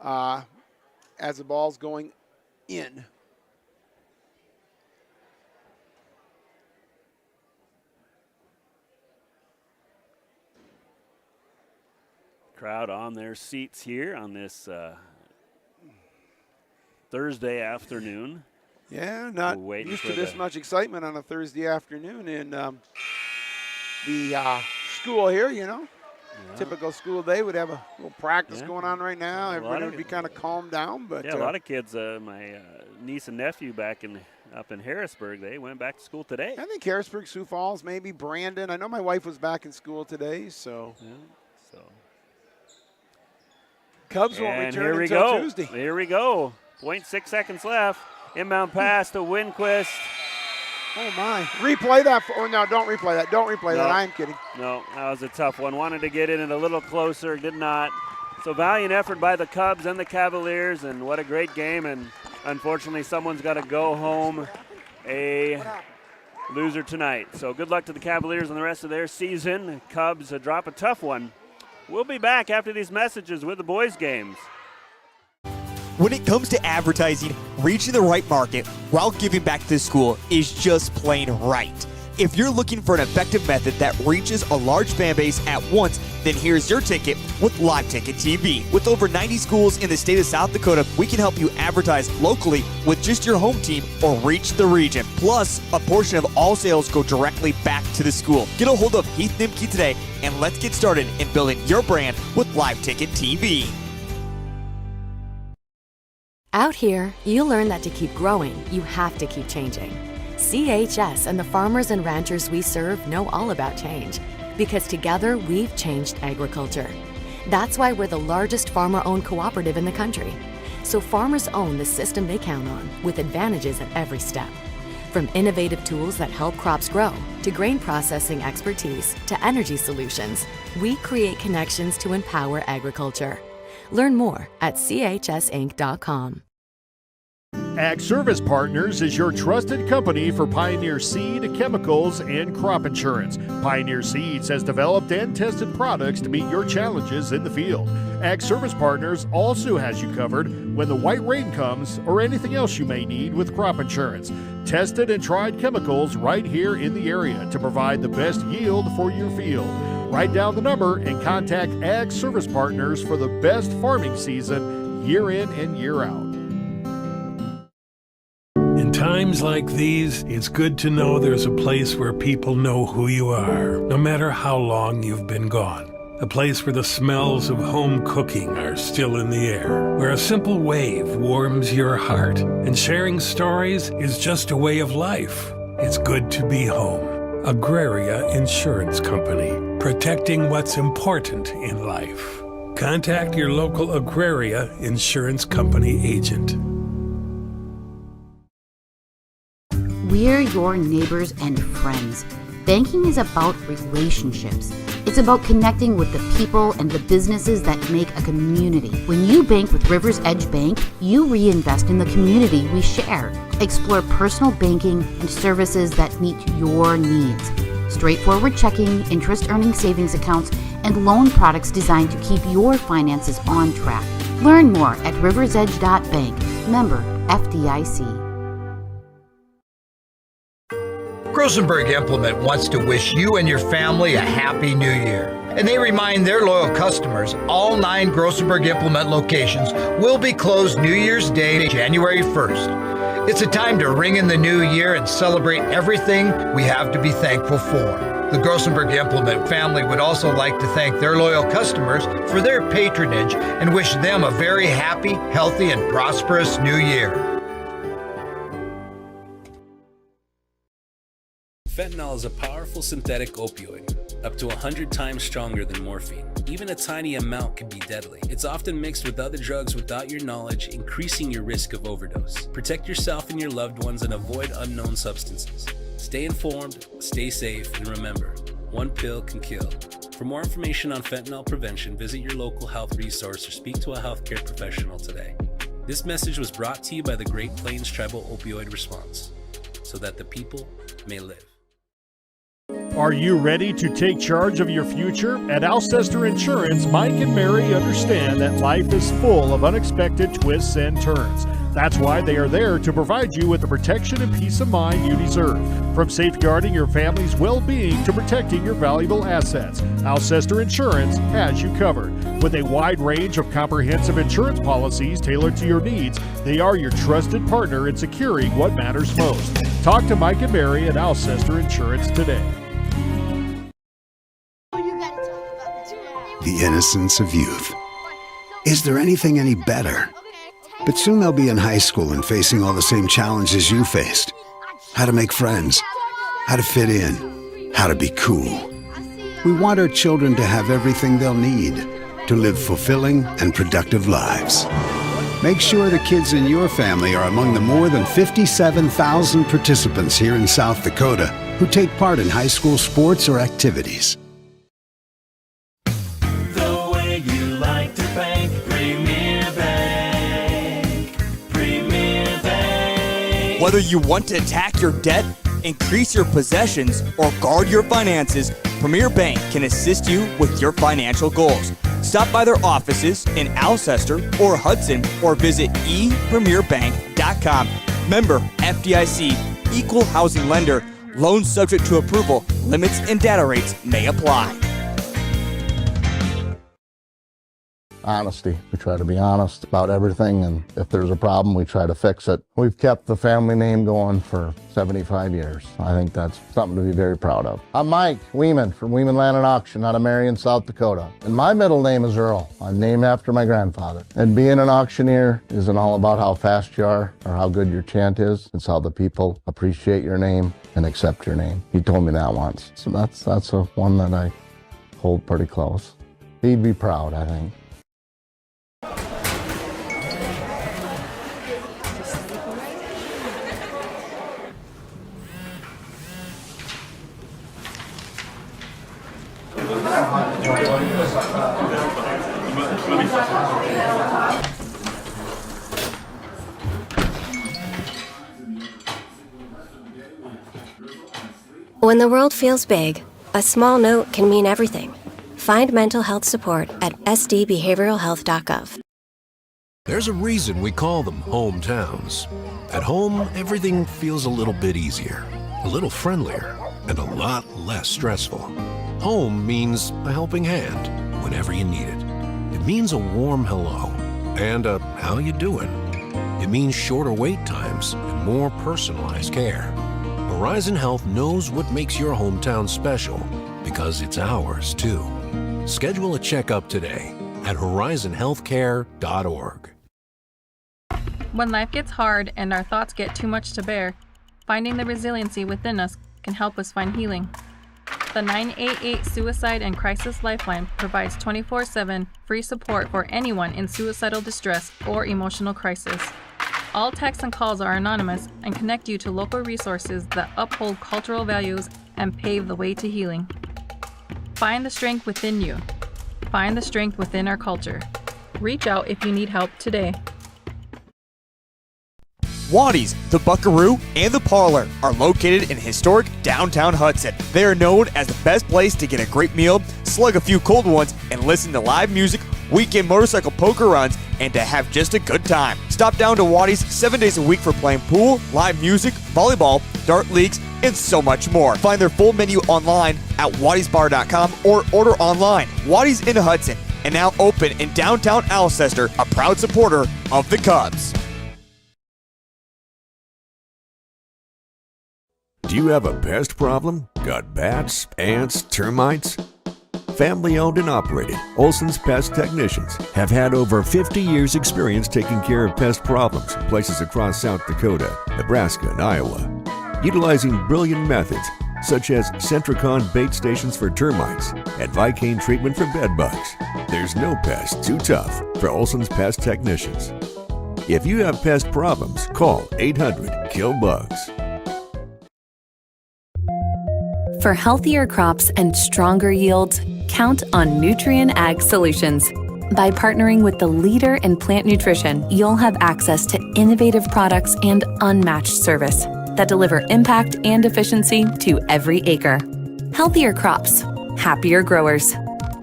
as the ball's going in. Crowd on their seats here on this Thursday afternoon. Yeah, not used to this much excitement on a Thursday afternoon in the school here, you know. Yeah. Typical school day would have a little practice going on right now. Everybody would be kind of calmed down. But yeah, a lot of kids, my niece and nephew up in Harrisburg, they went back to school today. I think Harrisburg, Sioux Falls, maybe Brandon. I know my wife was back in school today, so. Yeah, so. Cubs won't return until Tuesday. Here we go. 0.6 seconds left. Inbound pass to Winquist. Oh, my. Replay that. Oh, no, don't replay that. Don't replay that. I'm kidding. No, that was a tough one. Wanted to get in it a little closer. Did not. So valiant effort by the Cubs and the Cavaliers, and what a great game. And unfortunately, someone's got to go home a loser tonight. So good luck to the Cavaliers and the rest of their season. Cubs drop a tough one. We'll be back after these messages with the boys' games. When it comes to advertising, reaching the right market while giving back to the school is just plain right. If you're looking for an effective method that reaches a large fan base at once, then here's your ticket with Live Ticket TV. With over 90 schools in the state of South Dakota, we can help you advertise locally with just your home team or reach the region. Plus, a portion of all sales go directly back to the school. Get a hold of Heath Nimke today, and let's get started in building your brand with Live Ticket TV. Out here, you learn that to keep growing, you have to keep changing. CHS and the farmers and ranchers we serve know all about change, because together we've changed agriculture. That's why we're the largest farmer-owned cooperative in the country. So farmers own the system they count on, with advantages at every step. From innovative tools that help crops grow, to grain processing expertise, to energy solutions, we create connections to empower agriculture. Learn more at chsinc.com. Ag Service Partners is your trusted company for Pioneer seed, chemicals, and crop insurance. Pioneer Seeds has developed and tested products to meet your challenges in the field. Ag Service Partners also has you covered when the white rain comes or anything else you may need with crop insurance. Tested and tried chemicals right here in the area to provide the best yield for your field. Write down the number and contact Ag Service Partners for the best farming season year in and year out. In times like these, it's good to know there's a place where people know who you are, no matter how long you've been gone. A place where the smells of home cooking are still in the air, where a simple wave warms your heart, and sharing stories is just a way of life. It's good to be home. Agraria Insurance Company, protecting what's important in life. Contact your local Agraria Insurance Company agent. We're your neighbors and friends. Banking is about relationships. It's about connecting with the people and the businesses that make a community. When you bank with Rivers Edge Bank, you reinvest in the community we share. Explore personal banking and services that meet your needs. Straightforward checking, interest-earning savings accounts, and loan products designed to keep your finances on track. Learn more at riversedge.bank. Member FDIC. Grosenberg Implement wants to wish you and your family a happy new year. And they remind their loyal customers all 9 Grossenberg Implement locations will be closed New Year's Day, January 1st. It's a time to ring in the new year and celebrate everything we have to be thankful for. The Grossenberg Implement family would also like to thank their loyal customers for their patronage and wish them a very happy, healthy, and prosperous new year. Fentanyl is a powerful synthetic opioid, up to 100 times stronger than morphine. Even a tiny amount can be deadly. It's often mixed with other drugs without your knowledge, increasing your risk of overdose. Protect yourself and your loved ones and avoid unknown substances. Stay informed, stay safe, and remember, one pill can kill. For more information on fentanyl prevention, visit your local health resource or speak to a healthcare professional today. This message was brought to you by the Great Plains Tribal Opioid Response, so that the people may live. Are you ready to take charge of your future? At Alcester Insurance, Mike and Mary understand that life is full of unexpected twists and turns. That's why they are there to provide you with the protection and peace of mind you deserve. From safeguarding your family's well-being to protecting your valuable assets, Alcester Insurance has you covered. With a wide range of comprehensive insurance policies tailored to your needs, they are your trusted partner in securing what matters most. Talk to Mike and Mary at Alcester Insurance today. The innocence of youth. Is there anything any better? But soon they'll be in high school and facing all the same challenges you faced. How to make friends, how to fit in, how to be cool. We want our children to have everything they'll need to live fulfilling and productive lives. Make sure the kids in your family are among the more than 57,000 participants here in South Dakota who take part in high school sports or activities. The way you like to bank, Premier Bank. Premier Bank. Whether you want to attack your debt, increase your possessions, or guard your finances, Premier Bank can assist you with your financial goals. Stop by their offices in Alcester or Hudson or visit epremierbank.com. Member FDIC, equal housing lender. Loans subject to approval. Limits and data rates may apply. Honesty. We try to be honest about everything, and if there's a problem, we try to fix it. We've kept the family name going for 75 years. I think that's something to be very proud of. I'm Mike Weeman from Weeman Land and Auction out of Marion, South Dakota. And my middle name is Earl. I'm named after my grandfather. And being an auctioneer isn't all about how fast you are or how good your chant is. It's how the people appreciate your name and accept your name. He told me that once. So that's a one that I hold pretty close. He'd be proud, I think. When the world feels big, a small note can mean everything. Find mental health support at sdbehavioralhealth.gov. There's a reason we call them hometowns. At home, everything feels a little bit easier, a little friendlier, and a lot less stressful. Home means a helping hand whenever you need it. It means a warm hello and a how you doing. It means shorter wait times and more personalized care. Horizon Health knows what makes your hometown special because it's ours too. Schedule a checkup today at horizonhealthcare.org. When life gets hard and our thoughts get too much to bear, finding the resiliency within us can help us find healing. The 988 Suicide and Crisis Lifeline provides 24/7 free support for anyone in suicidal distress or emotional crisis. All texts and calls are anonymous and connect you to local resources that uphold cultural values and pave the way to healing. Find the strength within you. Find the strength within our culture. Reach out if you need help today. Waddy's, the Buckaroo, and the Parlor are located in historic downtown Hudson. They are known as the best place to get a great meal, slug a few cold ones, and listen to live music, weekend motorcycle poker runs, and to have just a good time. Stop down to Waddy's 7 days a week for playing pool, live music, volleyball, dart leagues, and so much more. Find their full menu online at waddysbar.com or order online. Waddy's in Hudson and now open in downtown Alcester, a proud supporter of the Cubs. Do you have a pest problem? Got bats, ants, termites? Family owned and operated, Olson's Pest Technicians have had over 50 years experience taking care of pest problems in places across South Dakota, Nebraska, and Iowa. Utilizing brilliant methods such as Centricon bait stations for termites and Vicane treatment for bed bugs, there's no pest too tough for Olson's Pest Technicians. If you have pest problems, call 800-KILL-BUGS. For healthier crops and stronger yields, count on Nutrien Ag Solutions. By partnering with the leader in plant nutrition, you'll have access to innovative products and unmatched service that deliver impact and efficiency to every acre. Healthier crops, happier growers.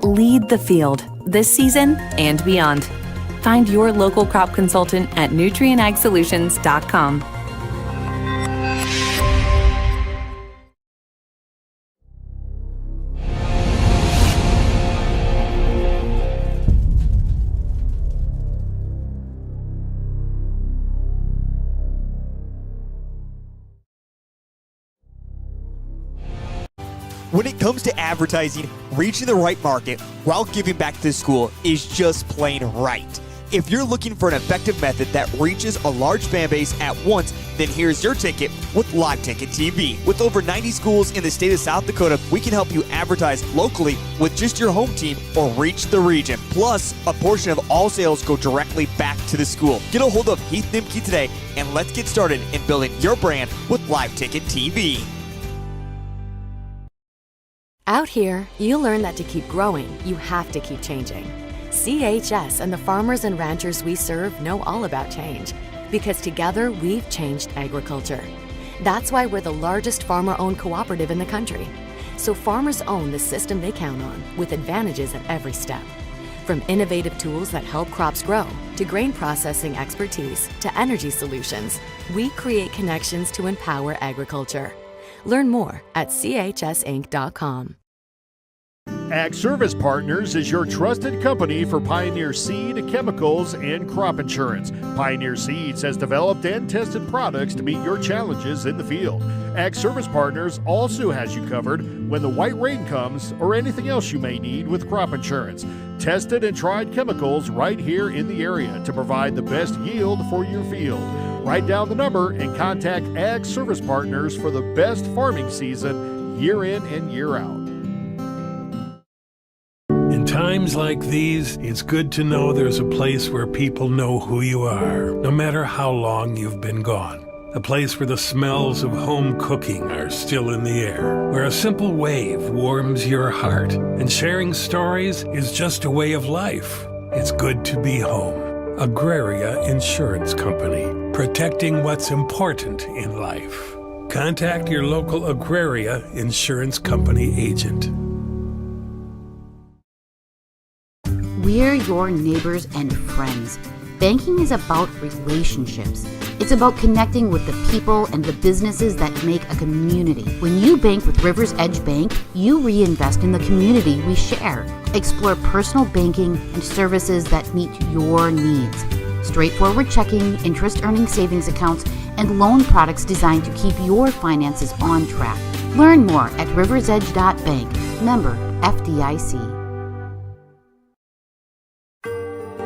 Lead the field this season and beyond. Find your local crop consultant at nutrienagsolutions.com. When it comes to advertising, reaching the right market while giving back to the school is just plain right. If you're looking for an effective method that reaches a large fan base at once, then here's your ticket with Live Ticket TV. With over 90 schools in the state of South Dakota, we can help you advertise locally with just your home team or reach the region. Plus, a portion of all sales go directly back to the school. Get a hold of Heath Nimke today and let's get started in building your brand with Live Ticket TV. Out here, you learn that to keep growing, you have to keep changing. CHS and the farmers and ranchers we serve know all about change, because together we've changed agriculture. That's why we're the largest farmer-owned cooperative in the country. So farmers own the system they count on, with advantages at every step. From innovative tools that help crops grow, to grain processing expertise, to energy solutions, we create connections to empower agriculture. Learn more at chsinc.com. Ag Service Partners is your trusted company for Pioneer seed, chemicals, and crop insurance. Pioneer Seeds has developed and tested products to meet your challenges in the field. Ag Service Partners also has you covered when the white rain comes or anything else you may need with crop insurance. Tested and tried chemicals right here in the area to provide the best yield for your field. Write down the number and contact Ag Service Partners for the best farming season year in and year out. In times like these, it's good to know there's a place where people know who you are, no matter how long you've been gone. A place where the smells of home cooking are still in the air, where a simple wave warms your heart, and sharing stories is just a way of life. It's good to be home. Agraria Insurance Company, protecting what's important in life. Contact your local Agraria Insurance Company agent. We're your neighbors and friends. Banking is about relationships. It's about connecting with the people and the businesses that make a community. When you bank with Rivers Edge Bank, you reinvest in the community we share. Explore personal banking and services that meet your needs. Straightforward checking, interest-earning savings accounts, and loan products designed to keep your finances on track. Learn more at riversedge.bank. Member FDIC.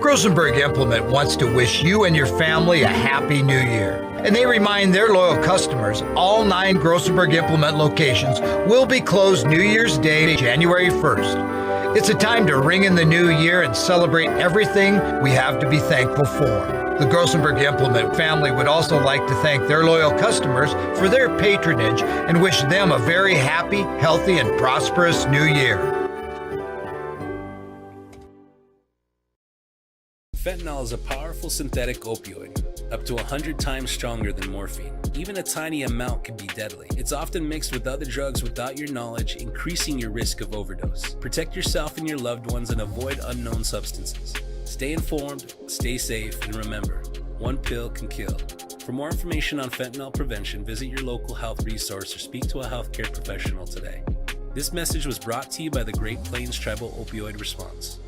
Grosenberg Implement wants to wish you and your family a happy new year. And they remind their loyal customers all 9 Grosenberg Implement locations will be closed New Year's Day, January 1st. It's a time to ring in the new year and celebrate everything we have to be thankful for. The Grosenberg Implement family would also like to thank their loyal customers for their patronage and wish them a very happy, healthy, and prosperous new year. Fentanyl is a powerful synthetic opioid, up to 100 times stronger than morphine. Even a tiny amount can be deadly. It's often mixed with other drugs without your knowledge, increasing your risk of overdose. Protect yourself and your loved ones and avoid unknown substances. Stay informed, stay safe, and remember, one pill can kill. For more information on fentanyl prevention, visit your local health resource or speak to a healthcare professional today. This message was brought to you by the Great Plains Tribal Opioid Response,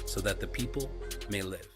so that the people may live.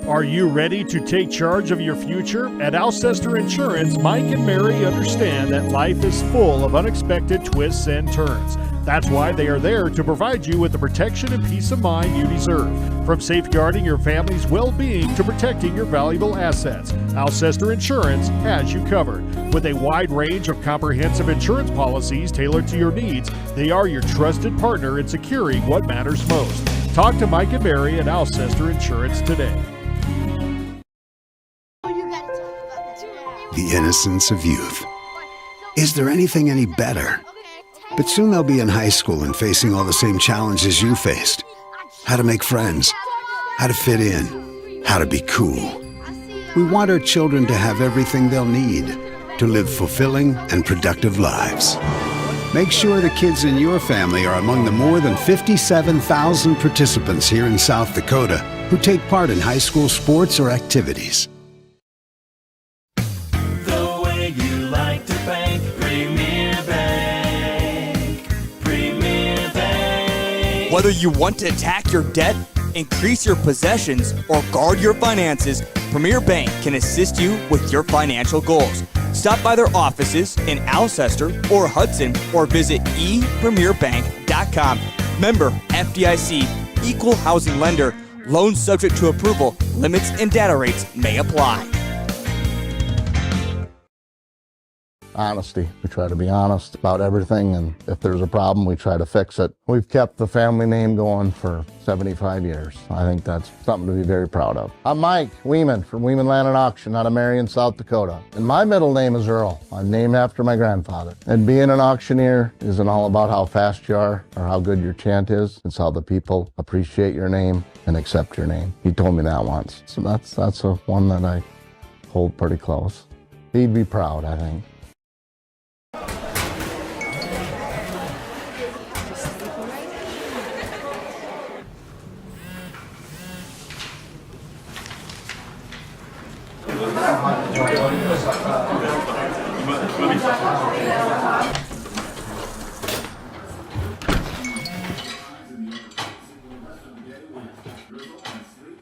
Are you ready to take charge of your future? At Alcester Insurance, Mike and Mary understand that life is full of unexpected twists and turns. That's why they are there to provide you with the protection and peace of mind you deserve. From safeguarding your family's well-being to protecting your valuable assets, Alcester Insurance has you covered. With a wide range of comprehensive insurance policies tailored to your needs, they are your trusted partner in securing what matters most. Talk to Mike and Mary at Alcester Insurance today. The innocence of youth. Is there anything any better? But soon they'll be in high school and facing all the same challenges you faced. How to make friends, how to fit in, how to be cool. We want our children to have everything they'll need to live fulfilling and productive lives. Make sure the kids in your family are among the more than 57,000 participants here in South Dakota who take part in high school sports or activities. The way you like to bank, Premier Bank. Premier Bank. Whether you want to attack your debt, increase your possessions, or guard your finances, Premier Bank can assist you with your financial goals. Stop by their offices in Alcester or Hudson or visit epremierbank.com. Member FDIC, equal housing lender. Loans subject to approval. Limits and data rates may apply. Honesty. We try to be honest about everything, and if there's a problem, we try to fix it. We've kept the family name going for 75 years. I think that's something to be very proud of. I'm Mike Weeman from Weeman Land and Auction out of Marion, South Dakota. And my middle name is Earl. I'm named after my grandfather. And being an auctioneer isn't all about how fast you are or how good your chant is. It's how the people appreciate your name and accept your name. He told me that once. So that's a one that I hold pretty close. He'd be proud, I think.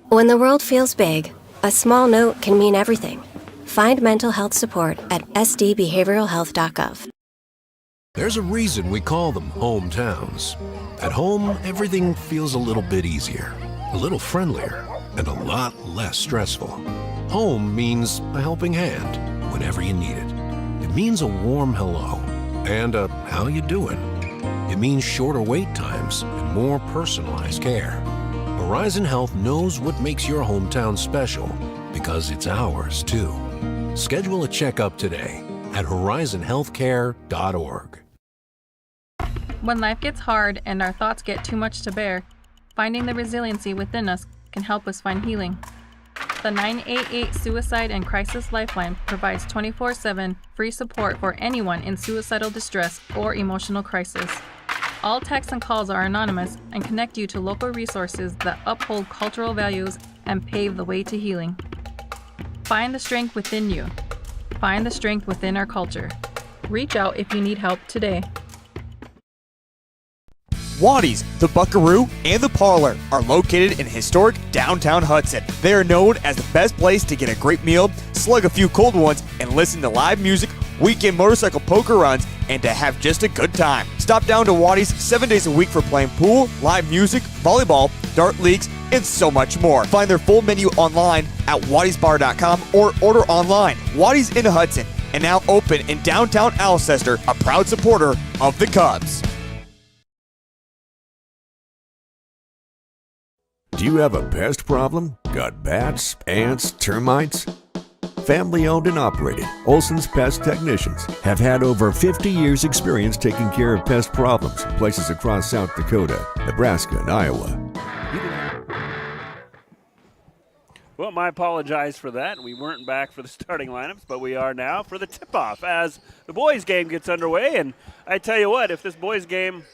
When the world feels big, a small note can mean everything. Find mental health support at sdbehavioralhealth.gov. There's a reason we call them hometowns. At home, everything feels a little bit easier, a little friendlier, and a lot less stressful. Home means a helping hand whenever you need it. It means a warm hello and a how you doing. It means shorter wait times and more personalized care. Horizon Health knows what makes your hometown special because it's ours too. Schedule a checkup today at horizonhealthcare.org. When life gets hard and our thoughts get too much to bear, finding the resiliency within us can help us find healing. The 988 Suicide and Crisis Lifeline provides 24/7 free support for anyone in suicidal distress or emotional crisis. All texts and calls are anonymous and connect you to local resources that uphold cultural values and pave the way to healing. Find the strength within you. Find the strength within our culture. Reach out if you need help today. Waddy's, the Buckaroo, and the Parlor are located in historic downtown Hudson. They are known as the best place to get a great meal, slug a few cold ones, and listen to live music, weekend motorcycle poker runs, and to have just a good time. Stop down to Waddy's 7 days a week for playing pool, live music, volleyball, dart leagues, and so much more. Find their full menu online at waddysbar.com or order online. Waddy's in Hudson and now open in downtown Alcester, a proud supporter of the Cubs. Do you have a pest problem? Got bats, ants, termites? Family owned and operated, Olson's Pest Technicians have had over 50 years experience taking care of pest problems in places across South Dakota, Nebraska, and Iowa. my apologize for that. We weren't back for the starting lineups, but we are now for the tip-off as the boys' game gets underway. And I tell you what, if this boys' game,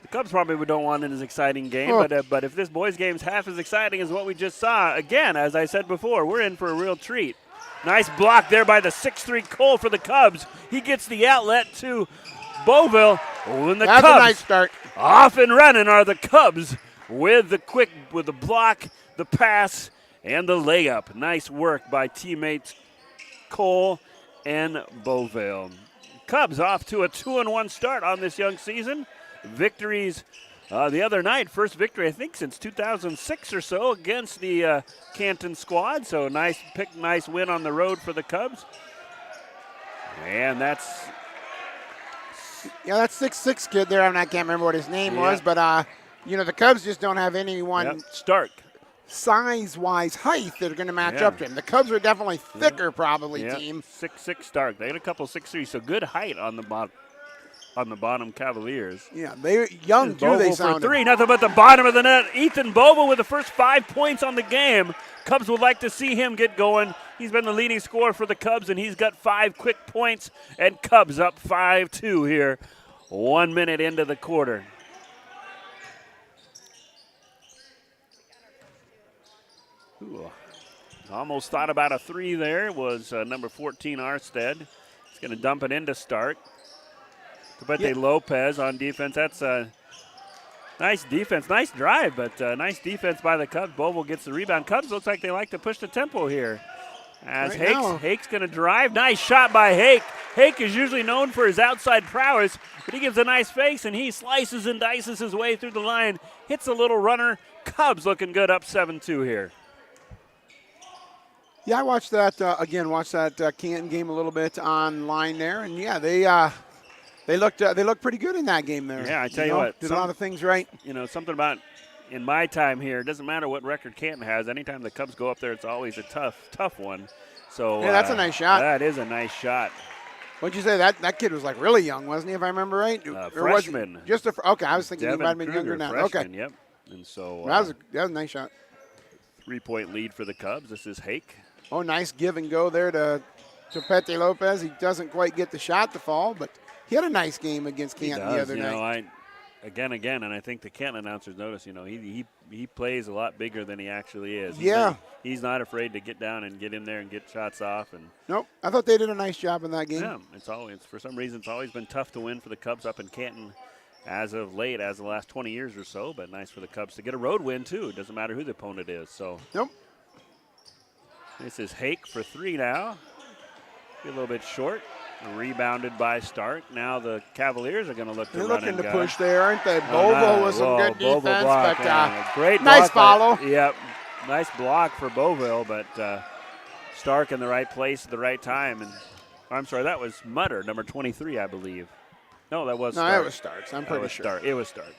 the Cubs probably don't want it as exciting game, but if this boys' game's half as exciting as what we just saw, again, as I said before, we're in for a real treat. Nice block there by the 6'3" Cole for the Cubs. He gets the outlet to Beauville. Oh, and the That's Cubs, a nice start. Off and running are the Cubs with the block, the pass, and the layup. Nice work by teammates Cole and Beauville. Cubs off to a 2-1 start on this young season. Victories the other night, first victory I think since 2006 or so against the Canton squad. So nice win on the road for the Cubs. And that's 6'6" kid there. I can't remember what his name was, but the Cubs just don't have anyone Stark size-wise height that are going to match up to him. The Cubs are definitely thicker, probably team. 6'6" Stark. They got a couple 6'3", so good height on the bottom Cavaliers. Yeah, they're young too. They sound for three. Nothing but the bottom of the net. Ethan Bobo with the first 5 points on the game. Cubs would like to see him get going. He's been the leading scorer for the Cubs, and he's got 5 quick points. And Cubs up 5-2 here. 1 minute into the quarter. Ooh, almost thought about a 3 there. Was number 14 Arstead. He's going to dump it into Stark. Cabete Lopez on defense. That's a nice defense. Nice drive, but nice defense by the Cubs. Bobo gets the rebound. Cubs looks like they like to push the tempo here. As Hake's going to drive. Nice shot by Hake. Hake is usually known for his outside prowess, but he gives a nice face, and he slices and dices his way through the line. Hits a little runner. Cubs looking good, up 7-2 here. Yeah, I watched that Canton game a little bit online there, and they looked pretty good in that game there. Yeah, I tell you what, did a lot of things right. Something about in my time here, it doesn't matter what record Canton has. Anytime the Cubs go up there, it's always a tough one. So that's a nice shot. That is a nice shot. What'd you say? That kid was like really young, wasn't he? If I remember right, freshman. Okay, I was thinking Devin he might have been Kruger, younger now. Freshman, Okay, yep. And so that was a nice shot. 3-point lead for the Cubs. This is Hake. Oh, nice give and go there to Pete Lopez. He doesn't quite get the shot to fall, but he had a nice game against Canton the other night. Again, and I think the Canton announcers notice, he plays a lot bigger than he actually is. He's not afraid to get down and get in there and get shots off. And nope, I thought they did a nice job in that game. Yeah, for some reason it's always been tough to win for the Cubs up in Canton as of late, as the last 20 years or so. But nice for the Cubs to get a road win too. It doesn't matter who the opponent is. So nope. This is Hake for 3 now. Be a little bit short. Rebounded by Stark. Now the Cavaliers are going to look to They're run looking and to go. push there, aren't they? Bovo with some good defense, block, but great nice block, follow. Yep, nice block for Beauville, but Stark in the right place at the right time. And I'm sorry, that was Mutter, number 23, I believe. No, that was Stark. No, that was Starks. I'm pretty sure. It was Stark.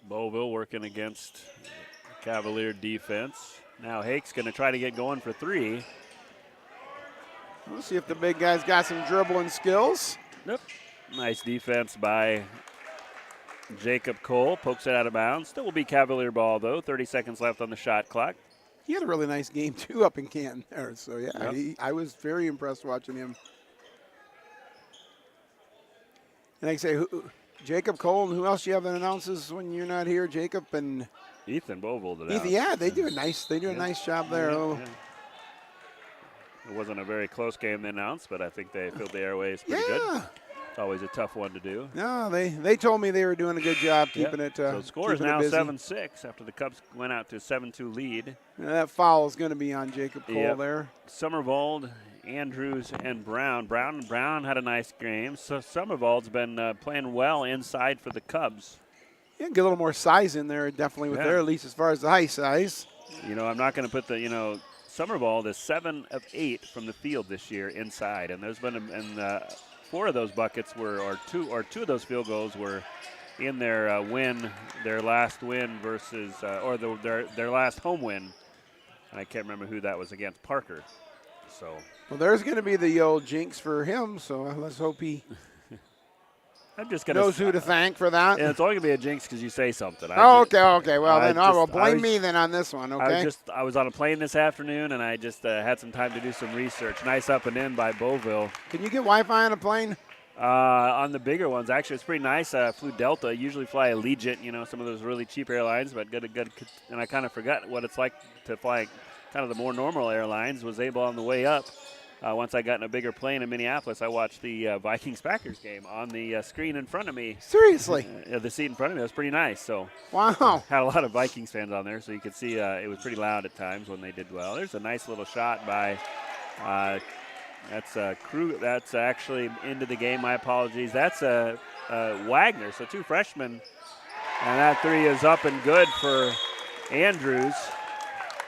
Beauville working against Cavalier defense. Now Hake's going to try to get going for 3. We'll see if the big guy's got some dribbling skills. Nope. Nice defense by Jacob Cole. Pokes it out of bounds. Still will be Cavalier ball, though. 30 seconds left on the shot clock. He had a really nice game, too, up in Canton there. So, yeah, yep. I was very impressed watching him. And like I say, Jacob Cole, and who else do you have that announces when you're not here? Jacob and Ethan Beauville. Yeah, they do a nice job there. Yeah. It wasn't a very close game they announced, but I think they filled the airways pretty good. It's always a tough one to do. No, they told me they were doing a good job keeping it. So score is now 7-6 after the Cubs went out to a 7-2 lead. And that foul is going to be on Jacob Cole there. Summervold, Andrews, and Brown. Brown had a nice game. So Summervold's been playing well inside for the Cubs. Yeah, get a little more size in there, definitely with there, at least as far as the high size. I'm not going to put the, Summervold is 7 of 8 from the field this year inside, and there's been 4 of those buckets or two of those field goals were in their their last win versus their last home win. And I can't remember who that was against, Parker. So well, there's going to be the old jinx for him. So let's hope he I'm just gonna knows who to thank for that. Yeah, it's only gonna be a jinx because you say something. Okay. Well, then, blame me then on this one. Okay. I was on a plane this afternoon, and I just had some time to do some research. Nice up and in by Beauville. Can you get Wi-Fi on a plane? On the bigger ones, actually, it's pretty nice. Flew Delta. Usually fly Allegiant, some of those really cheap airlines, but good. And I kind of forgot what it's like to fly kind of the more normal airlines. Was able on the way up. Once I got in a bigger plane in Minneapolis, I watched the Vikings-Packers game on the screen in front of me. Seriously? The seat in front of me. It was pretty nice. So wow. Had a lot of Vikings fans on there, so you could see it was pretty loud at times when they did well. There's a nice little shot by that's Krug. That's actually into the game. My apologies. That's Wagner. So 2 freshmen, and that 3 is up and good for Andrews.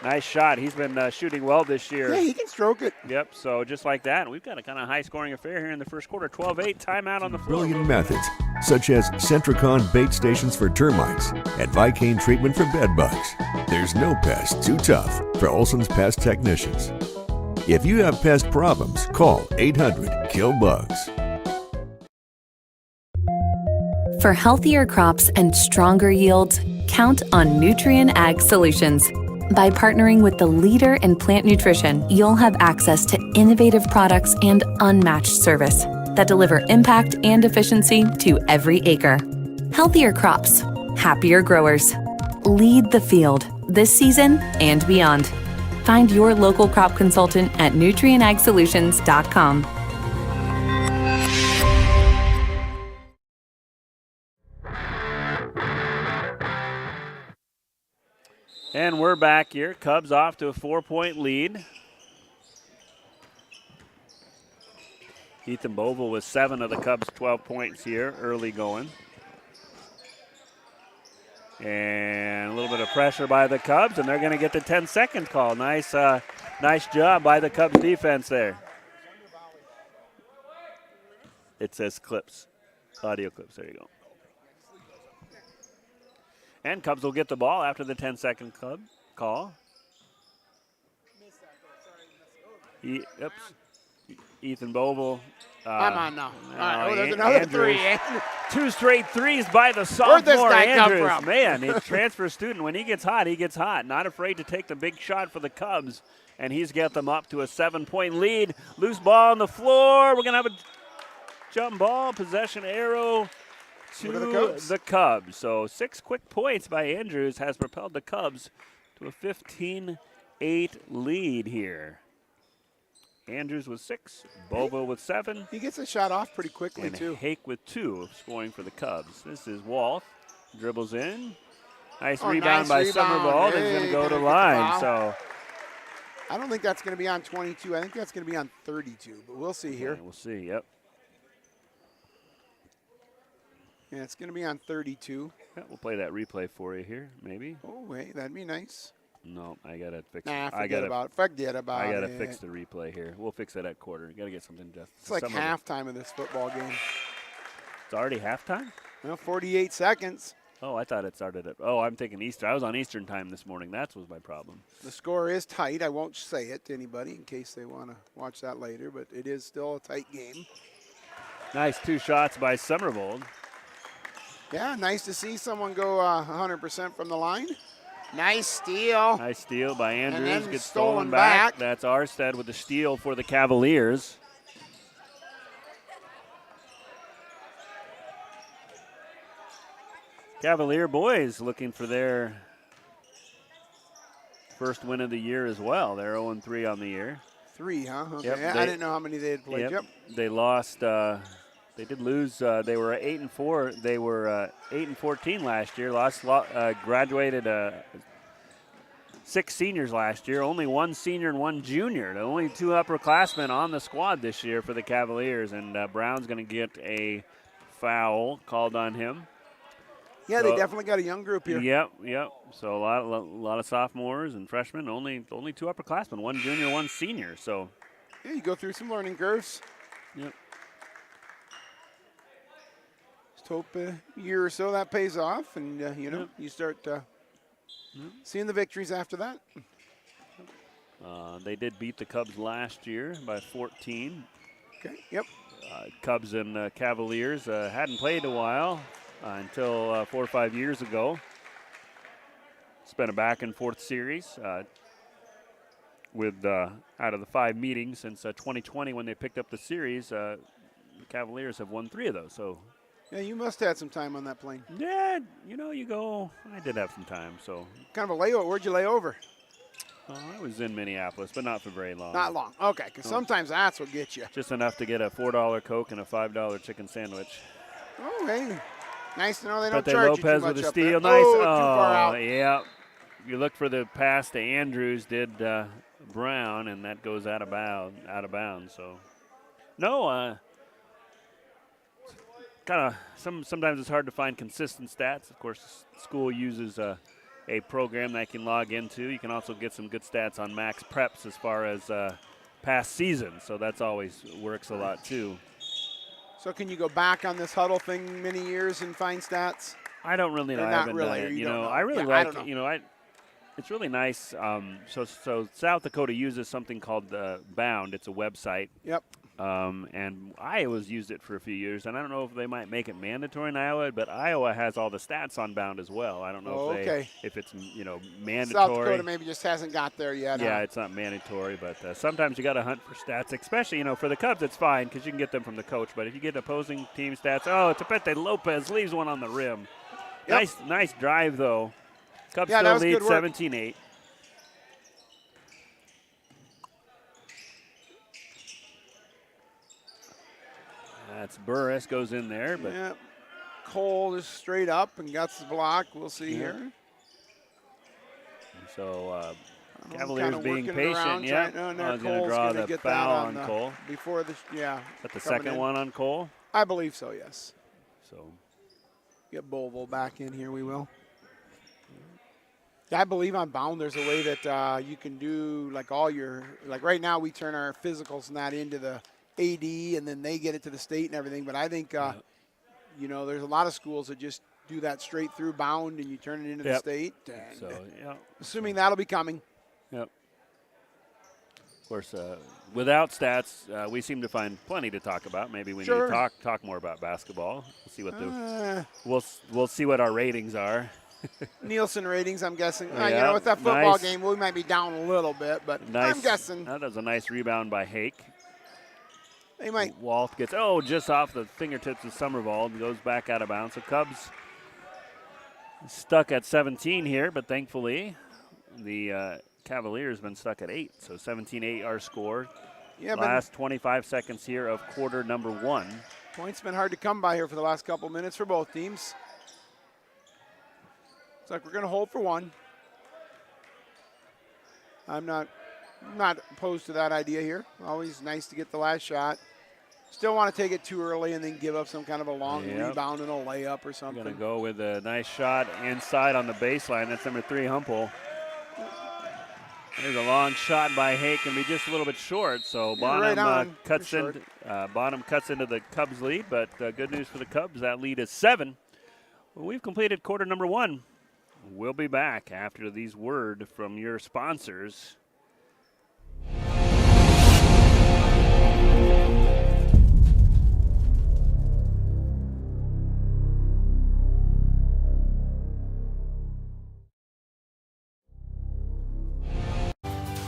Nice shot. He's been shooting well this year. Yeah, he can stroke it. Yep, so just like that. And we've got a kind of high-scoring affair here in the first quarter. 12-8, timeout on the floor. Brilliant methods, such as Centricon bait stations for termites and Vicane treatment for bed bugs. There's no pest too tough for Olson's Pest Technicians. If you have pest problems, call 800-KILL-BUGS. For healthier crops and stronger yields, count on Nutrien Ag Solutions. By partnering with the leader in plant nutrition, you'll have access to innovative products and unmatched service that deliver impact and efficiency to every acre. Healthier crops, happier growers. Lead the field this season and beyond. Find your local crop consultant at nutrienagsolutions.com. And we're back here. Cubs off to a 4-point lead. Ethan Bovell with 7 of the Cubs' 12 points here, early going. And a little bit of pressure by the Cubs, and they're going to get the 10-second call. Nice job by the Cubs defense there. It says clips, audio clips. There you go. And Cubs will get the ball after the 10-second club call. Ethan Bovell. I'm on now. There's another Andrews. 3. 2 straight threes by the sophomore. Where'd this guy Andrews. come from? Man, he's a transfer student. When he gets hot, he gets hot. Not afraid to take the big shot for the Cubs. And he's got them up to a 7-point lead. Loose ball on the floor. We're going to have a jump ball, possession arrow to the Cubs. So 6 quick points by Andrews has propelled the Cubs to a 15-8 lead here. Andrews with 6, Bobo with 7. He gets a shot off pretty quickly, and too. Hake with 2 scoring for the Cubs. This is Wolf. Dribbles in. Nice nice rebound by Summervall. He's going to go to line. So I don't think that's going to be on 22. I think that's going to be on 32, but we'll see here. Yeah, we'll see, yep. Yeah, it's going to be on 32. Yeah, we'll play that replay for you here, maybe. Oh, wait, that'd be nice. No, I got to fix it. Forget about it. I got to fix the replay here. We'll fix it at quarter. Got to get something just. It's like halftime of this football game. It's already halftime? Well, 48 seconds. Oh, I thought it started at. Oh, I'm thinking Easter. I was on Eastern time this morning. That was my problem. The score is tight. I won't say it to anybody in case they want to watch that later, but it is still a tight game. Nice 2 shots by Summervold. Yeah, nice to see someone go 100% from the line. Nice steal. Nice steal by Andrews. And then Gets stolen back. back. That's Arstead with the steal for the Cavaliers. Cavalier boys looking for their first win of the year as well. They're 0-3 on the year. 3, huh? Okay. Yep, I didn't know how many they had played. Yep. They lost. They did lose. They were 8-4. They were 8-14 last year. Graduated 6 seniors last year. Only 1 senior and 1 junior. The only 2 upperclassmen on the squad this year for the Cavaliers. And Brown's going to get a foul called on him. Yeah, they definitely got a young group here. Yep. So a lot of sophomores and freshmen. Only 2 upperclassmen. 1 junior, 1 senior. So yeah, you go through some learning curves. Yep. Just hope a year or so that pays off, and you start seeing the victories after that. They did beat the Cubs last year by 14. Okay. Yep. Cubs and Cavaliers hadn't played in a while until 4 or 5 years ago. It's been a back-and-forth series with out of the 5 meetings since 2020 when they picked up the series. The Cavaliers have won 3 of those. So, yeah, you must have had some time on that plane. yeah, you go. I did have some time. So, kind of a layover. Where'd you lay over? I was in Minneapolis, but not for very long. Not long. Okay, because sometimes that's what gets you. Just enough to get a $4 Coke and a $5 chicken sandwich. Oh, hey. Nice to know they don't Pete charge you too Lopez much with a up steal. there. Nice. Oh, too far out. Yeah. You look for the pass to Andrews, did Brown, and that goes out of bounds. So, no, kind of sometimes it's hard to find consistent stats. Of course, school uses a program that I can log into. You can also get some good stats on Max Preps as far as past seasons, so that's always works a lot too. So can you go back on this huddle thing many years and find stats? I don't really know. I haven't done it. I really like it. It's really nice. So South Dakota uses something called Bound. It's a website. Yep. And Iowa's used it for a few years, and I don't know if they might make it mandatory in Iowa, but Iowa has all the stats on Bound as well. I don't know if it's mandatory. South Dakota maybe just hasn't got there yet. Yeah, it's not mandatory, but sometimes you got to hunt for stats, especially for the Cubs. It's fine because you can get them from the coach, but if you get opposing team stats, Pete Lopez leaves one on the rim. Yep. Nice drive though. Cubs still lead 17-8. That's Burris goes in there, but Cole is straight up and got the block. We'll see here. So Cavaliers being patient. Yeah, I was going to draw the foul on Cole before the Is that the second one on Cole? I believe so. Yes. So get Bolville back in here. We will. I believe on Bound there's a way that you can do all your right now we turn our physicals and that into the AD and then they get it to the state and everything. But I think there's a lot of schools that just do that straight through Bound and you turn it into the state. And so assuming that'll be coming. Yep. Of course, without stats, we seem to find plenty to talk about. Maybe we need to talk more about basketball. We'll see what we'll see what our ratings are. Nielsen ratings, I'm guessing. With that football game, we might be down a little bit, but I'm guessing. That was a nice rebound by Hake. They might. Walt gets, just off the fingertips of Somervall. Goes back out of bounds. So Cubs stuck at 17 here, but thankfully the Cavaliers been stuck at 8. So 17-8 our score. Yeah, last 25 seconds here of quarter number 1. Points been hard to come by here for the last couple minutes for both teams. It's like we're going to hold for one. I'm not opposed to that idea here. Always nice to get the last shot. Still want to take it too early and then give up some kind of a long rebound and a layup or something. Going to go with a nice shot inside on the baseline. That's number 3, Humpel. There's a long shot by Hake, and be just a little bit short. So Bonham cuts into the Cubs lead, but good news for the Cubs. That lead is 7. Well, we've completed quarter number 1. We'll be back after these words from your sponsors.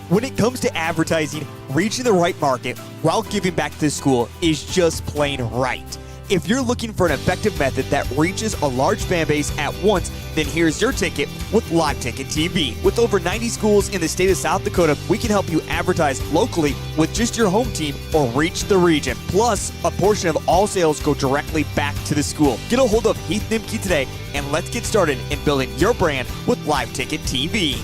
When it comes to advertising, reaching the right market while giving back to the school is just plain right. If you're looking for an effective method that reaches a large fan base at once, then here's your ticket with Live Ticket TV. With over 90 schools in the state of South Dakota, we can help you advertise locally with just your home team or reach the region. Plus, a portion of all sales go directly back to the school. Get a hold of Heath Nimke today, and let's get started in building your brand with Live Ticket TV.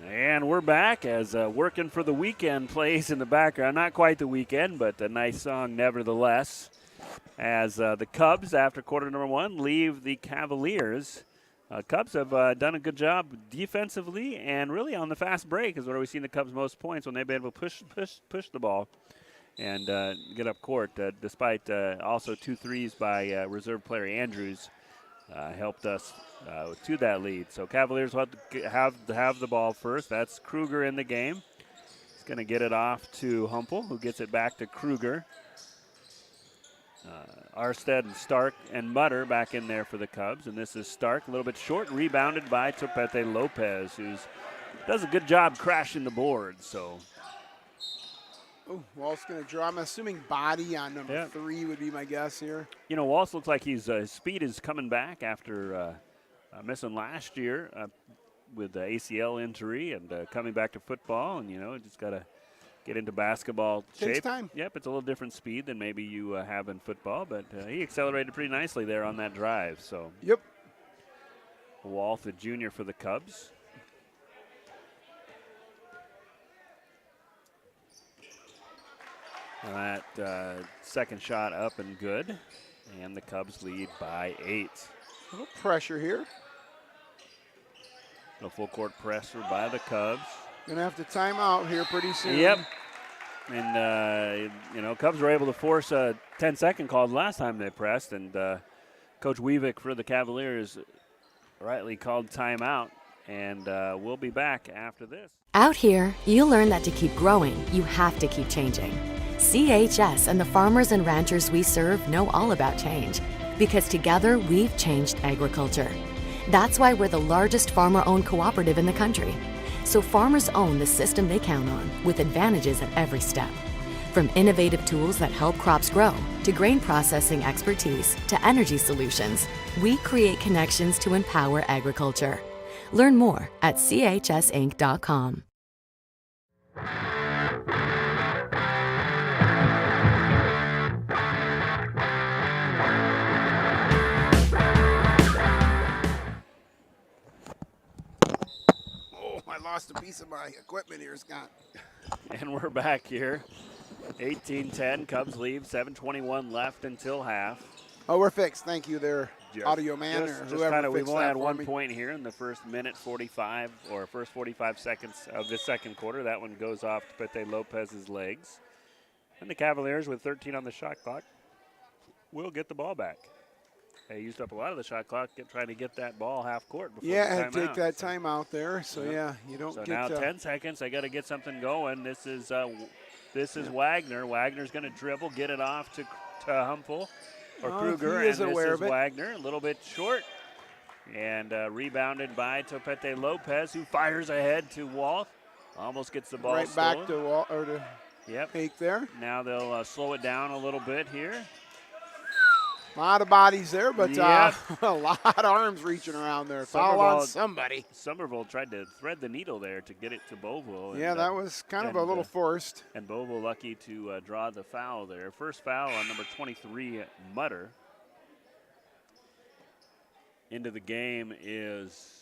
And we're back as Working for the Weekend plays in the background. Not quite the weekend, but a nice song nevertheless. As the Cubs, after quarter number 1, leave the Cavaliers. Cubs have done a good job defensively and really on the fast break is where we've seen the Cubs most points when they've been able to push the ball. and get up court, despite also 2 threes by reserve player Andrews. Helped us to that lead. So Cavaliers will have the ball first. That's Kruger in the game. He's going to get it off to Humple, who gets it back to Kruger. Arstead and Stark and Mutter back in there for the Cubs. And this is Stark, a little bit short, rebounded by Topete Lopez, who does a good job crashing the board. So. Oh, Walt's going to draw. I'm assuming body on number 3 would be my guess here. You know, Waltz looks like his speed is coming back after missing last year with the ACL injury and coming back to football. And, you know, just got to get into basketball shape. Takes time. Yep, it's a little different speed than maybe you have in football. But he accelerated pretty nicely there on that drive. So. Yep. Waltz, the junior for the Cubs. That second shot up and good, and the Cubs lead by 8. A little pressure here. A full court pressure by the Cubs. Gonna have to time out here pretty soon. Yep. And, you know, Cubs were able to force a 10-second call the last time they pressed, and Coach Weavick for the Cavaliers rightly called timeout, and we'll be back after this. Out here, you learn that to keep growing, you have to keep changing. CHS and the farmers and ranchers we serve know all about change, because together we've changed agriculture. That's why we're the largest farmer-owned cooperative in the country. So farmers own the system they count on, with advantages at every step. From innovative tools that help crops grow, to grain processing expertise, to energy solutions, we create connections to empower agriculture. Learn more at chsinc.com. I lost a piece of my equipment here, Scott. And we're back here. 18-10, Cubs lead, 7:21 left until half. Oh, we're fixed. Thank you there, audio man, or whoever We've fixed only that had for 1 me. point here in the first minute 45, or first 45 seconds of the second quarter. That one goes off to Pete Lopez's legs. And the Cavaliers, with 13 on the shot clock, will get the ball back. They used up a lot of the shot clock trying to get that ball half court before Yeah, the and take timeout. that timeout there. So, yeah, you don't So get now 10 seconds. They got to get something going. This is Wagner. Wagner's going to dribble, get it off to Humple or Kruger. He is and aware this of is it. Wagner, a little bit short. And rebounded by Topete Lopez, who fires ahead to Walt. Almost gets the ball right stolen. back to Walt, or to Hake there. Now they'll slow it down a little bit here. A lot of bodies there, but Yep. a lot of arms reaching around there. Foul on somebody. Somerville tried to thread the needle there to get it to Boville. Yeah, that was kind of a little forced. And Boville lucky to draw the foul there. First foul on number 23, Mutter. Into the game is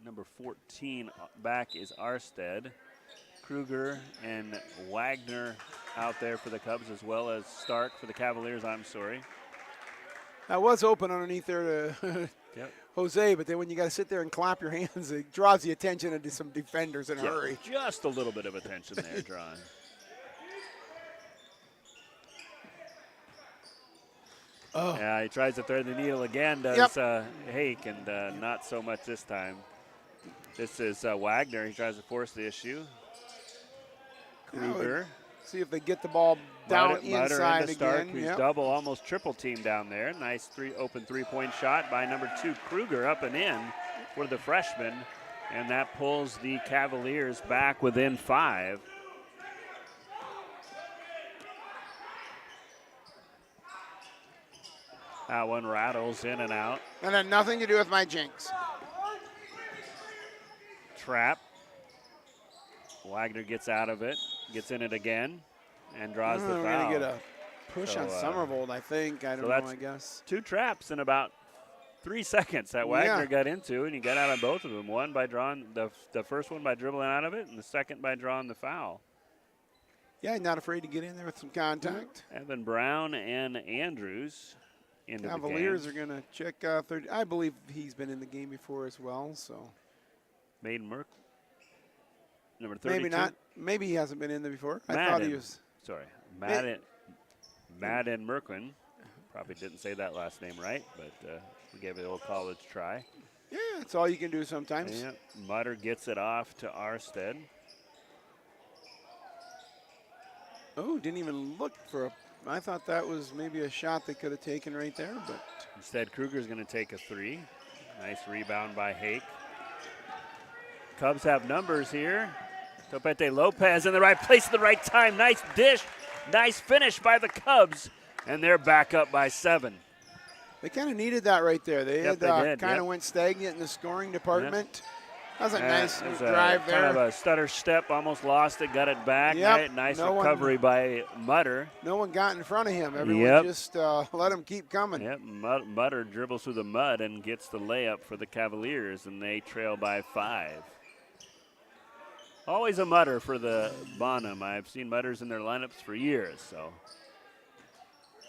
number 14. Back is Arstead. Kruger and Wagner out there for the Cubs, as well as Stark for the Cavaliers, I'm sorry. That was open underneath there to Jose, but then when you got to sit there and clap your hands, it draws the attention into some defenders in a hurry. Just a little bit of attention there drawn. Oh. Yeah, he tries to thread the needle again, does Hake, and not so much this time. This is Wagner. He tries to force the issue. Kruger. See if they get the ball down Mutter inside into Stark, again. who's double, almost triple team down there. Nice open three-point shot by number 2, Kruger, up and in for the freshman. And that pulls the Cavaliers back within 5. That one rattles in and out. And had nothing to do with my jinx. Trap. Wagner gets out of it, gets in it again, and draws the foul. We're going to get a push on Somervold, I think. I don't know, I guess. 2 traps in about 3 seconds that Wagner got into, and he got out of both of them. One by drawing the first one by dribbling out of it, and the second by drawing the foul. Yeah, not afraid to get in there with some contact. Evan Brown and Andrews into Cavaliers the game. are going to check 30. I believe he's been in the game before as well, so. Maiden Merk. Number 32. Maybe not. Maybe he hasn't been in there before. I Madden. thought he was. Sorry. Madden Merquin. Probably didn't say that last name right, but we gave it an old college try. Yeah, that's all you can do sometimes. Yeah, Mutter gets it off to Arstead. Oh, didn't even look for a. I thought that was maybe a shot they could have taken right there, but instead Kruger's going to take a three. Nice rebound by Hake. Cubs have numbers here. Topete Lopez in the right place at the right time. Nice dish. Nice finish by the Cubs. And they're back up by 7. They kind of needed that right there. They Yep, had kind of went stagnant in the scoring department. That was a nice drive there. Kind of a stutter step, almost lost it, got it back. Yep. Right? Nice recovery by Mutter. No one got in front of him. Everyone just let him keep coming. Yep, Mutter dribbles through the mud and gets the layup for the Cavaliers, and they trail by 5. Always a Mutter for the Bonham. I've seen Mutters in their lineups for years, so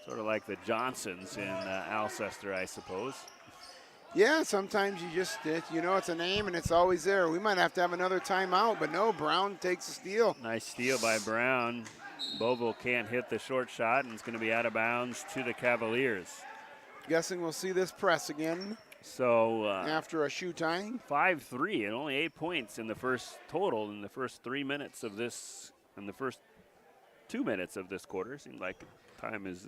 sort of like the Johnsons in Alcester, I suppose. Yeah, sometimes you just, it's a name and it's always there. We might have to have another timeout, but no, Brown takes a steal. Nice steal by Brown. Boville can't hit the short shot, and it's going to be out of bounds to the Cavaliers. Guessing we'll see this press again. So after a shoe tying. 5-3 and only 8 points in the first total in the first 3 minutes of this, in the first 2 minutes of this quarter. Seems like time it's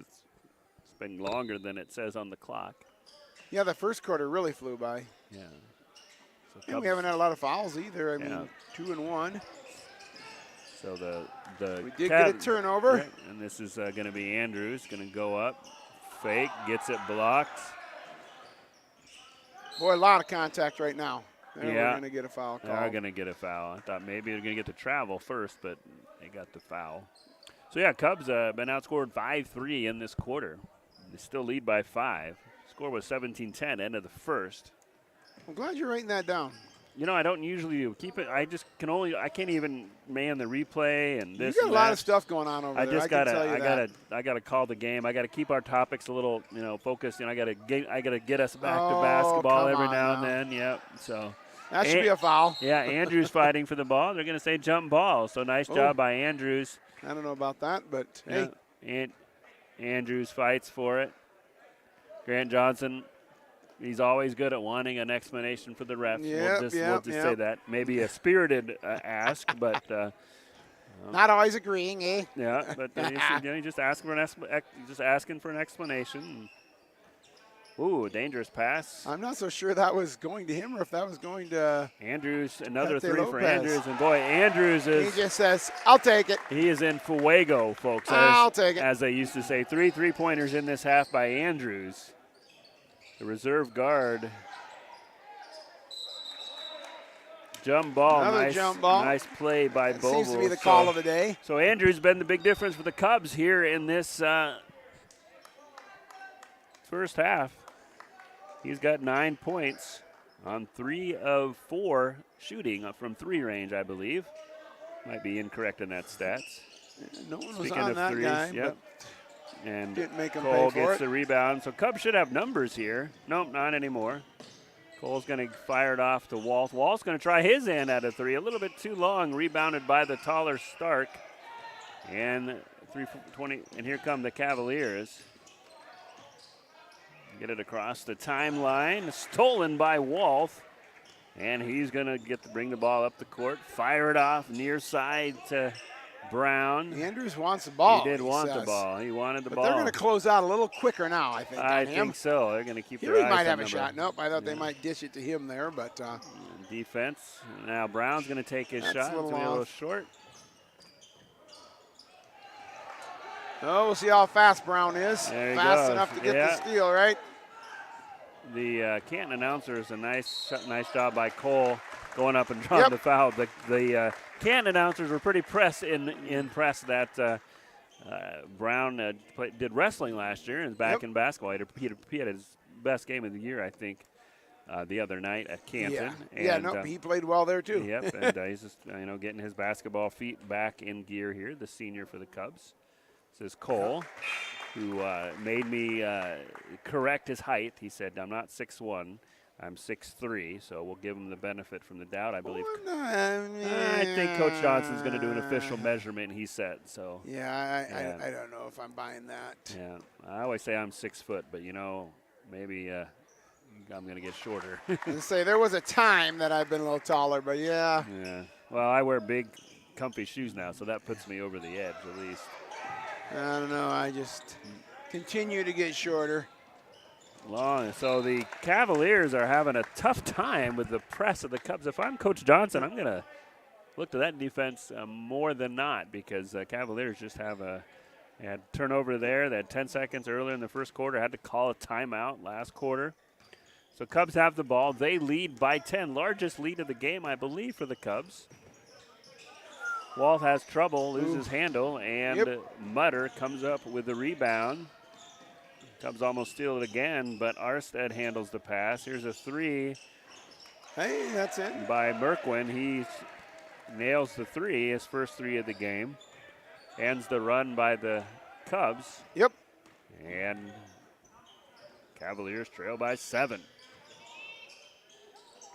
been longer than it says on the clock. Yeah, the first quarter really flew by. Yeah. So we haven't had a lot of fouls either. I mean, 2 and 1. So we did get a turnover. Right, and this is going to be Andrews, going to go up, fake, gets it blocked. Boy, a lot of contact right now. We're going to get a foul call. They are going to get a foul. I thought maybe they're going to get the travel first, but they got the foul. So, yeah, Cubs been outscored 5-3 in this quarter. They still lead by 5. Score was 17-10, end of the first. I'm glad you're writing that down. You know, I don't usually keep it. I can't even man the replay and this. You got a lot of stuff going on over there. I gotta call the game. I gotta keep our topics a little, focused. I gotta get us back to basketball every now and then. Yep. So that should be a foul. Yeah, Andrews fighting for the ball. They're gonna say jump ball. So nice job by Andrews. I don't know about that, but hey. And Andrews fights for it. Grant Johnson. He's always good at wanting an explanation for the refs. We'll just say that. Maybe a spirited ask, but not always agreeing, eh? Yeah, but he's just asking for an explanation. Ooh, a dangerous pass. I'm not so sure that was going to him or if that was going to Andrews. Another three for Andrews, and boy, Andrews is. He just says, "I'll take it." He is in fuego, folks. I'll take it, as they used to say. 3 3-pointers in this half by Andrews. The reserve guard. Jump ball. Another jump ball. Nice play by Boville. Seems to be the call of the day. So Andrews been the big difference for the Cubs here in this first half. He's got 9 points on 3 of 4 shooting from 3 range, I believe. Might be incorrect in that stats. No one was on that guy. Yep. And didn't make him Cole pay for gets the rebound. So Cubs should have numbers here. Nope, not anymore. Cole's going to fire it off to Walt. Walt's going to try his end at a 3. A little bit too long. Rebounded by the taller Stark. And 3:20. And here come the Cavaliers. Get it across the timeline. Stolen by Walt. And he's going to bring the ball up the court. Fire it off near side to Brown. Andrews wants the ball. He did want the ball. He wanted the ball. But they're going to close out a little quicker now, I think. I think so. They're going to keep their eyes on He might have a number. shot. Nope, I thought they might dish it to him there, but. Defense. Now Brown's going to take his shot. It's going to be a little short. Oh, we'll see how fast Brown is. Fast enough to get the steal, right? The Canton announcer is a nice job by Cole going up and drawing the foul. The Canton announcers were pretty impressed that Brown did wrestling last year and is back in basketball. He had his best game of the year, I think, the other night at Canton. He played well there too. Yep, and he's just getting his basketball feet back in gear here. The senior for the Cubs. This is Cole, who made me correct his height. He said, "I'm not 6'1". I'm 6'3", so we'll give him the benefit from the doubt. I believe. I think Coach Johnson's going to do an official measurement. He said so. Yeah, I don't know if I'm buying that. Yeah, I always say I'm 6 foot, but maybe I'm going to get shorter. I say there was a time that I've been a little taller, but yeah. Yeah. Well, I wear big, comfy shoes now, so that puts me over the edge at least. I don't know. I just continue to get shorter. Long. So the Cavaliers are having a tough time with the press of the Cubs. If I'm Coach Johnson, I'm going to look to that defense more than not, because Cavaliers just had turnover there. They had 10 seconds earlier in the first quarter, had to call a timeout last quarter. So Cubs have the ball. They lead by 10. Largest lead of the game, I believe, for the Cubs. Walt has trouble, loses handle, and Mutter comes up with the rebound. Cubs almost steal it again, but Arstead handles the pass. Here's a three. Hey, that's it. By Merkwin. He nails the three, his first three of the game. Ends the run by the Cubs. Yep. And Cavaliers trail by 7.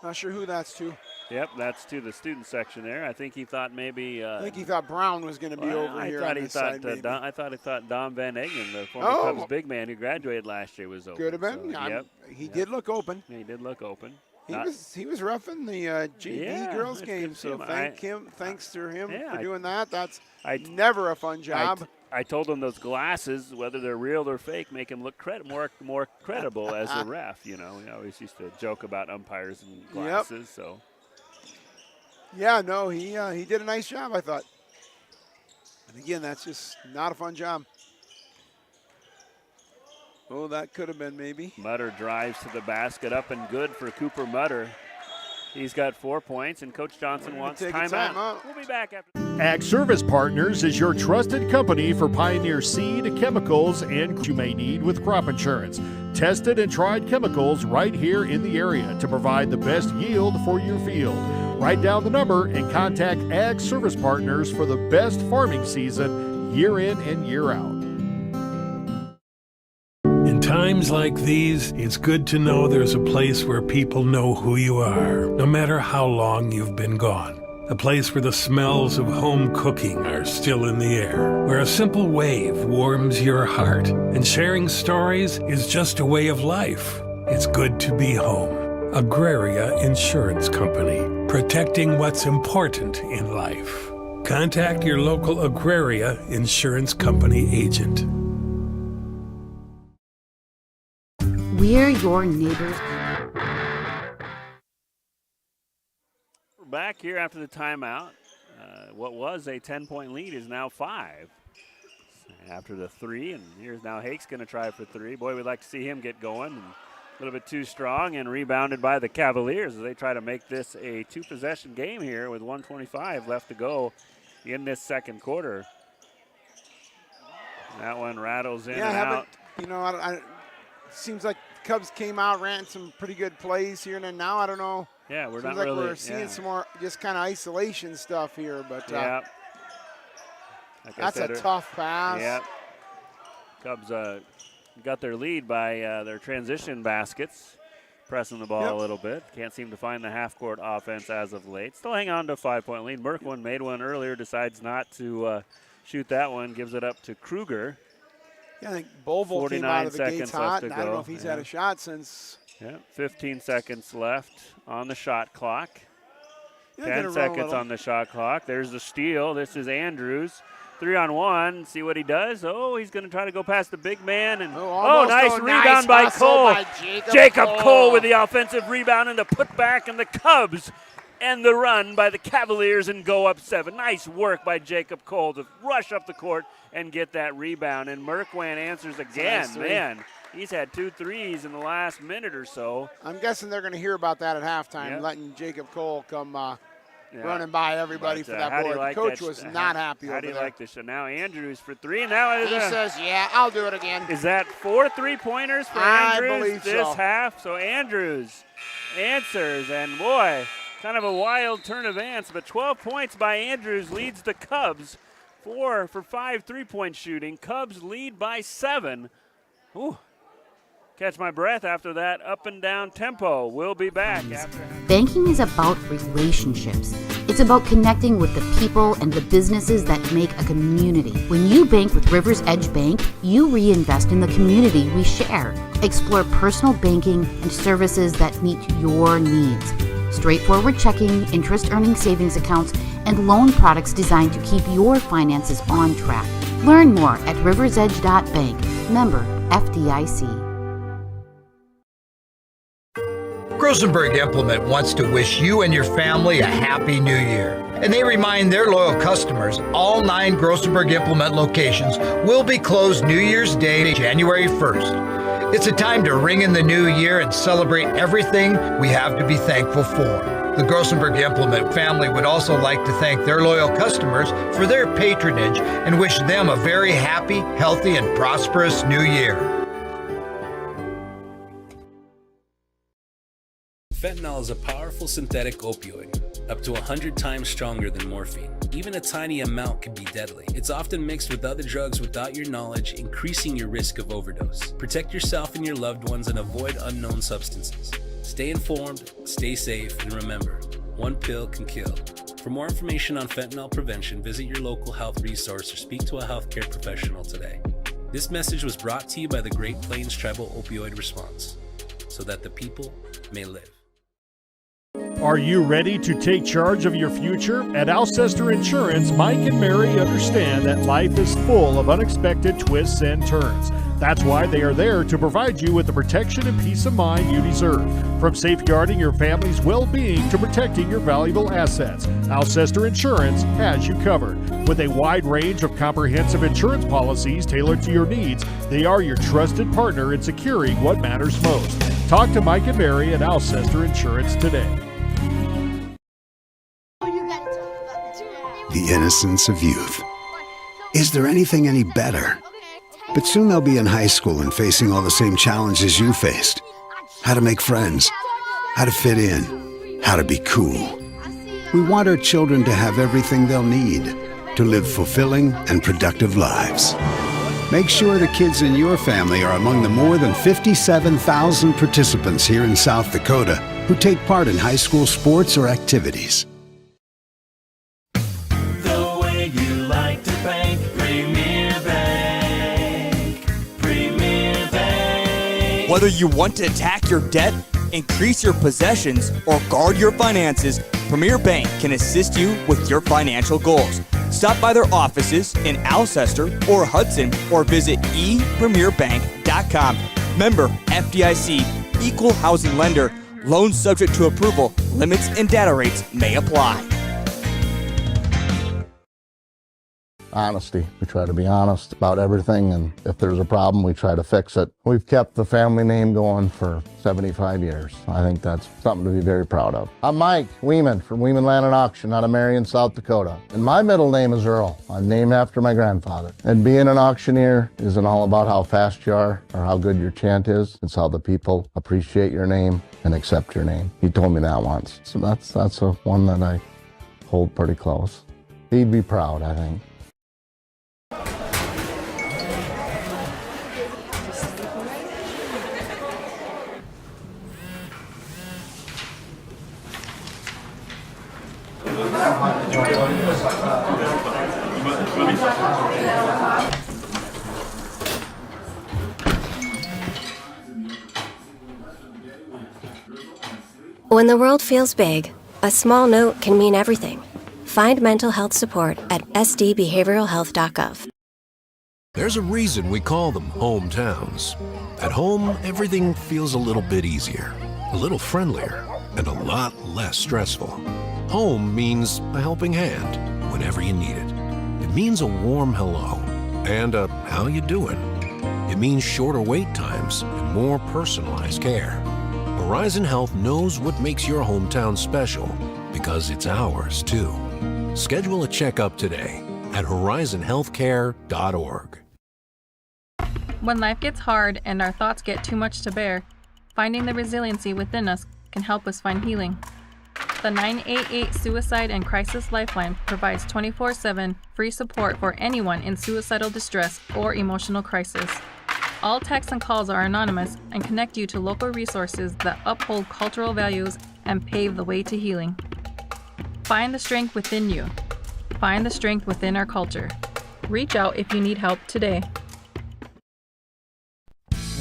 Not sure who that's to. Yep, that's to the student section there. I think he thought maybe. I think he thought Brown was going to be over here on this side, maybe. I thought he thought Don Van Eggen, the former Cubs big man who graduated last year, was open. Could have been. So, he did look open. He did look open. He was roughing the JV girls game, so thanks to him for doing that. That's never a fun job. I told him those glasses, whether they're real or fake, make him look more credible as a ref. We always used to joke about umpires and glasses. So. Yeah, no, he did a nice job, I thought. And again, that's just not a fun job. Oh, that could have been maybe. Mutter drives to the basket, up and good for Cooper Mutter. He's got 4 points, and Coach Johnson wants timeout. We'll be back after. Ag Service Partners is your trusted company for Pioneer seed, chemicals, and you may need with crop insurance. Tested and tried chemicals right here in the area to provide the best yield for your field. Write down the number and contact Ag Service Partners for the best farming season year in and year out. In times like these, it's good to know there's a place where people know who you are, no matter how long you've been gone. A place where the smells of home cooking are still in the air, where a simple wave warms your heart, and sharing stories is just a way of life. It's good to be home. Agraria Insurance Company, protecting what's important in life. Contact your local Agraria Insurance Company agent. We're your neighbors. We're back here after the timeout. What was a 10-point lead is now 5. After the 3, and here's now Hakes going to try for 3. Boy, we'd like to see him get going. And a little bit too strong and rebounded by the Cavaliers as they try to make this a 2-possession game here with 1:25 left to go in this second quarter. That one rattles in and out. But, seems like the Cubs came out, ran some pretty good plays here, and then now I don't know. Yeah, we're seems not like really. We're seeing some more just kind of isolation stuff here, but yeah. That's a tough pass. Yeah. Cubs got their lead by their transition baskets, pressing the ball a little bit. Can't seem to find the half-court offense as of late. Still hang on to a 5-point lead. Merkwin made one earlier, decides not to shoot that one, gives it up to Kruger. Yeah, I think Boval came out of the gates hot, and I don't know if he's had a shot since. Yeah, 15 seconds left on the shot clock. 10 seconds on the shot clock. There's the steal. This is Andrews. 3-on-1. See what he does. Oh, he's going to try to go past the big man. And nice rebound by Cole. By Jacob Cole with the offensive rebound and the putback, and the Cubs end the run by the Cavaliers and go up 7. Nice work by Jacob Cole to rush up the court and get that rebound. And Merkwin answers again. Man, he's had 2 threes in the last minute or so. I'm guessing they're going to hear about that at halftime, letting Jacob Cole come running by everybody for that board. The coach was not happy over there. How do you like this? So now Andrews for 3. And now he says, yeah, I'll do it again. Is that 4 3-pointers for Andrews I believe this so. half? So Andrews answers, and boy, kind of a wild turn of events, but 12 points by Andrews leads the Cubs. 4 for 5 3-point shooting. Cubs lead by 7. Ooh. catch my breath after that up and down tempo. We'll be back after. Banking is about relationships. It's about connecting with the people and the businesses that make a community. When you bank with Rivers Edge Bank, you reinvest in the community we share. Explore personal banking and services that meet your needs. Straightforward checking, interest-earning savings accounts, and loan products designed to keep your finances on track. Learn more at riversedge.bank. Member FDIC. Grosenberg Implement wants to wish you and your family a happy new year. And they remind their loyal customers all 9 Grosenberg Implement locations will be closed New Year's Day, January 1st. It's a time to ring in the new year and celebrate everything we have to be thankful for. The Grosenberg Implement family would also like to thank their loyal customers for their patronage and wish them a very happy, healthy, and prosperous new year. Fentanyl is a powerful synthetic opioid, up to 100 times stronger than morphine. Even a tiny amount can be deadly. It's often mixed with other drugs without your knowledge, increasing your risk of overdose. Protect yourself and your loved ones and avoid unknown substances. Stay informed, stay safe, and remember, one pill can kill. For more information on fentanyl prevention, visit your local health resource or speak to a healthcare professional today. This message was brought to you by the Great Plains Tribal Opioid Response, so that the people may live. Are you ready to take charge of your future? At Alcester Insurance, Mike and Mary understand that life is full of unexpected twists and turns. That's why they are there to provide you with the protection and peace of mind you deserve. From safeguarding your family's well-being to protecting your valuable assets, Alcester Insurance has you covered. With a wide range of comprehensive insurance policies tailored to your needs, they are your trusted partner in securing what matters most. Talk to Mike and Mary at Alcester Insurance today. The innocence of youth. Is there anything any better? But soon they'll be in high school and facing all the same challenges you faced. How to make friends, how to fit in, how to be cool. We want our children to have everything they'll need to live fulfilling and productive lives. Make sure the kids in your family are among the more than 57,000 participants here in South Dakota who take part in high school sports or activities. Whether you want to attack your debt, increase your possessions, or guard your finances, Premier Bank can assist you with your financial goals. Stop by their offices in Alcester or Hudson or visit epremierbank.com. Member FDIC, equal housing lender, loans subject to approval, limits and data rates may apply. Honesty. We try to be honest about everything, and if there's a problem, we try to fix it. We've kept the family name going for 75 years. I think that's something to be very proud of. I'm Mike Weeman from Weeman Land and Auction out of Marion, South Dakota. And my middle name is Earl. I'm named after my grandfather. And being an auctioneer isn't all about how fast you are or how good your chant is. It's how the people appreciate your name and accept your name. He told me that once. So that's a one that I hold pretty close. He'd be proud, I think. When the world feels big, a small note can mean everything. Find mental health support at sdbehavioralhealth.gov. There's a reason we call them hometowns. At home, everything feels a little bit easier, a little friendlier, and a lot less stressful. Home means a helping hand whenever you need it. It means a warm hello and a how you doing. It means shorter wait times and more personalized care. Horizon Health knows what makes your hometown special because it's ours too. Schedule a checkup today at horizonhealthcare.org. When life gets hard and our thoughts get too much to bear, finding the resiliency within us can help us find healing. The 988 Suicide and Crisis Lifeline provides 24/7 free support for anyone in suicidal distress or emotional crisis. All texts and calls are anonymous and connect you to local resources that uphold cultural values and pave the way to healing. Find the strength within you. Find the strength within our culture. Reach out if you need help today.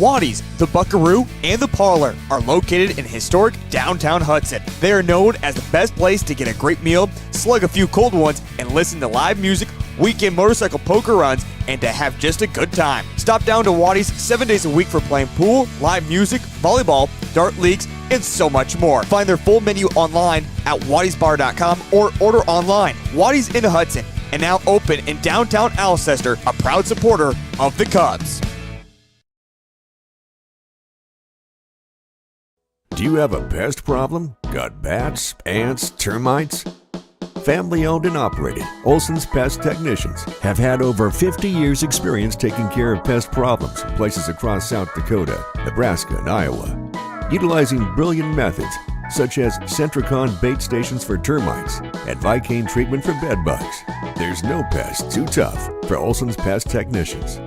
Waddy's, the Buckaroo, and the Parlor are located in historic downtown Hudson. They are known as the best place to get a great meal, slug a few cold ones, and listen to live music, weekend motorcycle poker runs, and to have just a good time. Stop down to Waddy's 7 days a week for playing pool, live music, volleyball, dart leagues, and so much more. Find their full menu online at waddysbar.com or order online. Waddy's in Hudson and now open in downtown Alcester, a proud supporter of the Cubs. Do you have a pest problem? Got bats, ants, termites? Family owned and operated, Olson's Pest Technicians have had over 50 years experience taking care of pest problems in places across South Dakota, Nebraska, and Iowa. Utilizing brilliant methods such as Centricon bait stations for termites and Vicane treatment for bed bugs. There's no pest too tough for Olson's Pest Technicians.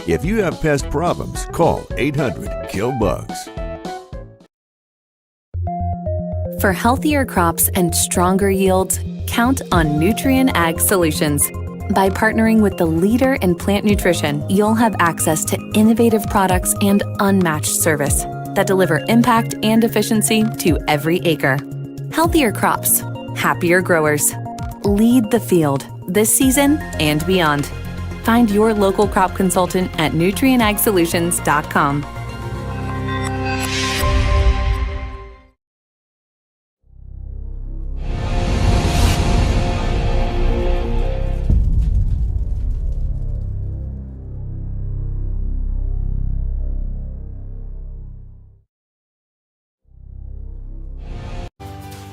If you have pest problems, call 800-KILL-BUGS. For healthier crops and stronger yields, count on Nutrien Ag Solutions. By partnering with the leader in plant nutrition, you'll have access to innovative products and unmatched service that deliver impact and efficiency to every acre. Healthier crops, happier growers. Lead the field this season and beyond. Find your local crop consultant at nutrienagsolutions.com.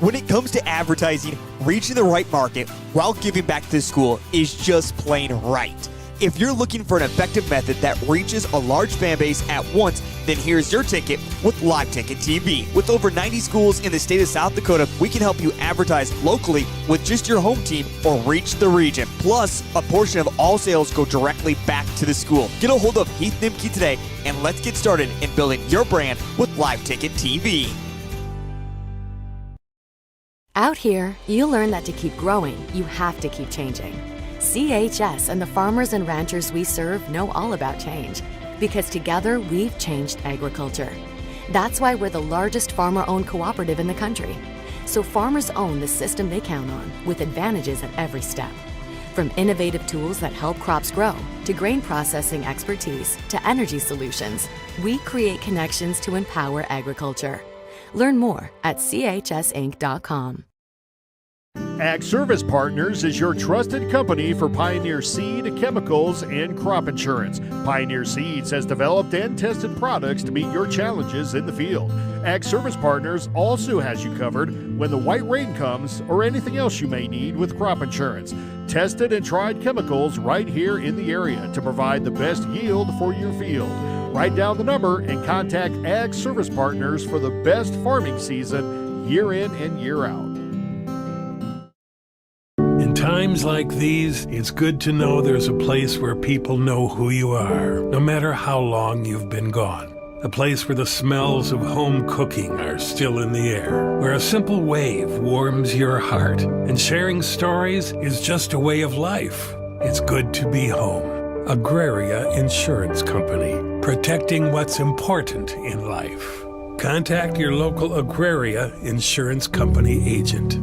When it comes to advertising, reaching the right market while giving back to the school is just plain right. If you're looking for an effective method that reaches a large fan base at once, then here's your ticket with Live Ticket TV. With over 90 schools in the state of South Dakota, we can help you advertise locally with just your home team or reach the region. Plus, a portion of all sales go directly back to the school. Get a hold of Heath Nimke today and let's get started in building your brand with Live Ticket TV. Out here, you learn that to keep growing, you have to keep changing. CHS and the farmers and ranchers we serve know all about change, because together we've changed agriculture. That's why we're the largest farmer-owned cooperative in the country. So farmers own the system they count on, with advantages at every step. From innovative tools that help crops grow, to grain processing expertise, to energy solutions, we create connections to empower agriculture. Learn more at chsinc.com. Ag Service Partners is your trusted company for Pioneer seed, chemicals, and crop insurance. Pioneer Seeds has developed and tested products to meet your challenges in the field. Ag Service Partners also has you covered when the white rain comes or anything else you may need with crop insurance. Tested and tried chemicals right here in the area to provide the best yield for your field. Write down the number and contact Ag Service Partners for the best farming season year in and year out. In times like these, it's good to know there's a place where people know who you are, no matter how long you've been gone. A place where the smells of home cooking are still in the air, where a simple wave warms your heart, and sharing stories is just a way of life. It's good to be home. Agraria Insurance Company, protecting what's important in life. Contact your local Agraria Insurance Company agent.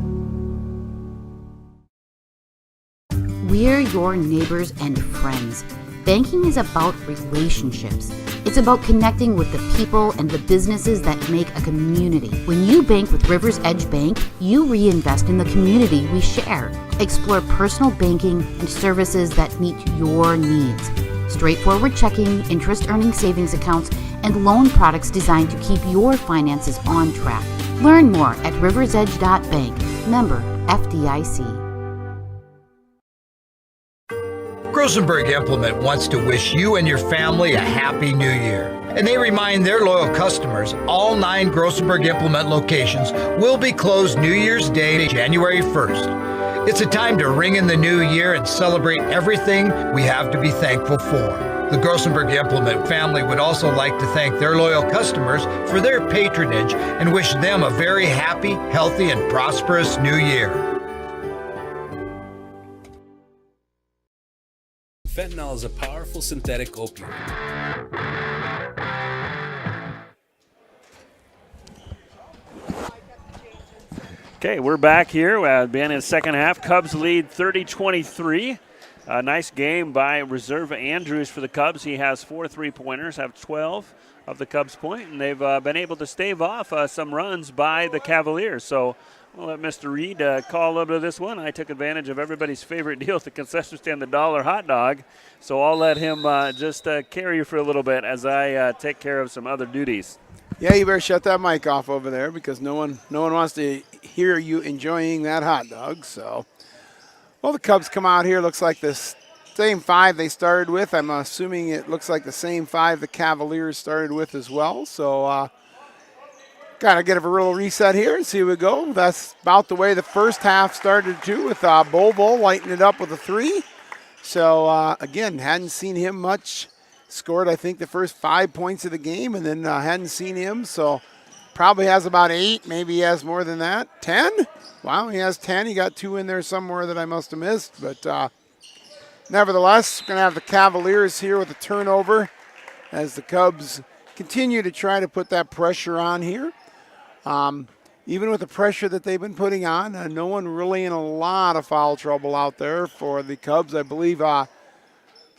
We're your neighbors and friends. Banking is about relationships. It's about connecting with the people and the businesses that make a community. When you bank with Rivers Edge Bank, you reinvest in the community we share. Explore personal banking and services that meet your needs. Straightforward checking, interest-earning savings accounts, and loan products designed to keep your finances on track. Learn more at riversedge.bank. Member FDIC. Grosenberg Implement wants to wish you and your family a happy new year. And they remind their loyal customers all 9 Grosenberg Implement locations will be closed New Year's Day, January 1st. It's a time to ring in the new year and celebrate everything we have to be thankful for. The Grossenberg Implement family would also like to thank their loyal customers for their patronage and wish them a very happy, healthy, and prosperous new year. Fentanyl is a powerful synthetic opioid. Okay, we're back here. Beginning the second half, Cubs lead 30-23. A nice game by reserve Andrews for the Cubs. He has 4 3-pointers, have 12 of the Cubs point, and they've been able to stave off some runs by the Cavaliers. So we'll let Mr. Reed call a little bit of this one. I took advantage of everybody's favorite deal at the concession stand, the $1 hot dog. So I'll let him just carry you for a little bit as I take care of some other duties. Yeah, you better shut that mic off over there because no one wants to hear you enjoying that hot dog. So, well, the Cubs come out here. Looks like the same 5 they started with. I'm assuming it looks like the same 5 the Cavaliers started with as well. So, got to get a little reset here and see where we go. That's about the way the first half started too, with Bobo lighting it up with a 3. So, again, hadn't seen him much. Scored, I think, the first 5 points of the game, and then hadn't seen him. So probably has about 8. Maybe he has more than that. 10? Wow, he has 10. He got 2 in there somewhere that I must have missed. But nevertheless, going to have the Cavaliers here with a turnover as the Cubs continue to try to put that pressure on here. Even with the pressure that they've been putting on, no one really in a lot of foul trouble out there for the Cubs. I believe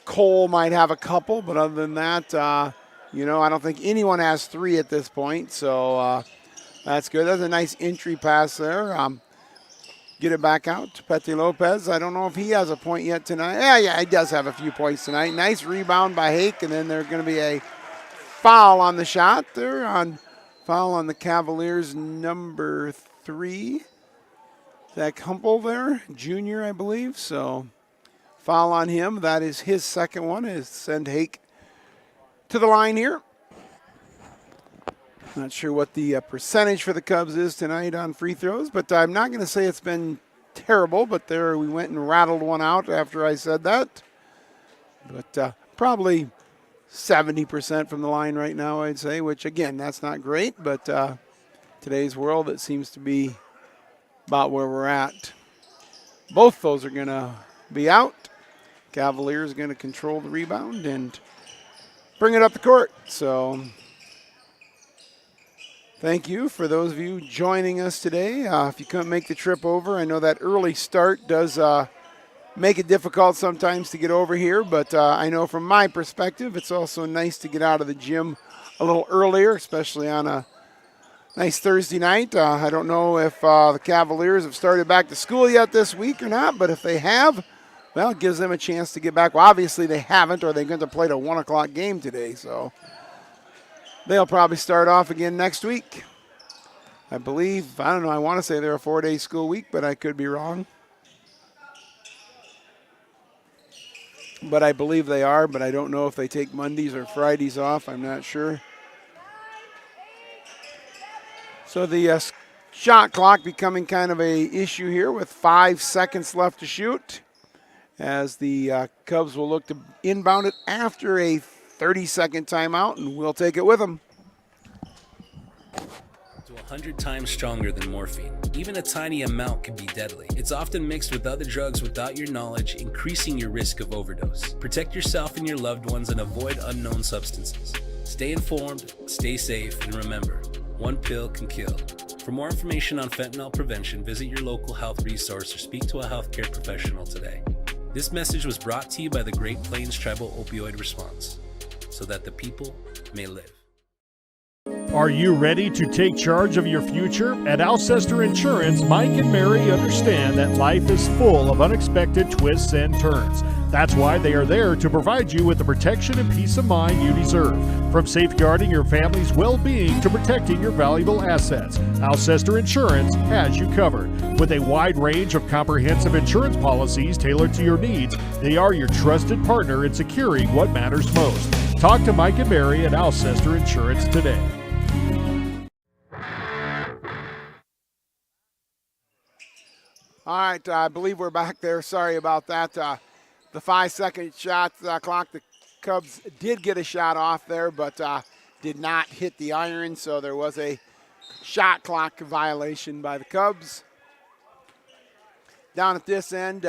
Cole might have a couple, but other than that, I don't think anyone has 3 at this point. So that's good. That's a nice entry pass there. Get it back out to Pete Lopez. I don't know if he has a point yet tonight. Yeah, he does have a few points tonight. Nice rebound by Hake, and then there's going to be a foul on the shot there. Foul on the Cavaliers, number 3. Zach Humpel there, junior, I believe. So foul on him. That is his second one. Is send Hake to the line here. Not sure what the percentage for the Cubs is tonight on free throws, but I'm not going to say it's been terrible, but there we went and rattled one out after I said that. But probably 70% from the line right now, I'd say, which, again, that's not great, but today's world, it seems to be about where we're at. Both those are going to be out. Cavaliers going to control the rebound and bring it up the court. So thank you for those of you joining us today. If you couldn't make the trip over, I know that early start does make it difficult sometimes to get over here, but I know from my perspective, it's also nice to get out of the gym a little earlier, especially on a nice Thursday night. I don't know if the Cavaliers have started back to school yet this week or not, but if they have, well, it gives them a chance to get back. Well, obviously they haven't, or they're going to play a 1 o'clock game today, so they'll probably start off again next week. I believe, I don't know, I want to say they're a 4-day school week, but I could be wrong. But I believe they are, but I don't know if they take Mondays or Fridays off. I'm not sure. So the shot clock becoming kind of a issue here with 5 seconds left to shoot, as the Cubs will look to inbound it after a 30-second timeout, and we'll take it with them. To 100 times stronger than morphine. Even a tiny amount can be deadly. It's often mixed with other drugs without your knowledge, increasing your risk of overdose. Protect yourself and your loved ones and avoid unknown substances. Stay informed, stay safe, and remember, one pill can kill. For more information on fentanyl prevention, visit your local health resource or speak to a healthcare professional today. This message was brought to you by the Great Plains Tribal Opioid Response, so that the people may live. Are you ready to take charge of your future? At Alcester Insurance, Mike and Mary understand that life is full of unexpected twists and turns. That's why they are there to provide you with the protection and peace of mind you deserve. From safeguarding your family's well-being to protecting your valuable assets, Alcester Insurance has you covered. With a wide range of comprehensive insurance policies tailored to your needs, they are your trusted partner in securing what matters most. Talk to Mike and Mary at Alcester Insurance today. All right, I believe we're back there. Sorry about that. The 5-second shot clock, the Cubs did get a shot off there, but did not hit the iron, so there was a shot clock violation by the Cubs. Down at this end,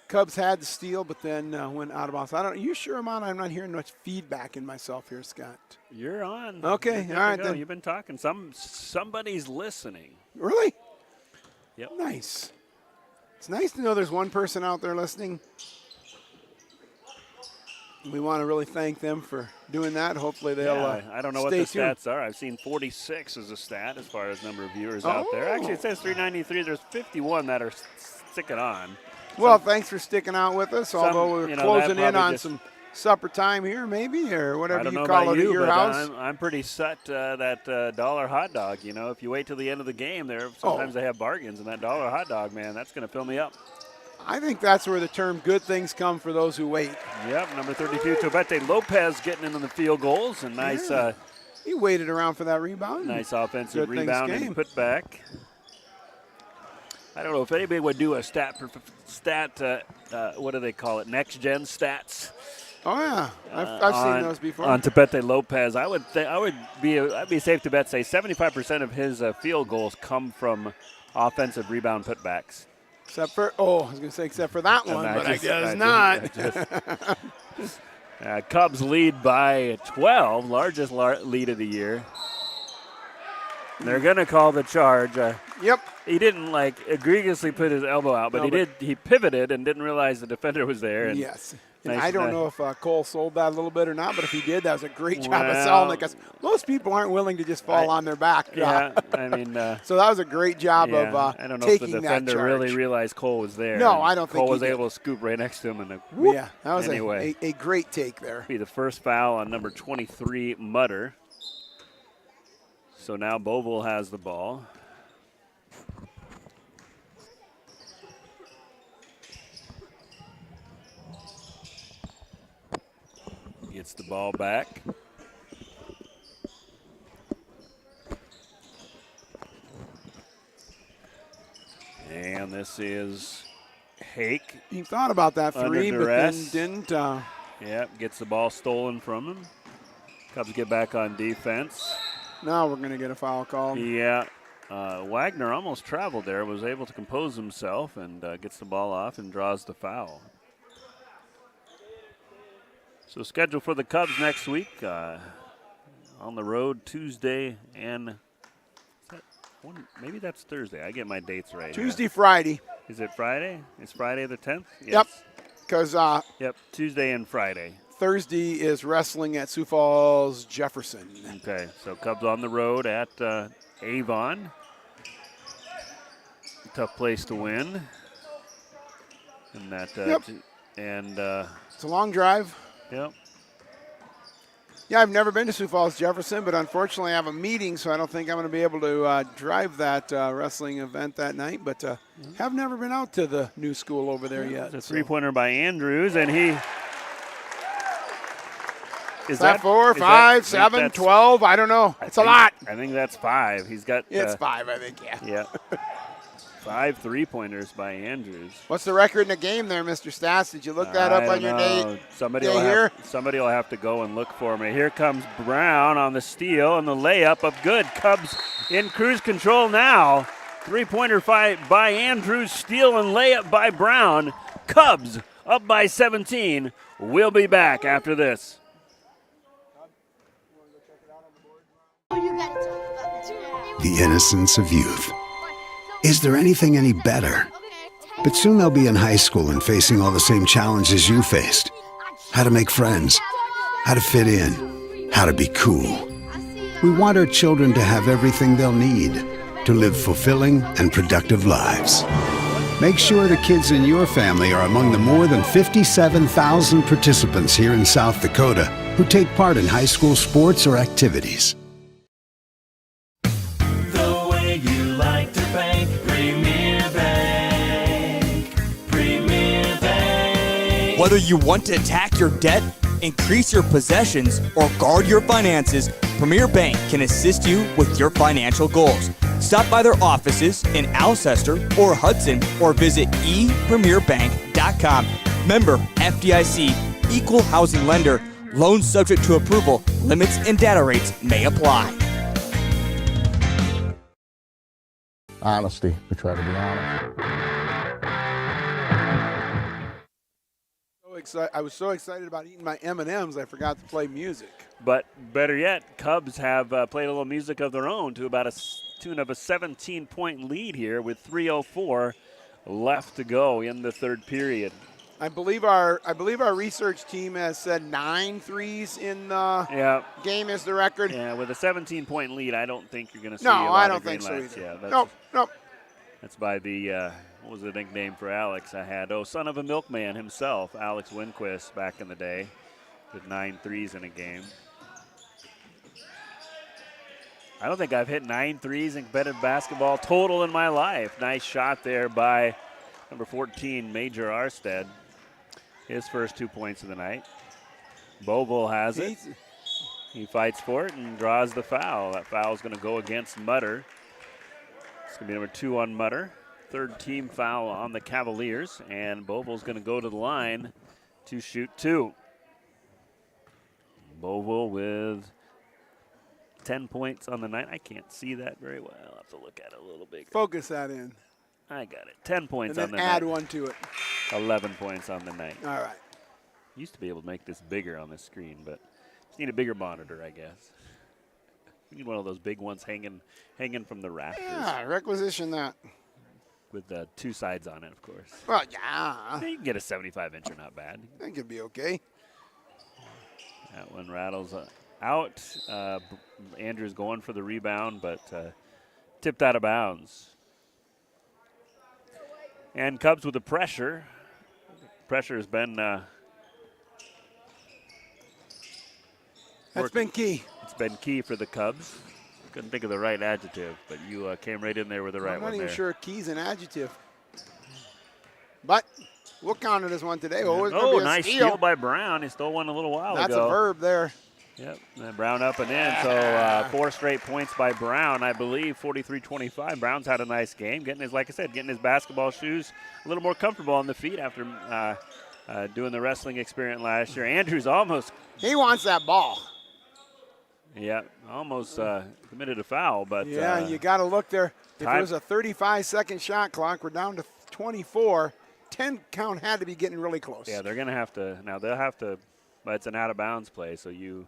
Cubs had the steal, but then went out of bounds. You sure I'm on? I'm not hearing much feedback in myself here, Scott. You're on. Okay, all right then. You've been talking. Somebody's listening. Really? Yep. Nice. It's nice to know there's one person out there listening. We want to really thank them for doing that. Hopefully they'll I don't know what the stats are. I've seen 46 as a stat as far as number of viewers out there. Actually, it says 393. There's 51 that are sticking on. Well, thanks for sticking out with us, although we're closing in on some supper time here maybe, or whatever you call it at your house. I'm pretty set that dollar hot dog. If you wait till the end of the game, sometimes they have bargains, and that dollar hot dog, man, that's going to fill me up. I think that's where the term good things come for those who wait. Yep, number 32, Tobete Lopez getting into the field goals, and nice. He waited around for that rebound. Nice offensive rebound and put back. I don't know if anybody would do a stat. What do they call it? Next gen stats. Oh yeah, I've seen those before. On Tobete Lopez, I'd be safe to bet say 75% of his field goals come from offensive rebound putbacks. Except for I was going to say except for that one, but I guess not. Cubs lead by 12, largest lead of the year. They're going to call the charge. Yep. He didn't egregiously put his elbow out, but he pivoted and didn't realize the defender was there. And yes. And I don't know if Cole sold that a little bit or not, but if he did, that was a great job of selling it, because most people aren't willing to just fall on their back. Yeah, I mean. So that was a great job of I don't know taking if the defender that charge. really realized Cole was there. No, I don't think Cole was he did. able to scoop right next to him. And yeah, that was a great take there. Be the first foul on number 23, Mutter. So now Boville has the ball. Gets the ball back. And this is Hake. He thought about that three, but then didn't. Yep, gets the ball stolen from him. Cubs get back on defense. Now we're going to get a foul call. Yeah. Wagner almost traveled there, was able to compose himself, and gets the ball off and draws the foul. So scheduled for the Cubs next week, on the road Tuesday and maybe that's Thursday. I get my dates right. Tuesday, Friday. Is it Friday? It's Friday the 10th? Yes. Yep. Because yep, Tuesday and Friday. Thursday is wrestling at Sioux Falls Jefferson. Okay, so Cubs on the road at Avon. Tough place to win. And that it's a long drive. Yep. Yeah, I've never been to Sioux Falls Jefferson, but unfortunately I have a meeting, so I don't think I'm going to be able to drive that wrestling event that night. But have never been out to the new school over there yet. It's a three-pointer by Andrews, and he... Is that 4, 5, 7, 12? I don't know. It's a lot. I think that's 5. He's got... It's 5, I think, yeah. Yeah. 5 three-pointers by Andrews. What's the record in the game there, Mr. Stats? Did you look that up on your day here? Somebody will have to go and look for me. Here comes Brown on the steal and the layup up good. Cubs in cruise control now. Three-pointer fight by Andrews, steal and layup by Brown. Cubs up by 17. We'll be back after this. The innocence of youth. Is there anything any better? But soon they'll be in high school and facing all the same challenges you faced. How to make friends, how to fit in, how to be cool. We want our children to have everything they'll need to live fulfilling and productive lives. Make sure the kids in your family are among the more than 57,000 participants here in South Dakota who take part in high school sports or activities. The way you like to bank, Premier Bank. Premier Bank. Whether you want to attack your debt, increase your possessions, or guard your finances, Premier Bank can assist you with your financial goals. Stop by their offices in Alcester or Hudson or visit epremierbank.com. Member FDIC, equal housing lender. Loans subject to approval. Limits and data rates may apply. Honesty. We try to be honest. I was so excited about eating my M&Ms, I forgot to play music. But better yet, Cubs have played a little music of their own to about a tune of a 17-point lead here with 3:04 left to go in the third period. I believe our research team has said 9 threes in the game is the record. Yeah, with a 17-point lead, I don't think you're going to see no, a lot I of don't green think so lights. either. Yeah, Nope. That's by the, what was the nickname for Alex I had? Oh, son of a milkman himself, Alex Winquist, back in the day, with 9 threes in a game. I don't think I've hit 9 threes in competitive basketball total in my life. Nice shot there by number 14, Major Arstead. His first 2 points of the night. Bogle has it. He fights for it and draws the foul. That foul is going to go against Mutter. It's going to be number 2 on Mutter. Third team foul on the Cavaliers. And Boville's going to go to the line to shoot 2. Boville with 10 points on the night. I can't see that very well. I'll have to look at it a little bigger. Focus that in. I got it. 10 points and on the then night. add 1 to it. 11 points on the night. All right. Used to be able to make this bigger on this screen, but just need a bigger monitor, I guess. We need one of those big ones hanging from the rafters. Yeah, requisition that. With 2 sides on it, of course. Well, yeah. You can get a 75-incher, not bad. I think it'd be okay. That one rattles out. Andrew's going for the rebound, but tipped out of bounds. And Cubs with the pressure. Pressure has been that's been key. It's been key for the Cubs. Couldn't think of the right adjective, but you came right in there with the right one there. I'm not even sure key's an adjective. But we'll count it as one today. Oh, nice steal by Brown. He stole one a little while ago. That's a verb there. Yep, and Brown up and in. So 4 straight points by Brown, I believe, 43-25. Brown's had a nice game, getting his, like I said, getting his basketball shoes a little more comfortable on the feet after doing the wrestling experience last year. Andrews almost. He wants that ball. Yeah, almost committed a foul, but. Yeah, you got to look there. If it was a 35-second shot clock, we're down to 24. 10 count had to be getting really close. Yeah, they're going to have to. Now they'll have to, but it's an out-of-bounds play, so you.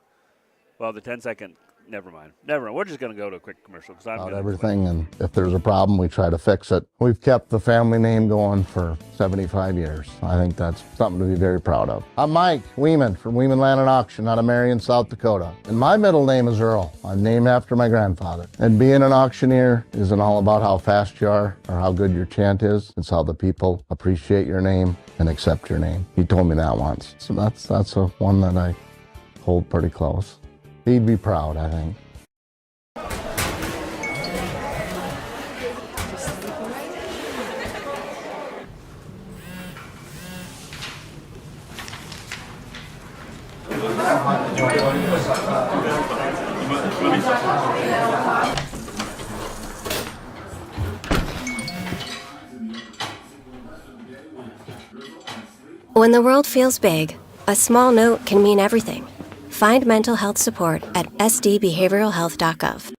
Well, the 10-second, never mind. We're just going to go to a quick commercial. About everything, and if there's a problem, we try to fix it. We've kept the family name going for 75 years. I think that's something to be very proud of. I'm Mike Weeman from Weeman Land and Auction out of Marion, South Dakota. And my middle name is Earl. I'm named after my grandfather. And being an auctioneer isn't all about how fast you are or how good your chant is. It's how the people appreciate your name and accept your name. He told me that once. So that's a one that I hold pretty close. He'd be proud, I think. When the world feels big, a small note can mean everything. Find mental health support at sdbehavioralhealth.gov.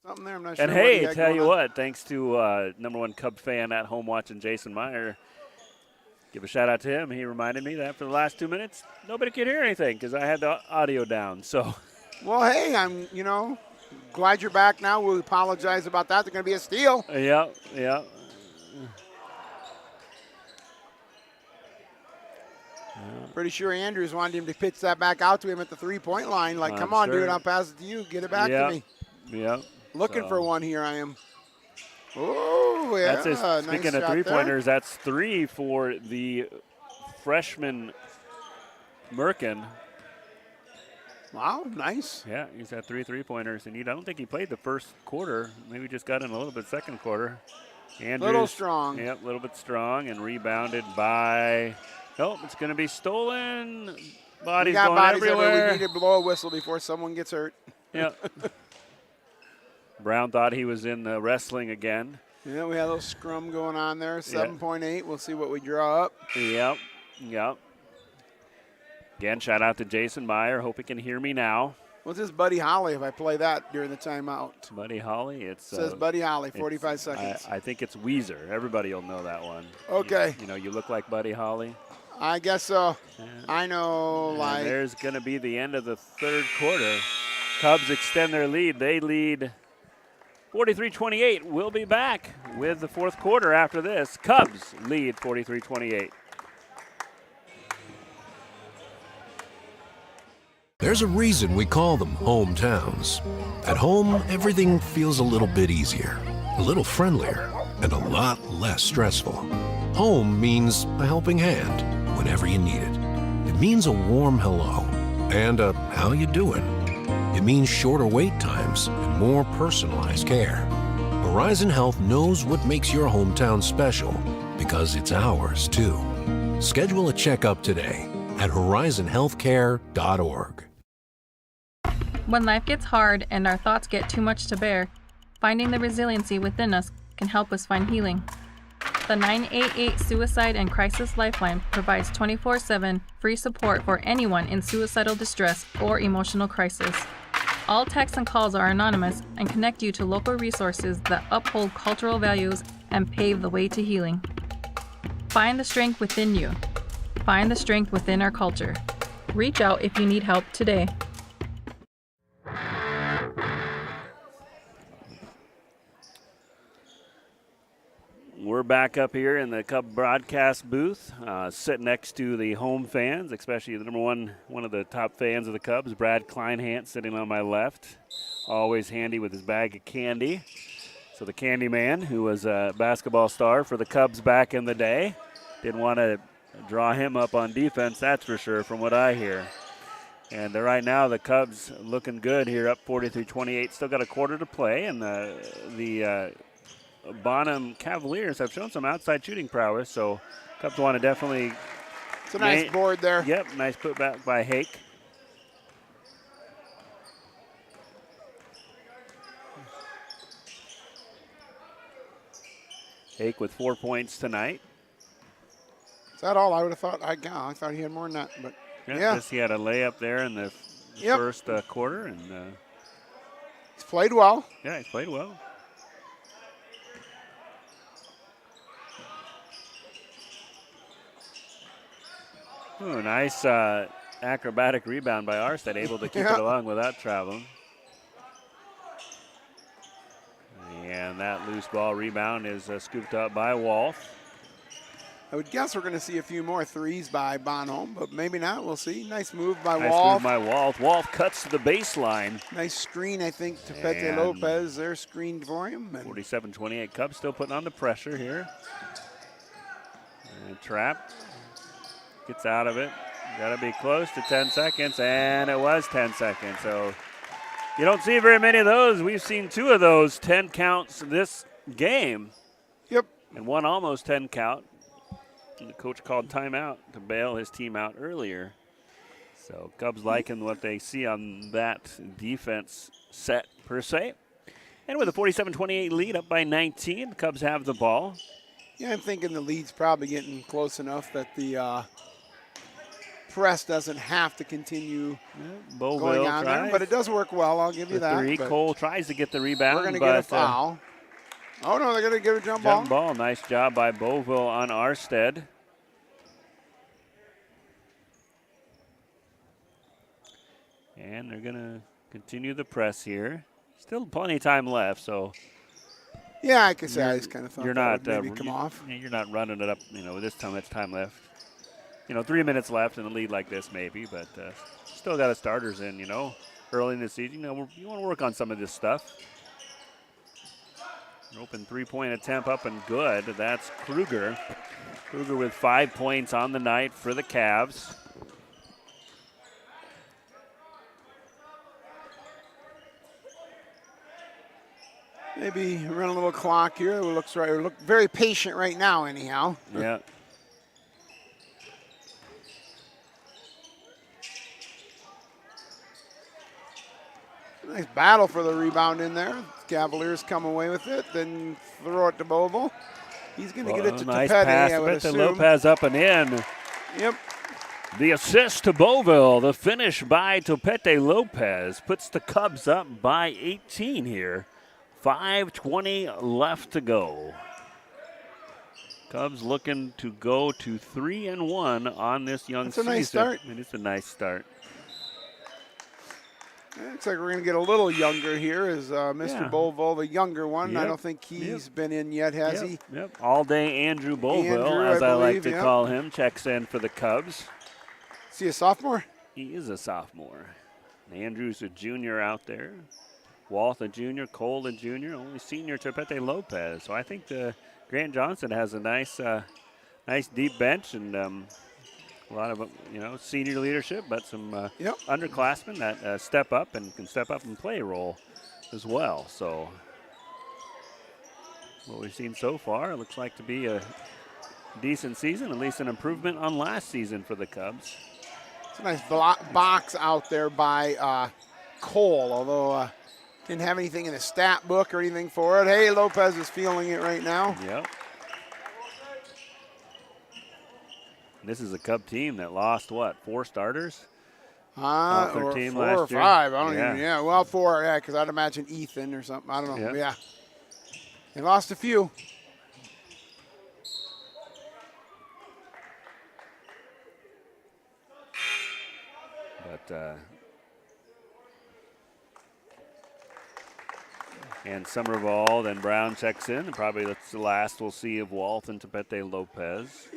Something there. I'm not sure. And hey, tell you what, thanks to number one Cub fan at home watching, Jason Meyer. Give a shout out to him. He reminded me that for the last 2 minutes, nobody could hear anything because I had the audio down. So, well, hey, I'm glad you're back now. We'll apologize about that. They're going to be a steal. Yeah. Pretty sure Andrews wanted him to pitch that back out to him at the 3-point line. Like, come on, dude, I'll pass it to you. Get it back to me. Yeah. Looking for one here, I am. Oh, yeah. That's his, speaking of three-pointers, that's 3 for the freshman Merkin. Wow, nice. Yeah, he's had 3 3-pointers, and I don't think he played the first quarter. Maybe just got in a little bit second quarter. Andrews, little strong. Yep, a little bit strong, and rebounded by, it's going to be stolen. Bodies going everywhere. We need to blow a whistle before someone gets hurt. Yep. Brown thought he was in the wrestling again. Yeah, we had a little scrum going on there. 7.8. We'll see what we draw up. Yep. Again, shout out to Jason Meyer. Hope he can hear me now. What's this Buddy Holly if I play that during the timeout? Buddy Holly? It says Buddy Holly, 45 seconds. I think it's Weezer. Everybody will know that one. Okay. You look like Buddy Holly. I guess so. Yeah. I know, and there's going to be the end of the third quarter. Cubs extend their lead. They lead 43-28. We'll be back with the fourth quarter after this. Cubs lead 43-28. There's a reason we call them hometowns. At home, everything feels a little bit easier, a little friendlier, and a lot less stressful. Home means a helping hand whenever you need it. It means a warm hello and a how you doing. It means shorter wait times and more personalized care. Horizon Health knows what makes your hometown special because it's ours too. Schedule a checkup today at horizonhealthcare.org. When life gets hard and our thoughts get too much to bear, finding the resiliency within us can help us find healing. The 988 Suicide and Crisis Lifeline provides 24/7 free support for anyone in suicidal distress or emotional crisis. All texts and calls are anonymous and connect you to local resources that uphold cultural values and pave the way to healing. Find the strength within you. Find the strength within our culture. Reach out if you need help today. We're back up here in the Cub broadcast booth, sitting next to the home fans, especially the one of the top fans of the Cubs, Brad Kleinhant, sitting on my left, always handy with his bag of candy. So the candy man, who was a basketball star for the Cubs back in the day, didn't want to draw him up on defense, that's for sure, from what I hear. And right now the Cubs looking good here, up 43-28. Still got a quarter to play, and the Bonham Cavaliers have shown some outside shooting prowess, so Cubs want to definitely. It's a nice board there. Yep, nice putback by Hake. Hake with 4 points tonight. Is that all? I would have thought. I thought he had more than that, but yeah. Just he had a layup there in the first quarter, and he's played well. Yeah, he's played well. Ooh, nice acrobatic rebound by Arstead, able to keep it along without traveling. And that loose ball rebound is scooped up by Wolf. I would guess we're going to see a few more threes by Bonham, but maybe not. We'll see. Nice move by Wolf. Nice move by Wolf. Wolf cuts to the baseline. Nice screen, I think, to Pete Lopez. They're screened for him. 47-28. Cubs still putting on the pressure here. And Trap gets out of it. Got to be close to 10 seconds, and it was 10 seconds. So you don't see very many of those. We've seen 2 of those 10 counts this game. Yep. And one almost 10 count. And the coach called timeout to bail his team out earlier. So Cubs liking what they see on that defense set per se. And with a 47-28 lead, up by 19, the Cubs have the ball. Yeah, I'm thinking the lead's probably getting close enough that the press doesn't have to continue Beauville going on there, tries. but it does work well. I'll give you The that. three. but Cole tries to get the rebound. We're going to but, get a foul. Oh, no, they're going to give a jump ball. Jump ball. Nice job by Beauville on Arstead. And they're going to continue the press here. Still plenty of time left, so. Yeah, I could say I just kind of thought you're that not, would maybe come off. You're not running it up, with this much time left. 3 minutes left in a lead like this maybe, but still got a starters in, early in the season. You want to work on some of this stuff. An open three-point attempt up and good. That's Kruger. Kruger with 5 points on the night for the Cavs. Maybe run a little clock here. It looks right. We look very patient right now, anyhow. Yeah. Nice battle for the rebound in there. Cavaliers come away with it, then throw it to Beauville. He's going to get it to nice Topete, pass I would to assume. Lopez up and in. Yep. The assist to Beauville. The finish by Topete Lopez puts the Cubs up by 18 here. 5:20 left to go. Cubs looking to go to 3-1 on this young season. That's a nice start. And it's a nice start. Looks like we're going to get a little younger here as Mr. Beauville, the younger one. I don't think he's been in yet, has he? Yep. All day Andrew Beauville, Andrew, as I like believe, to call him, checks in for the Cubs. Is he a sophomore? He is a sophomore. Andrew's a junior out there. Walth a junior, Cole a junior, only senior Topete Lopez. So I think Grant Johnson has a nice deep bench and a lot of senior leadership, but some underclassmen that step up and can step up and play a role as well. So what we've seen so far, it looks like to be a decent season, at least an improvement on last season for the Cubs. It's a nice box out there by Cole, although didn't have anything in the stat book or anything for it. Hey, Lopez is feeling it right now. Yep. This is a Cub team that lost, 4 starters? Off their team 4 last or year. 5. I don't even, well, 4, because I'd imagine Ethan or something. I don't know. Yeah. They lost a few. But and Somervall, then Brown checks in. And probably that's the last we'll see of Walt and Topete Lopez.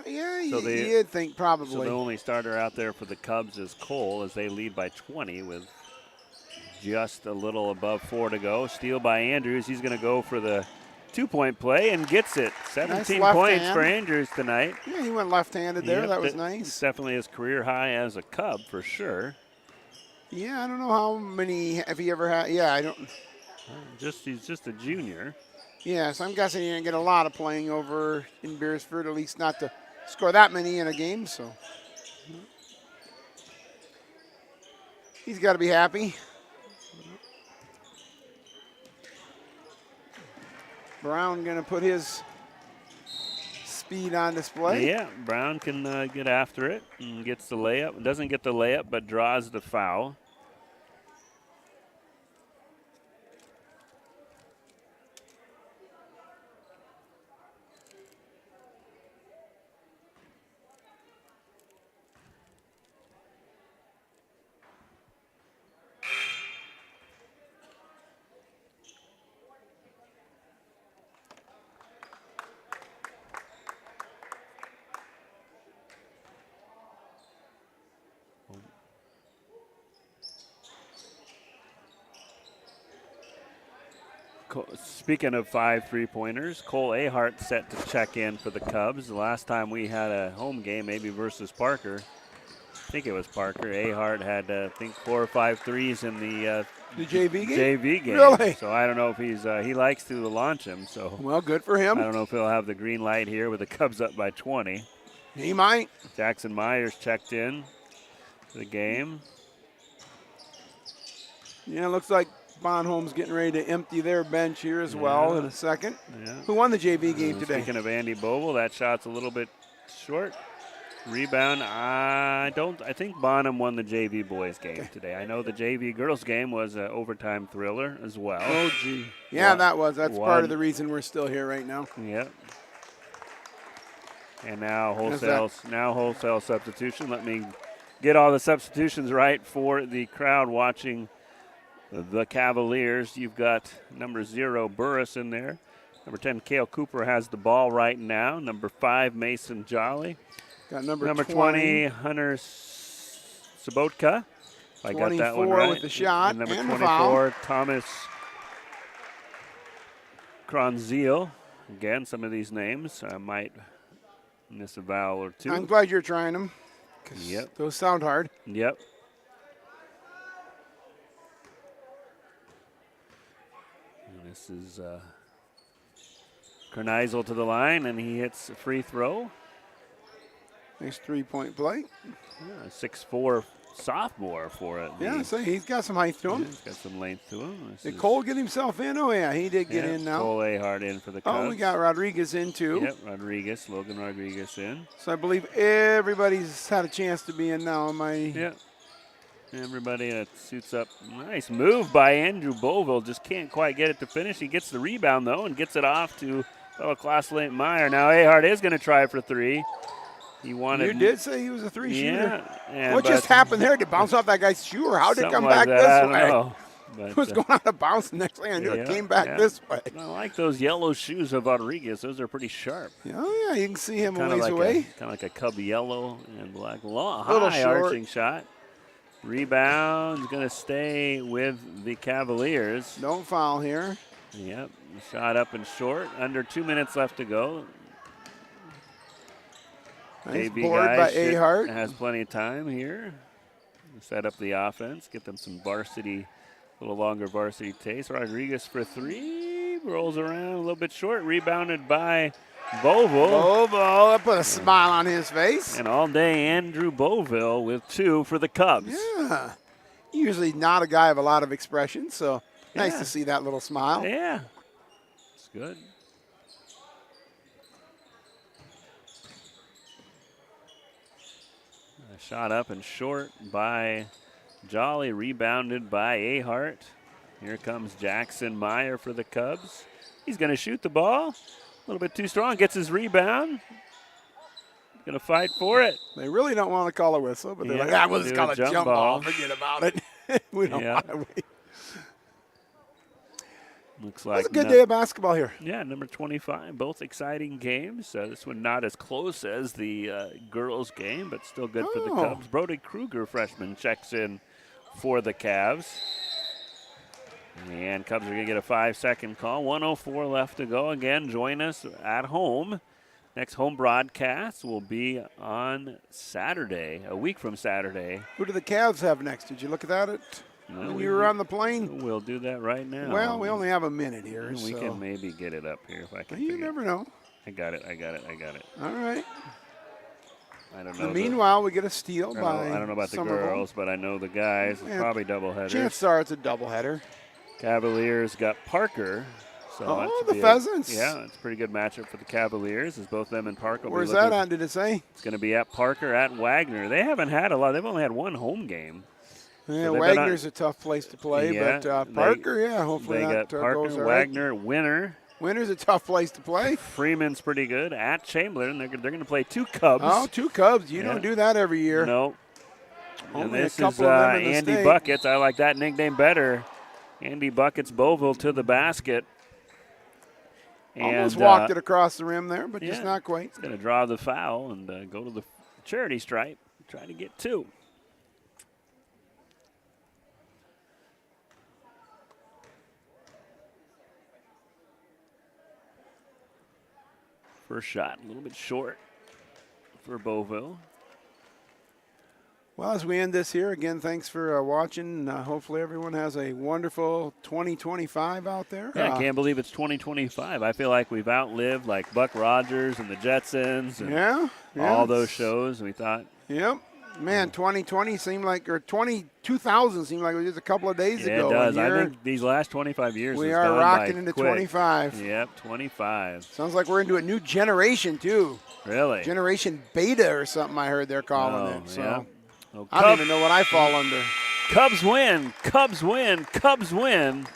Yeah, So you'd think probably. So the only starter out there for the Cubs is Cole as they lead by 20 with just a little above 4 to go. Steal by Andrews. He's going to go for the 2-point play and gets it. 17 nice points hand for Andrews tonight. Yeah, he went left-handed there. Yep, That was nice. It's definitely his career high as a Cub for sure. Yeah, I don't know how many, if he ever had. Yeah, I don't. He's just a junior. Yeah, so I'm guessing he didn't get a lot of playing over in Beersford, at least not to score that many in a game. So he's got to be happy. Brown going to put his speed on display. Yeah, Brown can get after it and gets the layup. Doesn't get the layup, but draws the foul. Speaking of 5 3-pointers, Cole Ahhs set to check in for the Cubs. The last time we had a home game, maybe versus Parker, I think it was Parker. Ahhs had, I think, 4 or 5 threes in the JV game. JV game. Really? So I don't know if he likes to launch him. So well, good for him. I don't know if he'll have the green light here with the Cubs up by 20. He might. Jackson Myers checked in for the game. Yeah, it looks like Bonhome's getting ready to empty their bench here as well in a second. Yeah. Who won the JV game today? Speaking of Andy Boble, that shot's a little bit short. Rebound. I think Bonham won the JV boys game today. I know the JV girls game was an overtime thriller as well. Oh, gee. Yeah, that's part of the reason we're still here right now. Yep. And now wholesale substitution. Let me get all the substitutions right for the crowd watching the Cavaliers. You've got number 0, Burris in there. Number 10, Cale Cooper has the ball right now. Number 5, Mason Jolly. Got number 20, Hunter Sabotka. I got that one 24 right. with the shot and number and 24, foul. Thomas Kronziel. Again, some of these names I might miss a vowel or two. I'm glad you're trying them. Yep. Those sound hard. Yep. And this is Kerneisel to the line, and he hits a free throw. Nice 3-point play. Yeah, 6'4" sophomore for it. Yeah, so he's got some height to him. Yeah, he's got some length to him. Did Cole get himself in? Oh, yeah, he did get in now. Cole Ahhs in for the Cubs. Oh, we got Rodriguez in, too. Yep, Logan Rodriguez in. So I believe everybody's had a chance to be in now. Yep. Everybody that suits up. Nice move by Andrew Boville. Just can't quite get it to finish. He gets the rebound, though, and gets it off to fellow Clauselate Meyer. Now Ahhs is going to try for 3. He wanted. You did say he was a 3 shooter. Yeah. What just happened there? Did it bounce off that guy's shoe, or how did it come back this I way? don't know. But, it was going out of bounds. The next thing I knew, it came back this way. I like those yellow shoes of Rodriguez. Those are pretty sharp. Oh, yeah, you can see him a ways away. Kind of like a Cub yellow and black. Long, little high short. arching shot. Rebound's going to stay with the Cavaliers. Don't foul here. Yep, shot up and short. Under 2 minutes left to go. Nice AB board by Ahhs. Has plenty of time here. Set up the offense, get them some varsity, a little longer varsity taste. Rodriguez for 3, rolls around a little bit short, rebounded by Boville. Boville, that put a smile on his face. And all day, Andrew Boville with 2 for the Cubs. Yeah, usually not a guy of a lot of expression, so nice to see that little smile. Yeah, it's good. Shot up and short by Jolly, rebounded by Ahhs. Here comes Jackson Meyer for the Cubs. He's going to shoot the ball. A little bit too strong, gets his rebound. Going to fight for it. They really don't want to call a whistle, but they're like, we'll just call a jump ball. Forget about it. We don't want to wait. Looks like it's a good day of basketball here. Yeah, number 25. Both exciting games. This one not as close as the girls' game, but still good for the Cubs. Brody Kruger, freshman, checks in for the Cavs. And Cubs are going to get a 5-second call. 1:04 left to go. Again, join us at home. Next home broadcast will be on Saturday, a week from Saturday. Who do the Cavs have next? Did you look at that when you were on the plane? We'll do that right now. Well, we only have a minute here. We can maybe get it up here if I can. You never know. I got it. All right. I don't know. Meanwhile, we get a steal by I don't know about the girls, but I know the guys. It's probably doubleheaders. Chances are it's a doubleheader. Cavaliers got Parker. So the Pheasants. Yeah, it's a pretty good matchup for the Cavaliers as both them and Parker. Where's that on, did it say? It's going to be at Parker at Wagner. They haven't had a lot. They've only had one home game. Yeah, so Wagner's a tough place to play, but Parker, hopefully they that got Parker, goes all Wagner, Winner. Winner's a tough place to play. Freeman's pretty good. At Chamberlain, they're going to play 2 Cubs. Oh, 2 Cubs. You don't do that every year. No. Only and this a couple of them in the Andy state. Buckets. I like that nickname better. Andy Buckets Boville to the basket. Almost walked it across the rim there, but just not quite. He's going to draw the foul and go to the charity stripe, try to get 2. First shot, a little bit short for Boville. Well, as we end this here, again, thanks for watching. Hopefully everyone has a wonderful 2025 out there. Yeah, I can't believe it's 2025. I feel like we've outlived like Buck Rogers and the Jetsons and all those shows. We thought Man, 2020 seemed like, or 2000 seemed like it was just a couple of days Yeah, ago. it does. I think these last 25 years we has are gone rocking by into quick. 25. Yep, 25. Sounds like we're into a new generation, too. Really? Generation Beta or something I heard they're calling it. So yeah. Well, I don't even know what I fall under. Cubs win. Cubs win. Cubs win.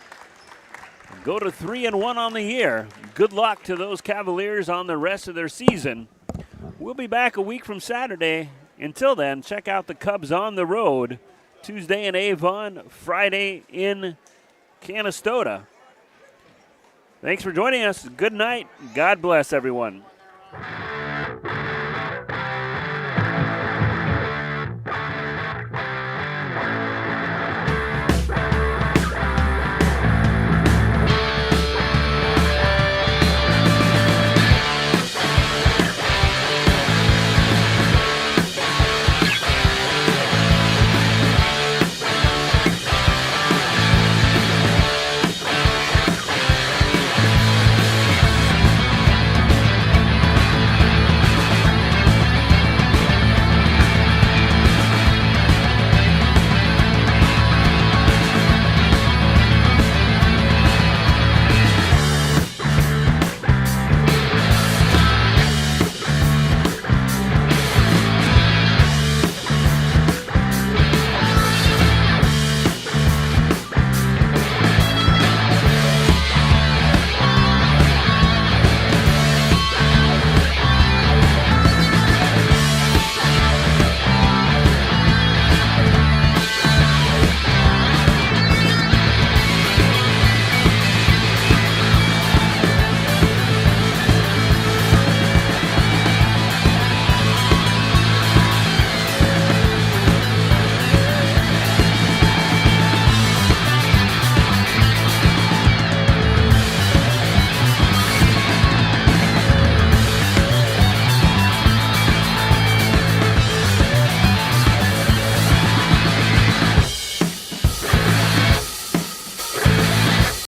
Go to 3-1 on the year. Good luck to those Cavaliers on the rest of their season. We'll be back a week from Saturday. Until then, check out the Cubs on the road. Tuesday in Avon, Friday in Canastota. Thanks for joining us. Good night. God bless everyone.